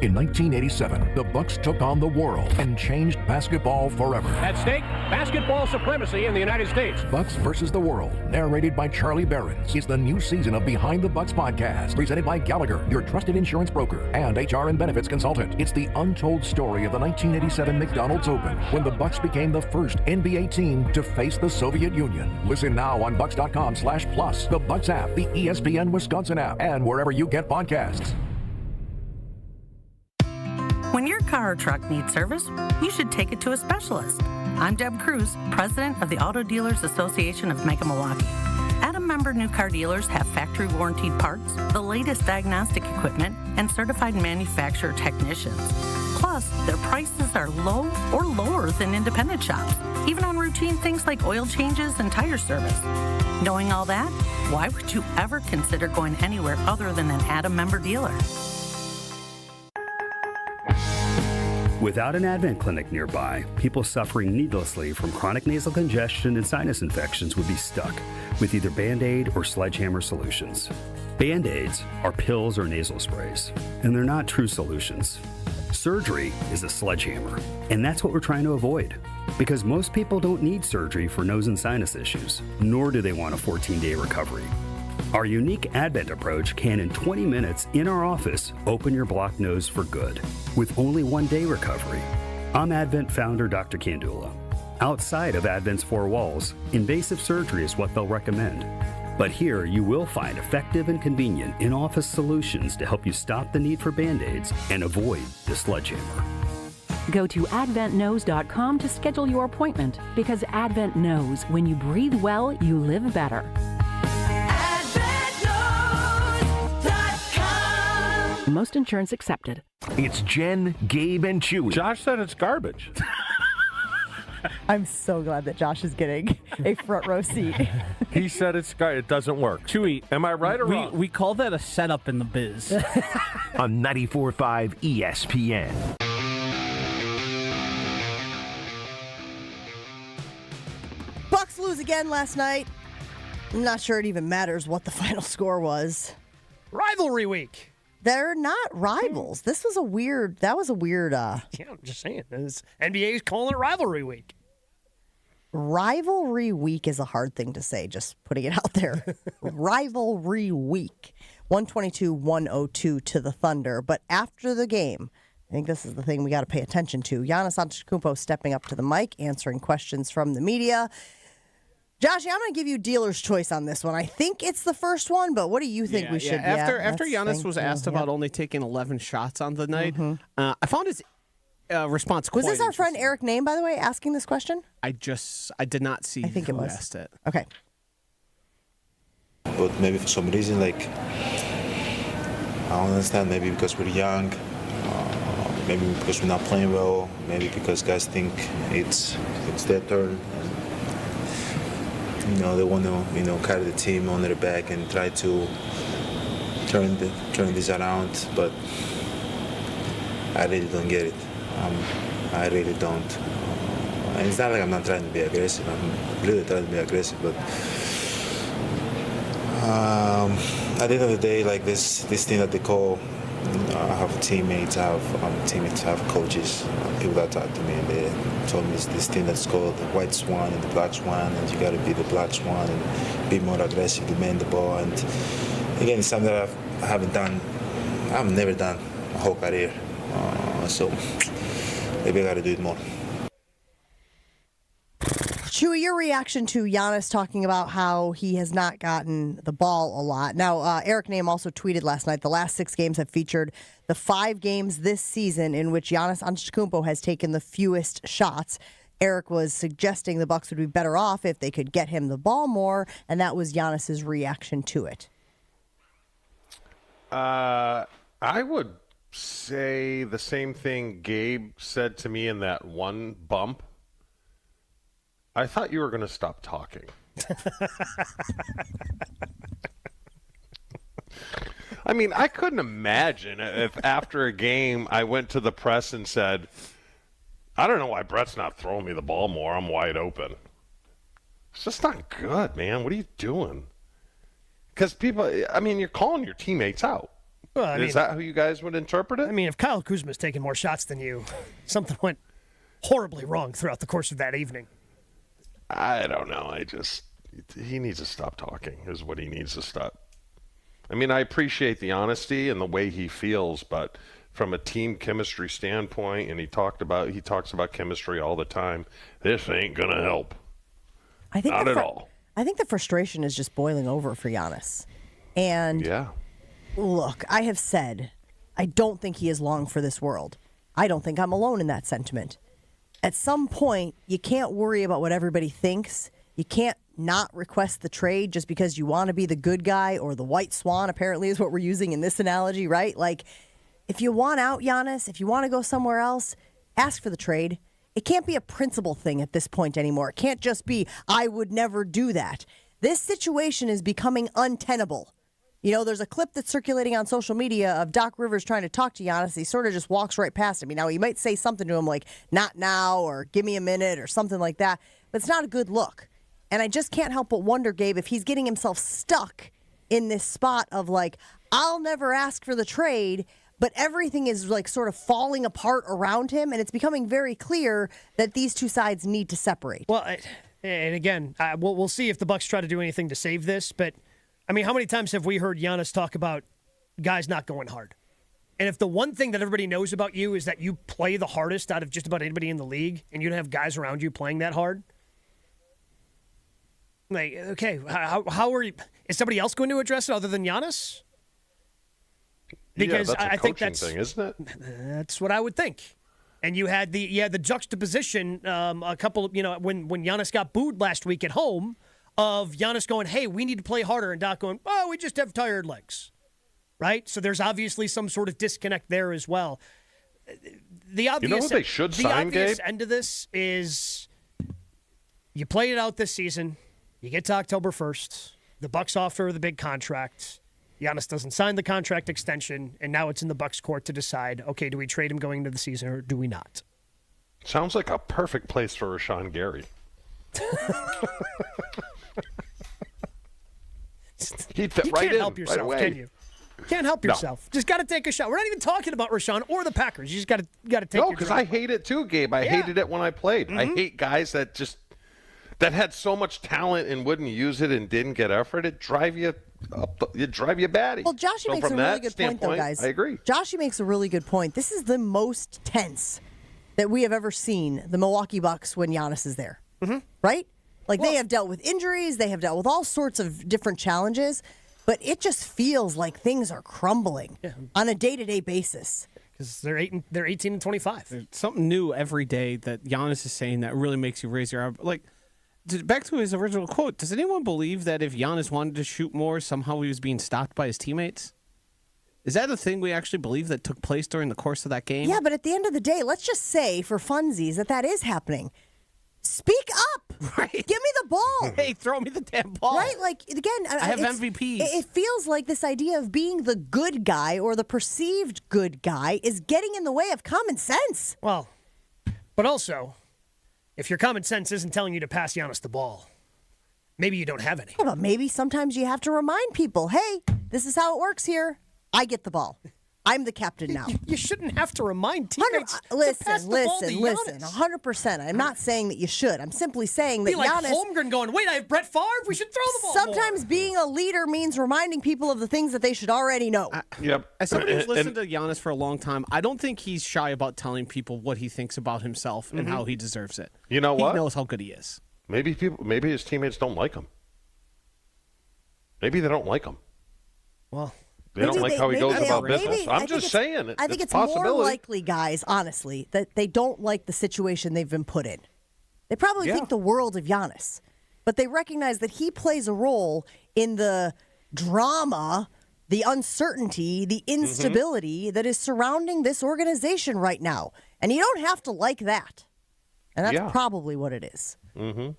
In 1987, the Bucks took on the world and changed basketball forever. At stake, basketball supremacy in the United States. Bucks versus the World, narrated by Charlie Behrens, is the new season of Behind the Bucks podcast, presented by Gallagher, your trusted insurance broker and HR and benefits consultant. It's the untold story of the 1987 McDonald's Open, when the Bucks became the first NBA team to face the Soviet Union. Listen now on Bucks.com/plus, the Bucks app, the ESPN Wisconsin app, and wherever you get podcasts. When your car or truck needs service, you should take it to a specialist. I'm Deb Cruz, president of the Auto Dealers Association of Mega Milwaukee. Adam member new car dealers have factory warranted parts, the latest diagnostic equipment, and certified manufacturer technicians. Plus, their prices are low or lower than independent shops, even on routine things like oil changes and tire service. Knowing all that, why would you ever consider going anywhere other than an Adam member dealer? Without an Advent clinic nearby, people suffering needlessly from chronic nasal congestion and sinus infections would be stuck with either Band-Aid or sledgehammer solutions. Band-Aids are pills or nasal sprays, and they're not true solutions. Surgery is a sledgehammer, and that's what we're trying to avoid. Because most people don't need surgery for nose and sinus issues, nor do they want a 14-day recovery. Our unique Advent approach can, in 20 minutes in our office, open your blocked nose for good, with only 1-day recovery. I'm Advent founder Dr. Kandula. Outside of Advent's four walls, invasive surgery is what they'll recommend. But here you will find effective and convenient in-office solutions to help you stop the need for Band-Aids and avoid the sledgehammer. Go to adventknows.com to schedule your appointment, because Advent knows when you breathe well, you live better. Most insurance accepted. It's Jen, Gabe, and Chewy. Josh said it's garbage. I'm so glad that Josh is getting a front row seat. He said it doesn't work. Chewy, am I right or wrong? We call that a setup in the biz. On 94.5 ESPN. Bucks lose again last night. I'm not sure it even matters what the final score was. Rivalry week. They're not rivals. That was a weird. Yeah, I'm just saying. NBA's calling it rivalry week. Rivalry week is a hard thing to say, just putting it out there. Rivalry week. 122-102 to the Thunder. But after the game, I think this is the thing we got to pay attention to. Giannis Antetokounmpo stepping up to the mic, answering questions from the media. Josh, I'm going to give you dealer's choice on this one. I think it's the first one, but what do you think we should? After Giannis was asked about only taking 11 shots on the night, I found his response. Was this quite our friend Eric Name, by the way, asking this question? I did not see. I think who it was. asked it. Okay. But maybe for some reason, like, I don't understand. Maybe because we're young, maybe because we're not playing well, maybe because guys think it's their turn. And, they want to, carry the team on their back and try to turn this around. But I really don't get it. I really don't. And it's not like I'm not trying to be aggressive. I'm really trying to be aggressive, but. At the end of the day, like this thing that they call, I have teammates, I have coaches, people that talk to me, and they told me this thing that's called the white swan and the black swan, and you got to be the black swan and be more aggressive, demand the ball. And again, it's something that I've never done my whole career. So maybe I got to do it more. Chewy, your reaction to Giannis talking about how he has not gotten the ball a lot. Now, Eric Name also tweeted last night, the last 6 games have featured the 5 games this season in which Giannis Antetokounmpo has taken the fewest shots. Eric was suggesting the Bucks would be better off if they could get him the ball more, and that was Giannis's reaction to it. I would say the same thing Gabe said to me in that one bump. I thought you were going to stop talking. I mean, I couldn't imagine if after a game I went to the press and said, I don't know why Brett's not throwing me the ball more. I'm wide open. It's just not good, man. What are you doing? Because you're calling your teammates out. Well, Is that how you guys would interpret it? I mean, if Kyle Kuzma's taking more shots than you, something went horribly wrong throughout the course of that evening. I don't know. He needs to stop talking is what he needs to stop. I mean, I appreciate the honesty and the way he feels, but from a team chemistry standpoint, and he talks about chemistry all the time, this ain't going to help. Not at all. I think the frustration is just boiling over for Giannis. And yeah. Look, I have said, I don't think he is long for this world. I don't think I'm alone in that sentiment. At some point, you can't worry about what everybody thinks. You can't not request the trade just because you want to be the good guy or the white swan, apparently is what we're using in this analogy, right? Like, if you want out, Giannis, if you want to go somewhere else, ask for the trade. It can't be a principle thing at this point anymore. It can't just be, I would never do that. This situation is becoming untenable. There's a clip that's circulating on social media of Doc Rivers trying to talk to Giannis. He sort of just walks right past him. Now, he might say something to him like, not now, or give me a minute, or something like that. But it's not a good look. And I just can't help but wonder, Gabe, if he's getting himself stuck in this spot of like, I'll never ask for the trade, but everything is like sort of falling apart around him. And it's becoming very clear that these two sides need to separate. Well, and again, we'll see if the Bucks try to do anything to save this, but I mean, how many times have we heard Giannis talk about guys not going hard? And if the one thing that everybody knows about you is that you play the hardest out of just about anybody in the league, and you don't have guys around you playing that hard, like, okay, how are you? Is somebody else going to address it other than Giannis? Because that's I think that's thing, isn't it? That's what I would think. And you had the juxtaposition a couple, when Giannis got booed last week at home. Of Giannis going, hey, we need to play harder, and Doc going, oh, we just have tired legs, right? So there's obviously some sort of disconnect there as well. The obvious, what they should sign, Gabe? Gabe? End of this is you play it out this season, you get to October 1st, the Bucks offer the big contract, Giannis doesn't sign the contract extension, and now it's in the Bucks' court to decide, okay, do we trade him going into the season or do we not? Sounds like a perfect place for Rashawn Gary. He'd fit right in. You can't help yourself, right away. can you? Can't help yourself. Just got to take a shot. We're not even talking about Rashawn or the Packers. You just got to take. No, because I hate it too, Gabe. I hated it when I played. I hate guys that had so much talent and wouldn't use it and didn't get effort. It drive you batty. Well, Joshy makes a really good point, though, guys. I agree. Joshy makes a really good point. This is the most tense that we have ever seen the Milwaukee Bucks when Giannis is there. Mm-hmm. Right? Like, they have dealt with injuries. They have dealt with all sorts of different challenges. But it just feels like things are crumbling on a day-to-day basis. because they're 18-25. There's something new every day that Giannis is saying that really makes you raise your arm. Like, back to his original quote, does anyone believe that if Giannis wanted to shoot more, somehow he was being stopped by his teammates? Is that a thing we actually believe that took place during the course of that game? Yeah, but at the end of the day, let's just say for funsies that is happening. Speak up. Right. Give me the ball. Hey, throw me the damn ball. Right? Like, again, I have MVPs. It feels like this idea of being the good guy or the perceived good guy is getting in the way of common sense. Well, but also, if your common sense isn't telling you to pass Giannis the ball, maybe you don't have any. Yeah, but maybe sometimes you have to remind people, hey, this is how it works here. I get the ball. I'm the captain now. You shouldn't have to remind teammates to pass the ball to Listen, Giannis. 100%. I'm not saying that you should. I'm simply saying that Be like Giannis... Holmgren going, wait, I have Brett Favre? We should throw the ball Sometimes more. being a leader means reminding people of the things that they should already know. Yep. As somebody who's listened to Giannis for a long time, I don't think he's shy about telling people what he thinks about himself and how he deserves it. You know what? He knows how good he is. Maybe his teammates don't like him. Maybe they don't like him. Well, they don't like how he goes about business. I'm just saying. I think it's more likely, guys, honestly, that they don't like the situation they've been put in. They probably think the world of Giannis, but they recognize that he plays a role in the drama, the uncertainty, the instability that is surrounding this organization right now. And you don't have to like that. And that's probably what it is. Mm-hmm.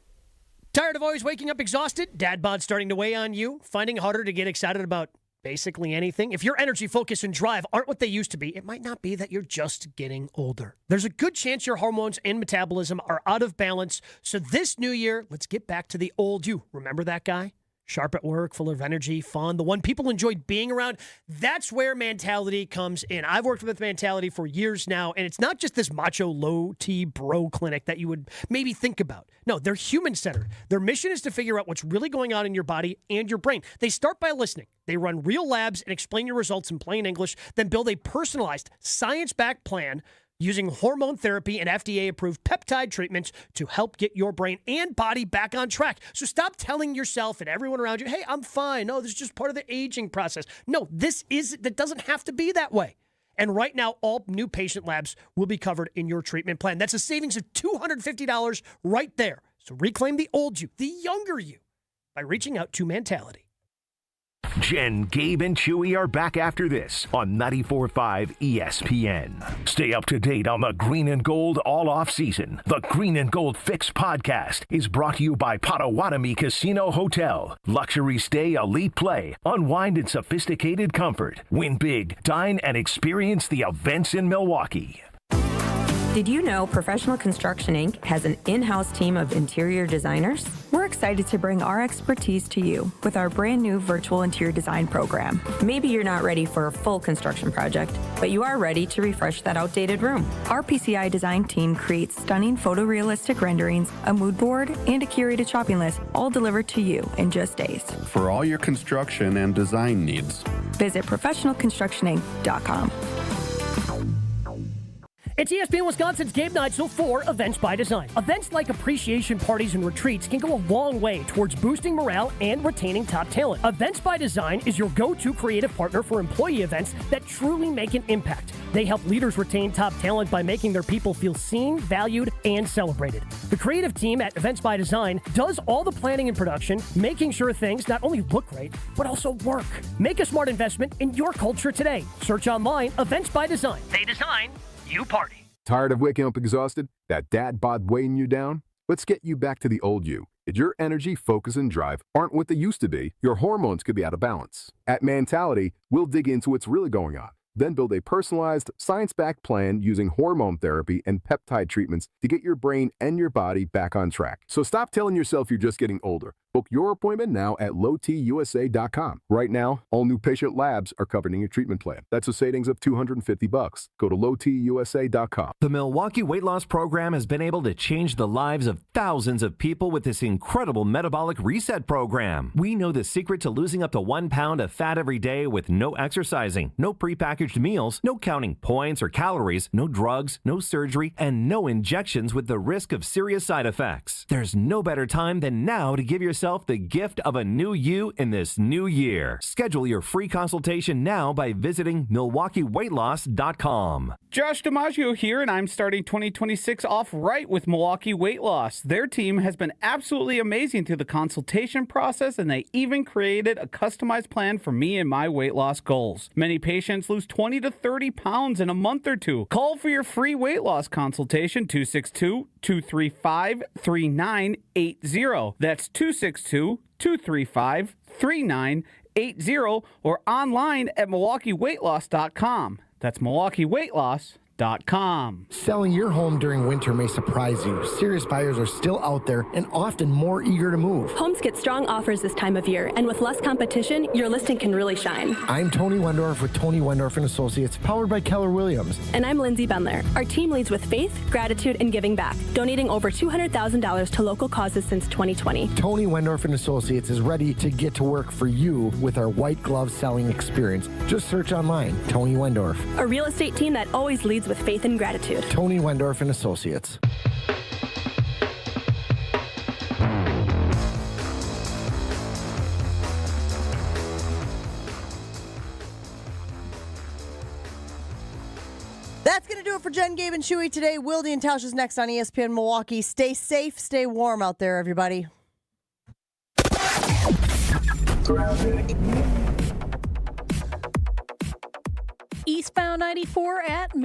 Tired of always waking up exhausted? Dad bod starting to weigh on you? Finding it harder to get excited about basically anything? If your energy, focus, and drive aren't what they used to be, it might not be that you're just getting older. There's a good chance your hormones and metabolism are out of balance. So this new year, let's get back to the old you. Remember that guy? Sharp at work, full of energy, fun, the one people enjoyed being around. That's where Mentality comes in. I've worked with Mentality for years now, and it's not just this macho low-T bro clinic that you would maybe think about. No, they're human-centered. Their mission is to figure out what's really going on in your body and your brain. They start by listening. They run real labs and explain your results in plain English, then build a personalized, science-backed plan using hormone therapy and FDA-approved peptide treatments to help get your brain and body back on track. So stop telling yourself and everyone around you, hey, I'm fine. No, this is just part of the aging process. No, that doesn't have to be that way. And right now, all new patient labs will be covered in your treatment plan. That's a savings of $250 right there. So reclaim the old you, the younger you, by reaching out to Mentality. Jen, Gabe, and Chewy are back after this on 94.5 ESPN. Stay up to date on the green and gold all off season. The Green and Gold Fix podcast is brought to you by Potawatomi Casino Hotel. Luxury stay, elite play, unwind in sophisticated comfort. Win big, dine, and experience the events in Milwaukee. Did you know Professional Construction Inc. has an in-house team of interior designers? We're excited to bring our expertise to you with our brand new virtual interior design program. Maybe you're not ready for a full construction project, but you are ready to refresh that outdated room. Our PCI design team creates stunning photorealistic renderings, a mood board, and a curated shopping list, all delivered to you in just days. For all your construction and design needs, visit professionalconstructioninc.com. It's ESPN Wisconsin's Game Night, so for Events by Design. Events like appreciation parties and retreats can go a long way towards boosting morale and retaining top talent. Events by Design is your go-to creative partner for employee events that truly make an impact. They help leaders retain top talent by making their people feel seen, valued, and celebrated. The creative team at Events by Design does all the planning and production, making sure things not only look great, but also work. Make a smart investment in your culture today. Search online, Events by Design. They design, you party. Tired of waking up exhausted? That dad bod weighing you down? Let's get you back to the old you. If your energy, focus, and drive aren't what they used to be, your hormones could be out of balance. At Mentality, we'll dig into what's really going on, then build a personalized, science-backed plan using hormone therapy and peptide treatments to get your brain and your body back on track. So stop telling yourself you're just getting older. Book your appointment now at lowtusa.com. Right now, all new patient labs are covered in your treatment plan. That's a savings of $250. Go to lowtusa.com. The Milwaukee Weight Loss Program has been able to change the lives of thousands of people with this incredible metabolic reset program. We know the secret to losing up to 1 pound of fat every day with no exercising, no prepackaged meals, no counting points or calories, no drugs, no surgery, and no injections with the risk of serious side effects. There's no better time than now to give yourself yourself the gift of a new you in this new year. Schedule your free consultation now by visiting MilwaukeeWeightLoss.com. Josh DiMaggio here, and I'm starting 2026 off right with Milwaukee Weight Loss. Their team has been absolutely amazing through the consultation process, and they even created a customized plan for me and my weight loss goals. Many patients lose 20 to 30 pounds in a month or two. Call for your free weight loss consultation, 262-235-3980. That's 262-235-3980, or online at MilwaukeeWeightLoss.com. That's MilwaukeeWeightLoss.com. Selling your home during winter may surprise you. Serious buyers are still out there and often more eager to move. Homes get strong offers this time of year, and with less competition, your listing can really shine. I'm Tony Wendorf with Tony Wendorf & Associates, powered by Keller Williams. And I'm Lindsay Bendler. Our team leads with faith, gratitude, and giving back, donating over $200,000 to local causes since 2020. Tony Wendorf & Associates is ready to get to work for you with our white glove selling experience. Just search online, Tony Wendorf. A real estate team that always leads with faith and gratitude. Tony Wendorf & Associates. That's going to do it for Jen, Gabe, and Chewy today. Wilde and Tausch is next on ESPN Milwaukee. Stay safe, stay warm out there, everybody. Eastbound 94 at